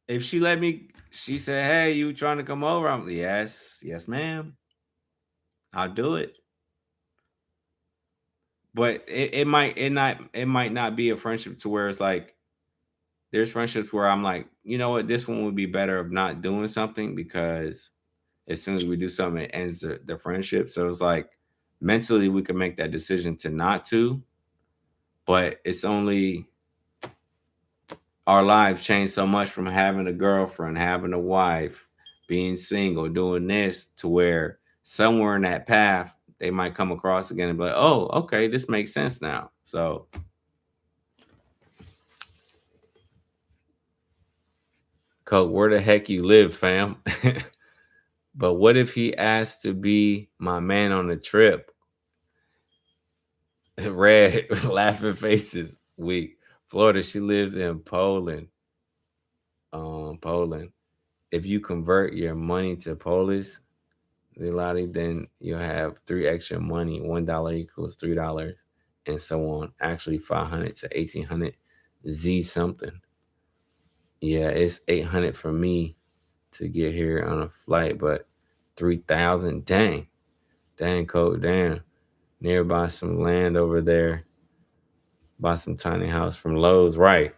if she let me, she said, "Hey, you trying to come over?" I'm yes, ma'am. I'll do it. But it might not be a friendship to where it's like there's friendships where I'm like, you know what, this one would be better of not doing something because as soon as we do something, it ends the friendship. So it's like mentally we can make that decision to not to, but it's only our lives change so much from having a girlfriend, having a wife, being single, doing this to where somewhere in that path they might come across again and be like, oh, okay, this makes sense now. So, Coke, where the heck you live, fam? But what if he asked to be my man on the trip? Red laughing faces. Weak. Florida. She lives in Poland. Poland. If you convert your money to Polish, Zloty, then you'll have three extra money. $1 equals $3, and so on. Actually, 500 to 1800 Z something. Yeah, it's 800 for me to get here on a flight, but 3,000. Dang, code, damn. Nearby some land over there. Buy some tiny house from Lowe's, right?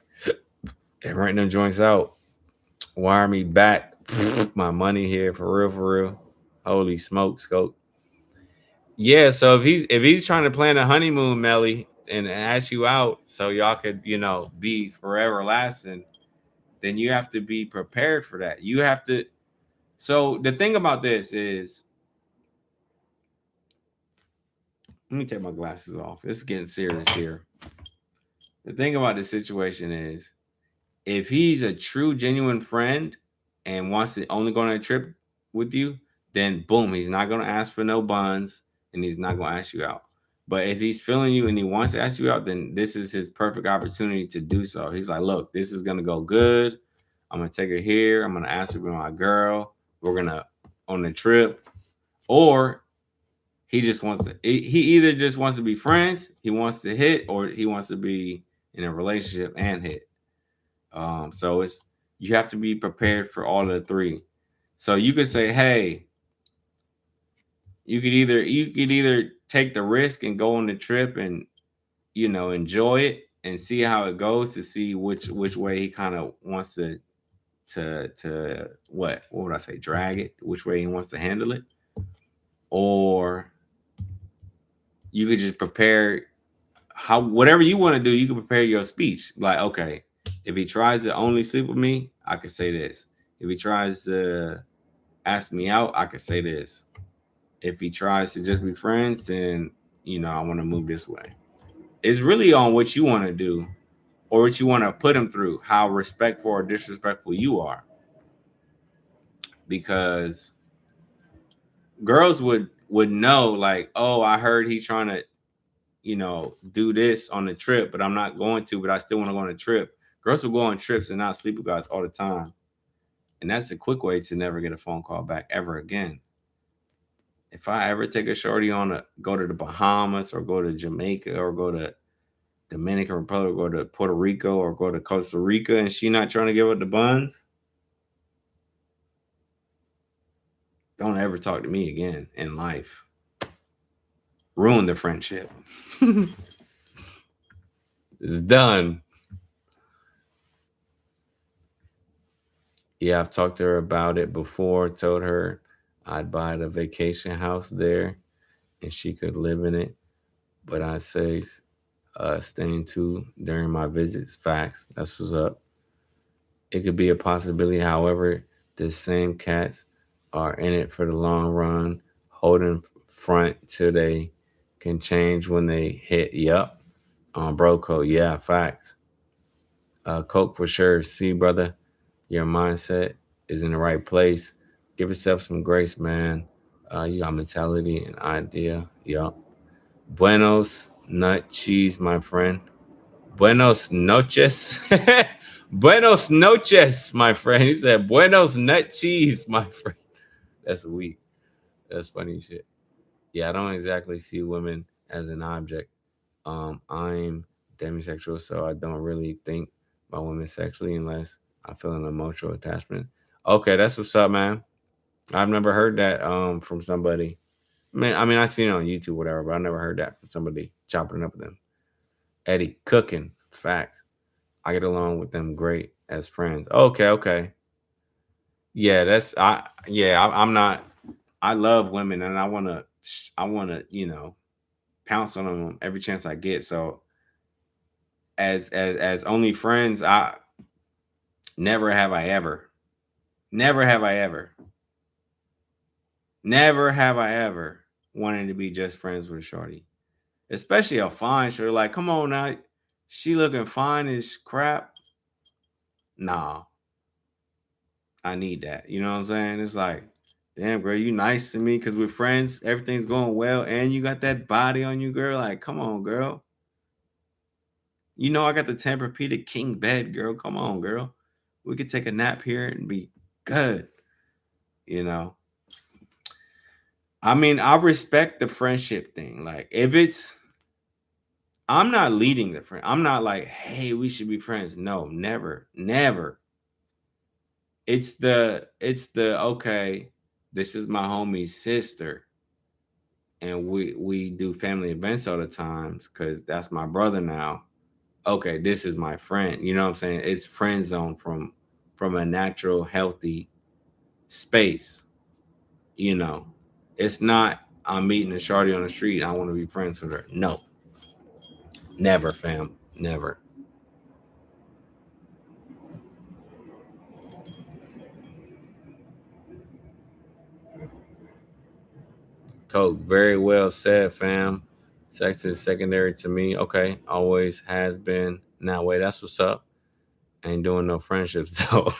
And rent them joints out. Wire me back my money here for real, for real. Holy smokes, scope. Yeah, so if he's trying to plan a honeymoon, Melly, and ask you out so y'all could, be forever lasting, then you have to be prepared for that. You have to. So the thing about this is, let me take my glasses off. This is getting serious here. The thing about this situation is, if he's a true, genuine friend and wants to only go on a trip with you, then boom, he's not gonna ask for no buns and he's not gonna ask you out. But if he's feeling you and he wants to ask you out, then this is his perfect opportunity to do so. He's like, look, this is gonna go good. I'm gonna take her here. I'm gonna ask her to be my girl. We're gonna on the trip. Or he just wants to. He either just wants to be friends, he wants to hit, or he wants to be in a relationship and hit. So it's you have to be prepared for all of the three. So you could say, hey, you could either take the risk and go on the trip and enjoy it and see how it goes to see which way he kind of wants to what would I say, drag it, which way he wants to handle it. Or you could just prepare how whatever you want to do, you can prepare your speech. Like, okay, if he tries to only sleep with me, I could say this. If he tries to ask me out, I could say this. If he tries to just be friends, then I want to move this way. It's really on what you want to do or what you want to put him through, how respectful or disrespectful you are. Because girls would know, like, oh, I heard he's trying to, do this on the trip, but I'm not going to, but I still want to go on a trip. Girls will go on trips and not sleep with guys all the time. And that's a quick way to never get a phone call back ever again. If I ever take a shorty on a go to the Bahamas or go to Jamaica or go to Dominican Republic or go to Puerto Rico or go to Costa Rica and she not trying to give up the buns, don't ever talk to me again in life. Ruin the friendship. It's done. Yeah, I've talked to her about it before, told her I'd buy the vacation house there and she could live in it. but I say staying tuned during my visits. Facts. That's what's up. It could be a possibility. However, the same cats are in it for the long run, holding front till they can change when they hit. Yup. Bro code. Yeah, facts. Coke for sure. See, brother, your mindset is in the right place. Give yourself some grace, man. You got mentality and idea. Yup. Buenos nut cheese, my friend. Buenos noches. Buenos noches, my friend. He said, Buenos nut cheese, my friend. That's weak. That's funny shit. Yeah, I don't exactly see women as an object. I'm demisexual, so I don't really think about women sexually unless I feel an emotional attachment. Okay, that's what's up, man. I've never heard that from somebody. I mean, I seen it on YouTube, whatever, but I never heard that from somebody chopping it up with them. Eddie cooking facts. I get along with them great as friends. Okay, okay. Yeah, that's I. Yeah, I'm not. I love women, and I wanna, pounce on them every chance I get. So as only friends, I never have I ever, never have I ever, never have I ever wanted to be just friends with a shorty, especially a fine shorty. Like, come on now, she looking fine as crap. Nah, I need that. You know what I'm saying? It's like, damn, girl, you nice to me because we're friends. Everything's going well, and you got that body on you, girl. Like, come on, girl. You know I got the Tempur-Pedic king bed, girl. Come on, girl. We could take a nap here and be good. You know. I mean, I respect the friendship thing. Like, if it's, I'm not leading the friend. I'm not like, hey, we should be friends. No, never, never. It's the okay. This is my homie's sister, and we do family events all the times because that's my brother now. Okay, this is my friend. You know what I'm saying? It's friend zone from a natural, healthy space. You know, it's not I'm meeting a shorty on the street. I want to be friends with her. No, never, fam, never. Coke, very well said, fam. Sex is secondary to me. Okay, always has been. Now, wait, that's what's up. Ain't doing no friendships though.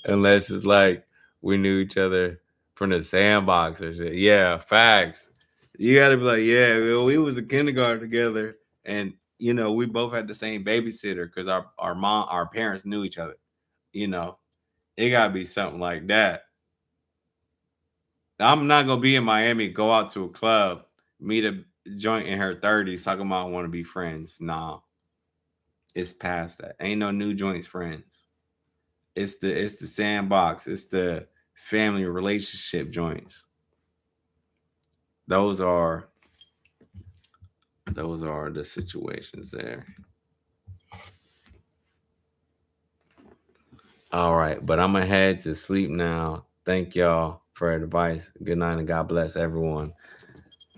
Unless it's like we knew each other from the sandbox or shit. Yeah, facts. You gotta be like, yeah, well, we was in kindergarten together, and we both had the same babysitter because our parents knew each other. You know, it gotta be something like that. I'm not gonna be in Miami, go out to a club, meet a joint in her 30s, talking about want to be friends. Nah, it's past that. Ain't no new joints friends. It's the sandbox. It's the family relationship joints. Those are those are the situations there. All right, but I'm gonna head to sleep now. Thank y'all for advice. Good night and God bless everyone.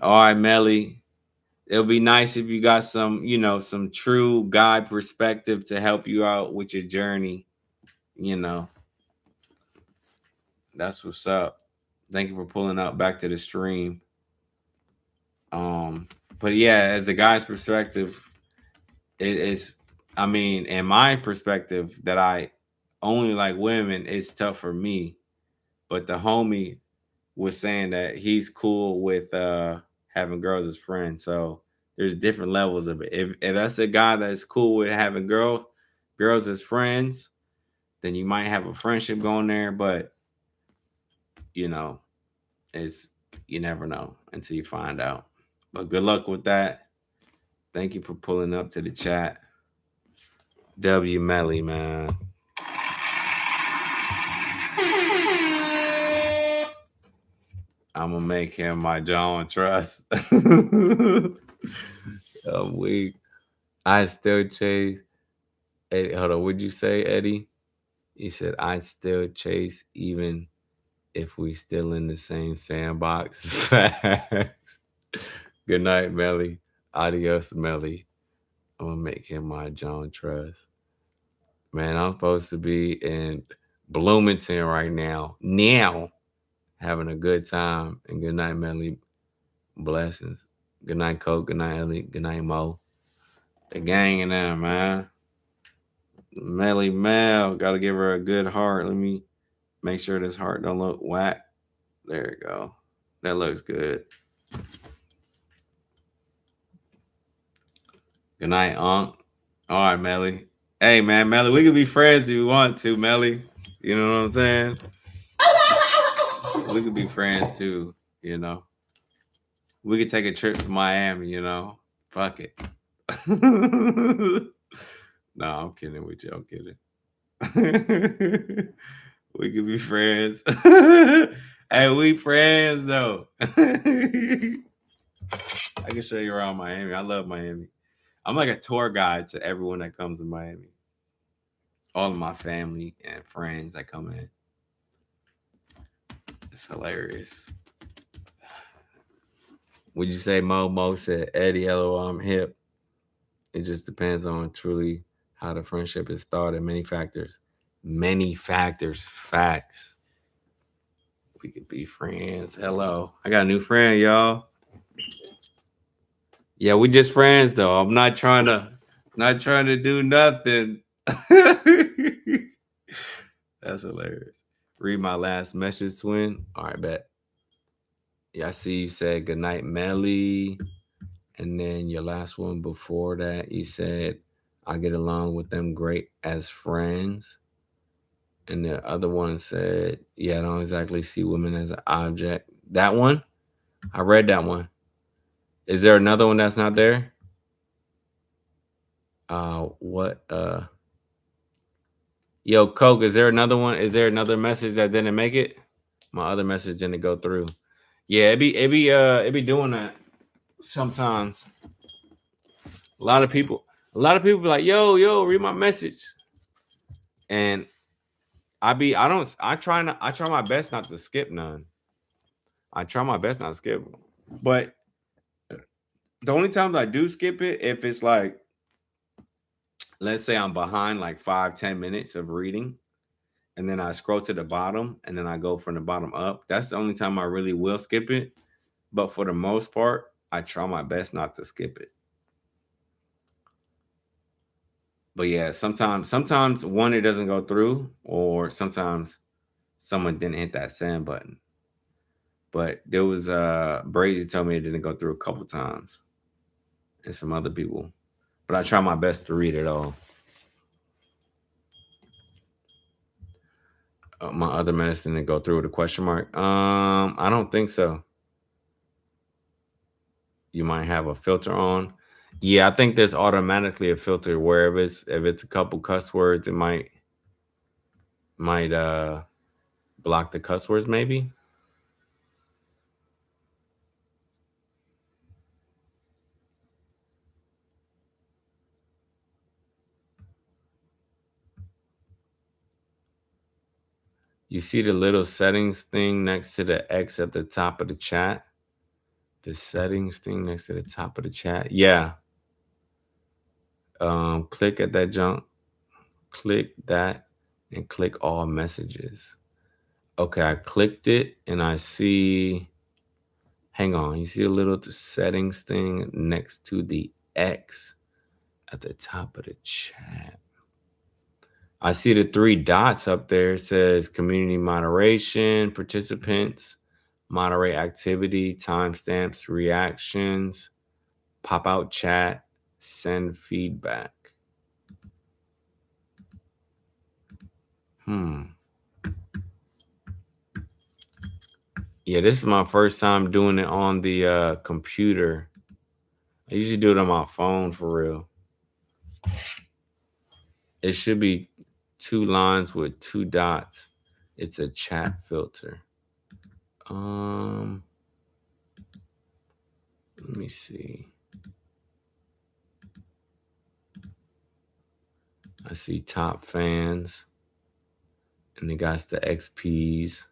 All right, Melly. It'll be nice if you got some true guy perspective to help you out with your journey. You know, that's what's up. Thank you for pulling up back to the stream. Um, but yeah, as a guy's perspective, it is. I mean, in my perspective, that I only like women, it's tough for me. But the homie was saying that he's cool with having girls as friends. So there's different levels of it. If that's a guy that's cool with having girls as friends, then you might have a friendship going there. But you know, it's you never know until you find out. But good luck with that. Thank you for pulling up to the chat. W Melly, man. I'm gonna make him my John Trust. I'm weak. I still chase. Eddie, hold on, what'd you say, Eddie? He said, I still chase even if we still in the same sandbox. Facts. Good night, Melly. Adios, Melly. I'm gonna make him my John Trust. Man, I'm supposed to be in Bloomington right now. Now, having a good time. And good night, Melly. Blessings. Good night, Coke. Good night, Ellie. Good night, Mo. The gang in there, man. Melly Mel. Gotta give her a good heart. Let me make sure this heart don't look whack. There you go. That looks good. Good night, Unc. All right, Melly. Hey, man, Melly, we can be friends if you want to, Melly. You know what I'm saying? We could be friends too, you know. We could take a trip to Miami, you know. Fuck it. No, I'm kidding with you. I'm kidding. We could be friends. Hey, we friends though. I can show you around Miami. I love Miami. I'm like a tour guide to everyone that comes to Miami. All of my family and friends that come in. It's hilarious. Would you say Mo? Mo said Eddie, LOL, I'm hip. It just depends on truly how the friendship is started. Many factors. Many factors. Facts. We could be friends. Hello. I got a new friend, y'all. Yeah, we just friends though. I'm not trying to do nothing. That's hilarious. Read my last message, twin. All right, bet. Yeah, I see you said goodnight, Melly. And then your last one before that, you said I get along with them great as friends. And the other one said, yeah, I don't exactly see women as an object. That one? I read that one. Is there another one that's not there? What Yo, Coke, is there another one? Is there another message that didn't make it? My other message didn't go through. Yeah, it be doing that sometimes. A lot of people be like, yo, read my message. And I try my best not to skip none. I try my best not to skip them. But the only times I do skip it, if it's like, let's say I'm behind like 5-10 minutes of reading, and then I scroll to the bottom and then I go from the bottom up. That's the only time I really will skip it. But for the most part, I try my best not to skip it. But yeah, sometimes one it doesn't go through, or sometimes someone didn't hit that send button. But there was Brady told me it didn't go through a couple times, and some other people. But I try my best to read it all. My other medicine didn't go through with a question mark. I don't think so. You might have a filter on. Yeah, I think there's automatically a filter where if it's a couple cuss words, it might block the cuss words maybe. You see the little settings thing next to the X at the top of the chat? The settings thing next to the top of the chat. Yeah. Click at that junk. Click that and click all messages. Okay, I clicked it and I see. Hang on. You see a little settings thing next to the X at the top of the chat. I see the three dots up there. It says community moderation, participants, moderate activity, timestamps, reactions, pop out chat, send feedback. Yeah, this is my first time doing it on the computer. I usually do it on my phone for real. It should be 2 lines with 2 dots. It's a chat filter. Let me see. I see top fans, and it got the XPs.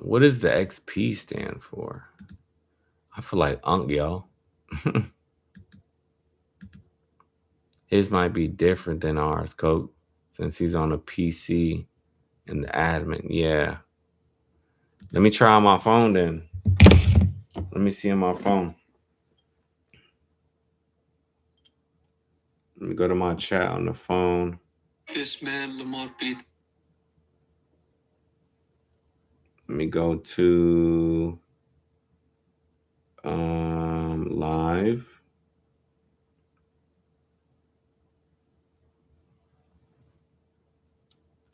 What does the XP stand for? I feel like y'all. His might be different than ours, Coke, since he's on a PC and the admin. Yeah. Let me try on my phone then. Let me see on my phone. Let me go to my chat on the phone. This man, Lamar Pete. Let me go to live.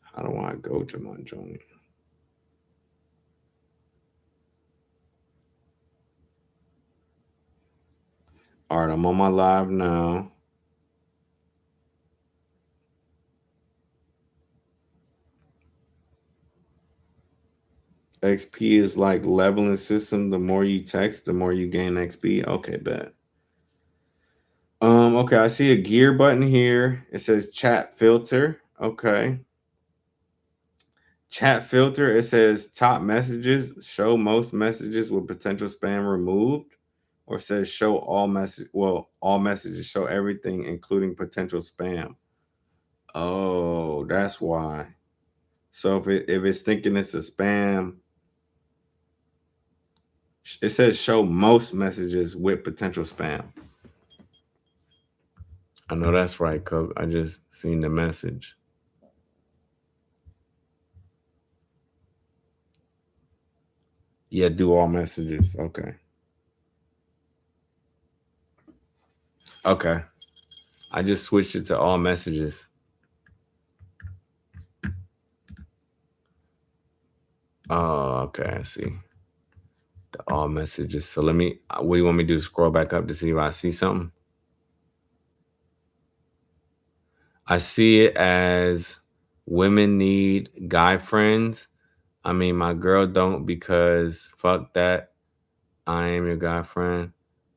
How do I go to my joint? All right, I'm on my live now. XP is like leveling system. The more you text, the more you gain XP. Okay, bet. Okay, I see a gear button here. It says chat filter. Okay. Chat filter, it says top messages, show most messages with potential spam removed, or it says show all messages, show everything, including potential spam. Oh, that's why. So if it's thinking it's a spam, it says show most messages with potential spam. I know that's right, Coke. I just seen the message. Yeah, do all messages. Okay. Okay. I just switched it to all messages. Oh, okay. I see. The all messages. So let me, what do you want me to do? Scroll back up to see if I see something? I see it as women need guy friends. I mean, my girl don't because fuck that. I am your guy friend.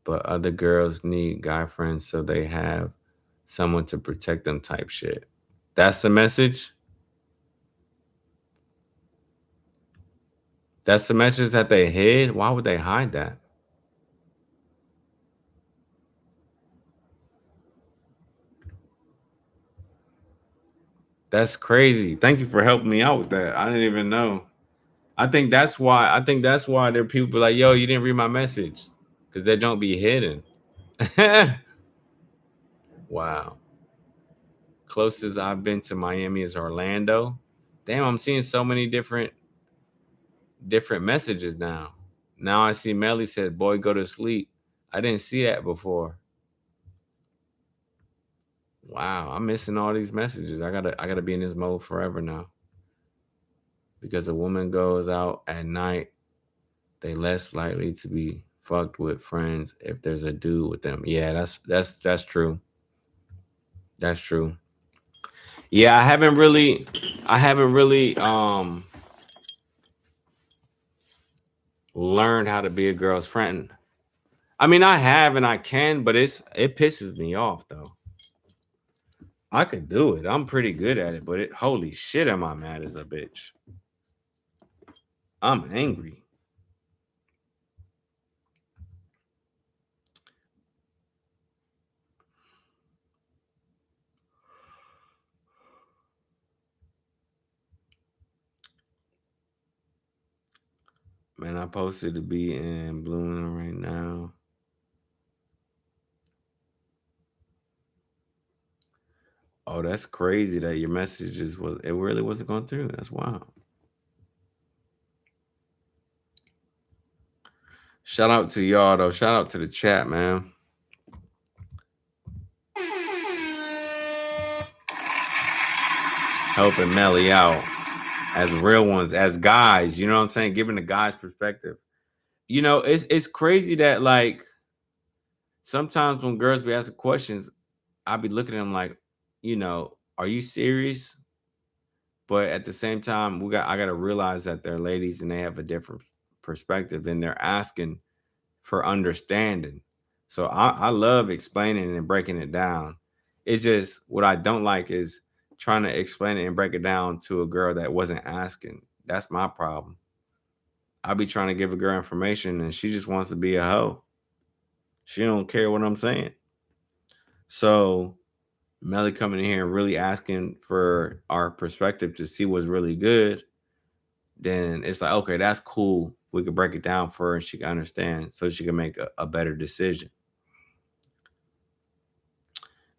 But other girls need guy friends so they have someone to protect them type shit. That's the message? That's the message that they hid? Why would they hide that? That's crazy. Thank you for helping me out with that. I didn't even know. I think that's why. I think that's why there are people like, yo, you didn't read my message, because they don't be hidden. Wow. Closest I've been to Miami is Orlando. Damn, I'm seeing so many different messages now. Now I see Melly said, "Boy, go to sleep." I didn't see that before. Wow, I'm missing all these messages. I gotta be in this mode forever now. Because a woman goes out at night, they less likely to be fucked with friends if there's a dude with them. Yeah, that's true. That's true. Yeah, I haven't really learned how to be a girl's friend. I mean, I have and I can, but it pisses me off though. I can do it. I'm pretty good at it, but holy shit, am I mad as a bitch? I'm angry. Man, I posted to be in Blooming right now. Oh, that's crazy that your messages it really wasn't going through. That's wild. Shout out to y'all though. Shout out to the chat, man. Helping Melly out as real ones, as guys. You know what I'm saying? Giving the guys perspective. You know, it's crazy that like sometimes when girls be asking questions, I be looking at them like, are you serious? But at the same time, I gotta realize that they're ladies and they have a different perspective and they're asking for understanding. So I love explaining and breaking it down. It's just what I don't like is trying to explain it and break it down to a girl that wasn't asking. That's my problem. I be trying to give a girl information and she just wants to be a hoe. She don't care what I'm saying. So Melly coming in here and really asking for our perspective to see what's really good, then it's like, okay, that's cool. We could break it down for her and she can understand so she can make a better decision.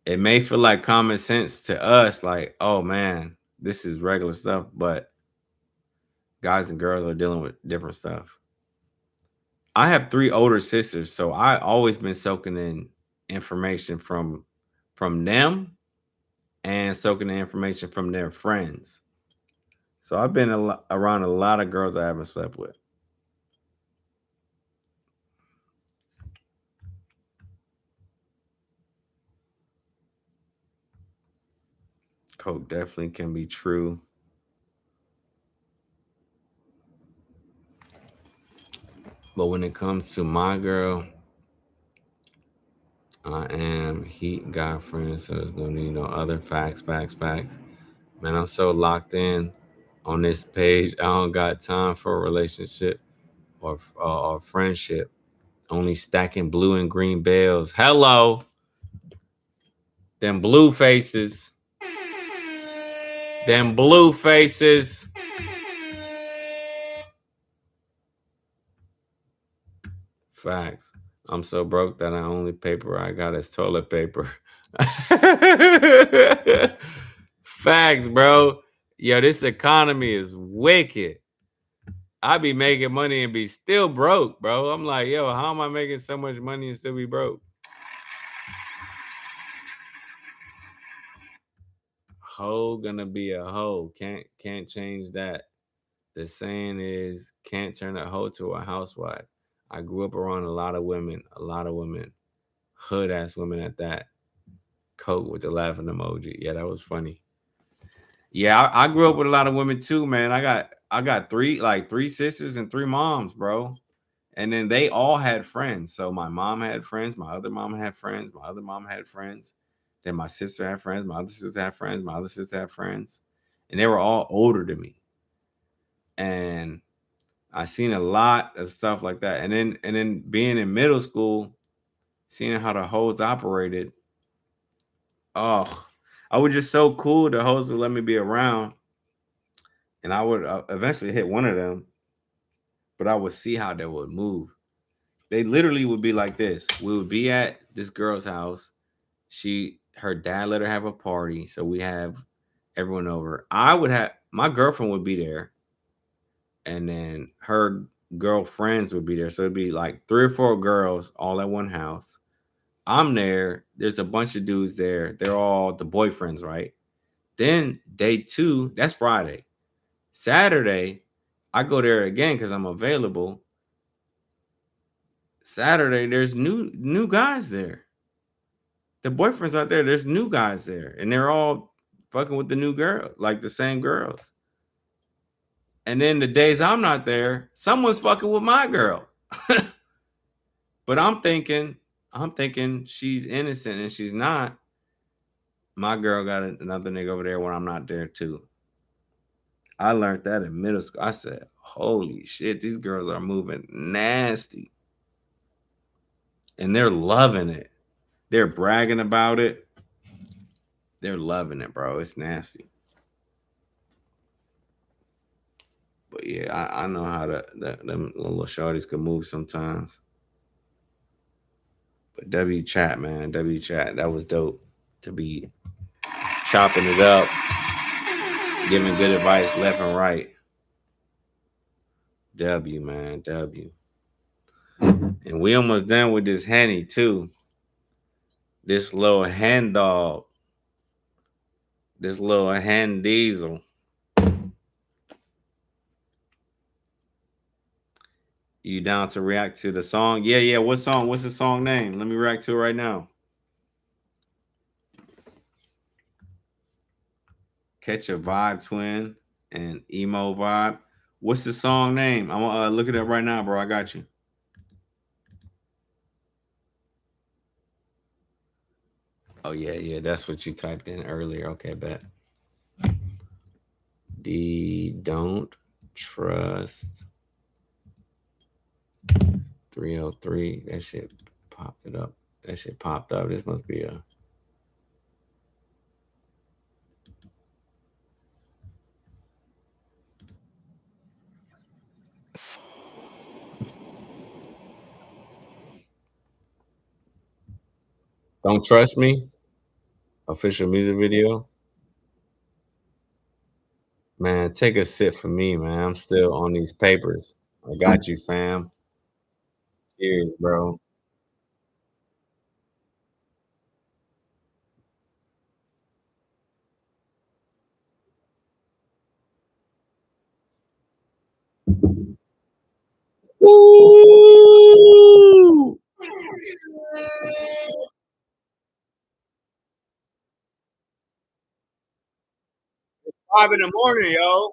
It may feel like common sense to us, like, oh man, this is regular stuff, but guys and girls are dealing with different stuff. I have three older sisters, so I always been soaking in information from them and soaking in information from their friends. So I've been around a lot of girls I haven't slept with. Coke definitely can be true. But when it comes to my girl, I am heat guy friend, so there's no need no other facts, facts, facts. Man, I'm so locked in on this page. I don't got time for a relationship or friendship. Only stacking blue and green bells. Hello, them blue faces. Them blue faces. Facts. I'm so broke that the only paper I got is toilet paper. Facts, bro. Yo, this economy is wicked. I be making money and be still broke, bro. I'm like, yo, how am I making so much money and still be broke? Hoe gonna be a hoe. Can't change that. The saying is can't turn a hoe to a housewife. I grew up around a lot of women, hood ass women at that. Coke with the laughing emoji. Yeah, that was funny. Yeah, I grew up with a lot of women too, man. I got three sisters and three moms, bro. And then they all had friends. So my mom had friends, my other mom had friends, my other mom had friends. Then my sister had friends, my other sister had friends, my other sister had friends. And they were all older than me. And I seen a lot of stuff like that. And then being in middle school, seeing how the hoes operated, oh, I was just so cool. The hoes would let me be around, and I would eventually hit one of them, but I would see how they would move. They literally would be like this. We would be at this girl's house. Her dad let her have a party, so we have everyone over. I would have my girlfriend would be there, and then her girlfriends would be there. So it'd be like three or four girls all at one house. I'm there. There's a bunch of dudes there. They're all the boyfriends, right? Then day two, that's Friday. Saturday, I go there again because I'm available. Saturday, there's new guys there. The boyfriends out there, there's new guys there, and they're all fucking with the new girl, like the same girls. And then the days I'm not there, someone's fucking with my girl. But I'm thinking she's innocent and she's not. My girl got another nigga over there when I'm not there too. I learned that in middle school. I said, holy shit, these girls are moving nasty. And they're loving it. They're bragging about it. They're loving it, bro. It's nasty. But yeah, I know how them little shorties can move sometimes. But W chat, man. W chat. That was dope to be chopping it up, giving good advice left and right. W, man. W. And we almost done with this Henny too. This little hen dog. This little hen diesel. You down to react to the song? Yeah, yeah. What song? What's the song name? Let me react to it right now. Catch a Vibe Twin and Emo Vibe. What's the song name? I'm gonna look it up right now, bro. I got you. Oh yeah, yeah. That's what you typed in earlier. Okay, bet. D don't trust 303. That shit popped it up. That shit popped up. This must be a. Don't trust me. Official music video. Man, take a sip for me, man. I'm still on these papers. I got you, fam. Cheers, bro. Woo! 5 in the morning, yo.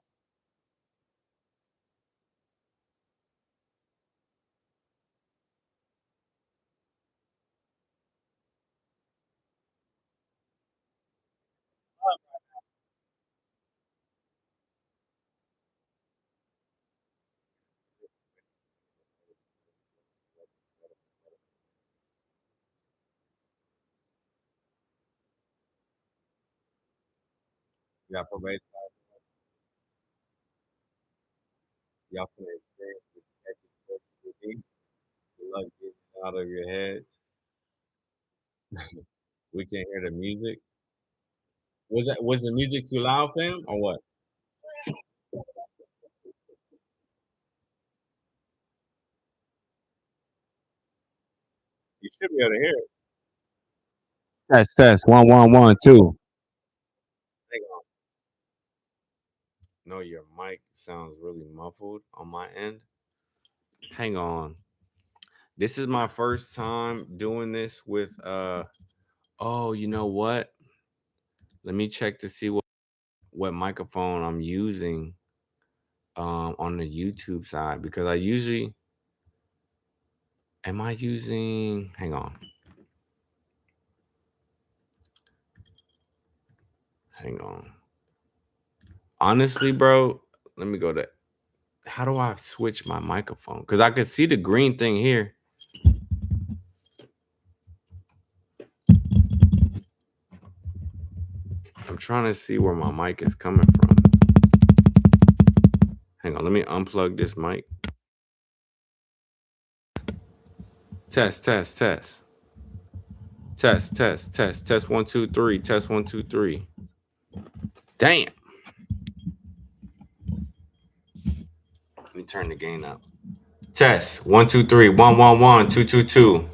Y'all probation. Y'all finna experience this epic with me. The love getting out of your heads. We can't hear the music. Was the music too loud, fam, or what? You should be able to hear it. Test, test, 1 1 1 2. Hang on. No, your mic sounds really muffled on my end. Hang on. This is my first time doing this with oh, you know what? Let me check to see what microphone I'm using on the YouTube side because I usually am I using hang on. Hang on. Honestly, bro, let me go to how do I switch my microphone? Because I could see the green thing here. I'm trying to see where my mic is coming from. Hang on, let me unplug this mic. Test, test, test. Test, test, test, test 1 2 3. Test 1 2 3. Damn. Let me turn the gain up. Test 1 2 3. 1 1 1 2 2 2.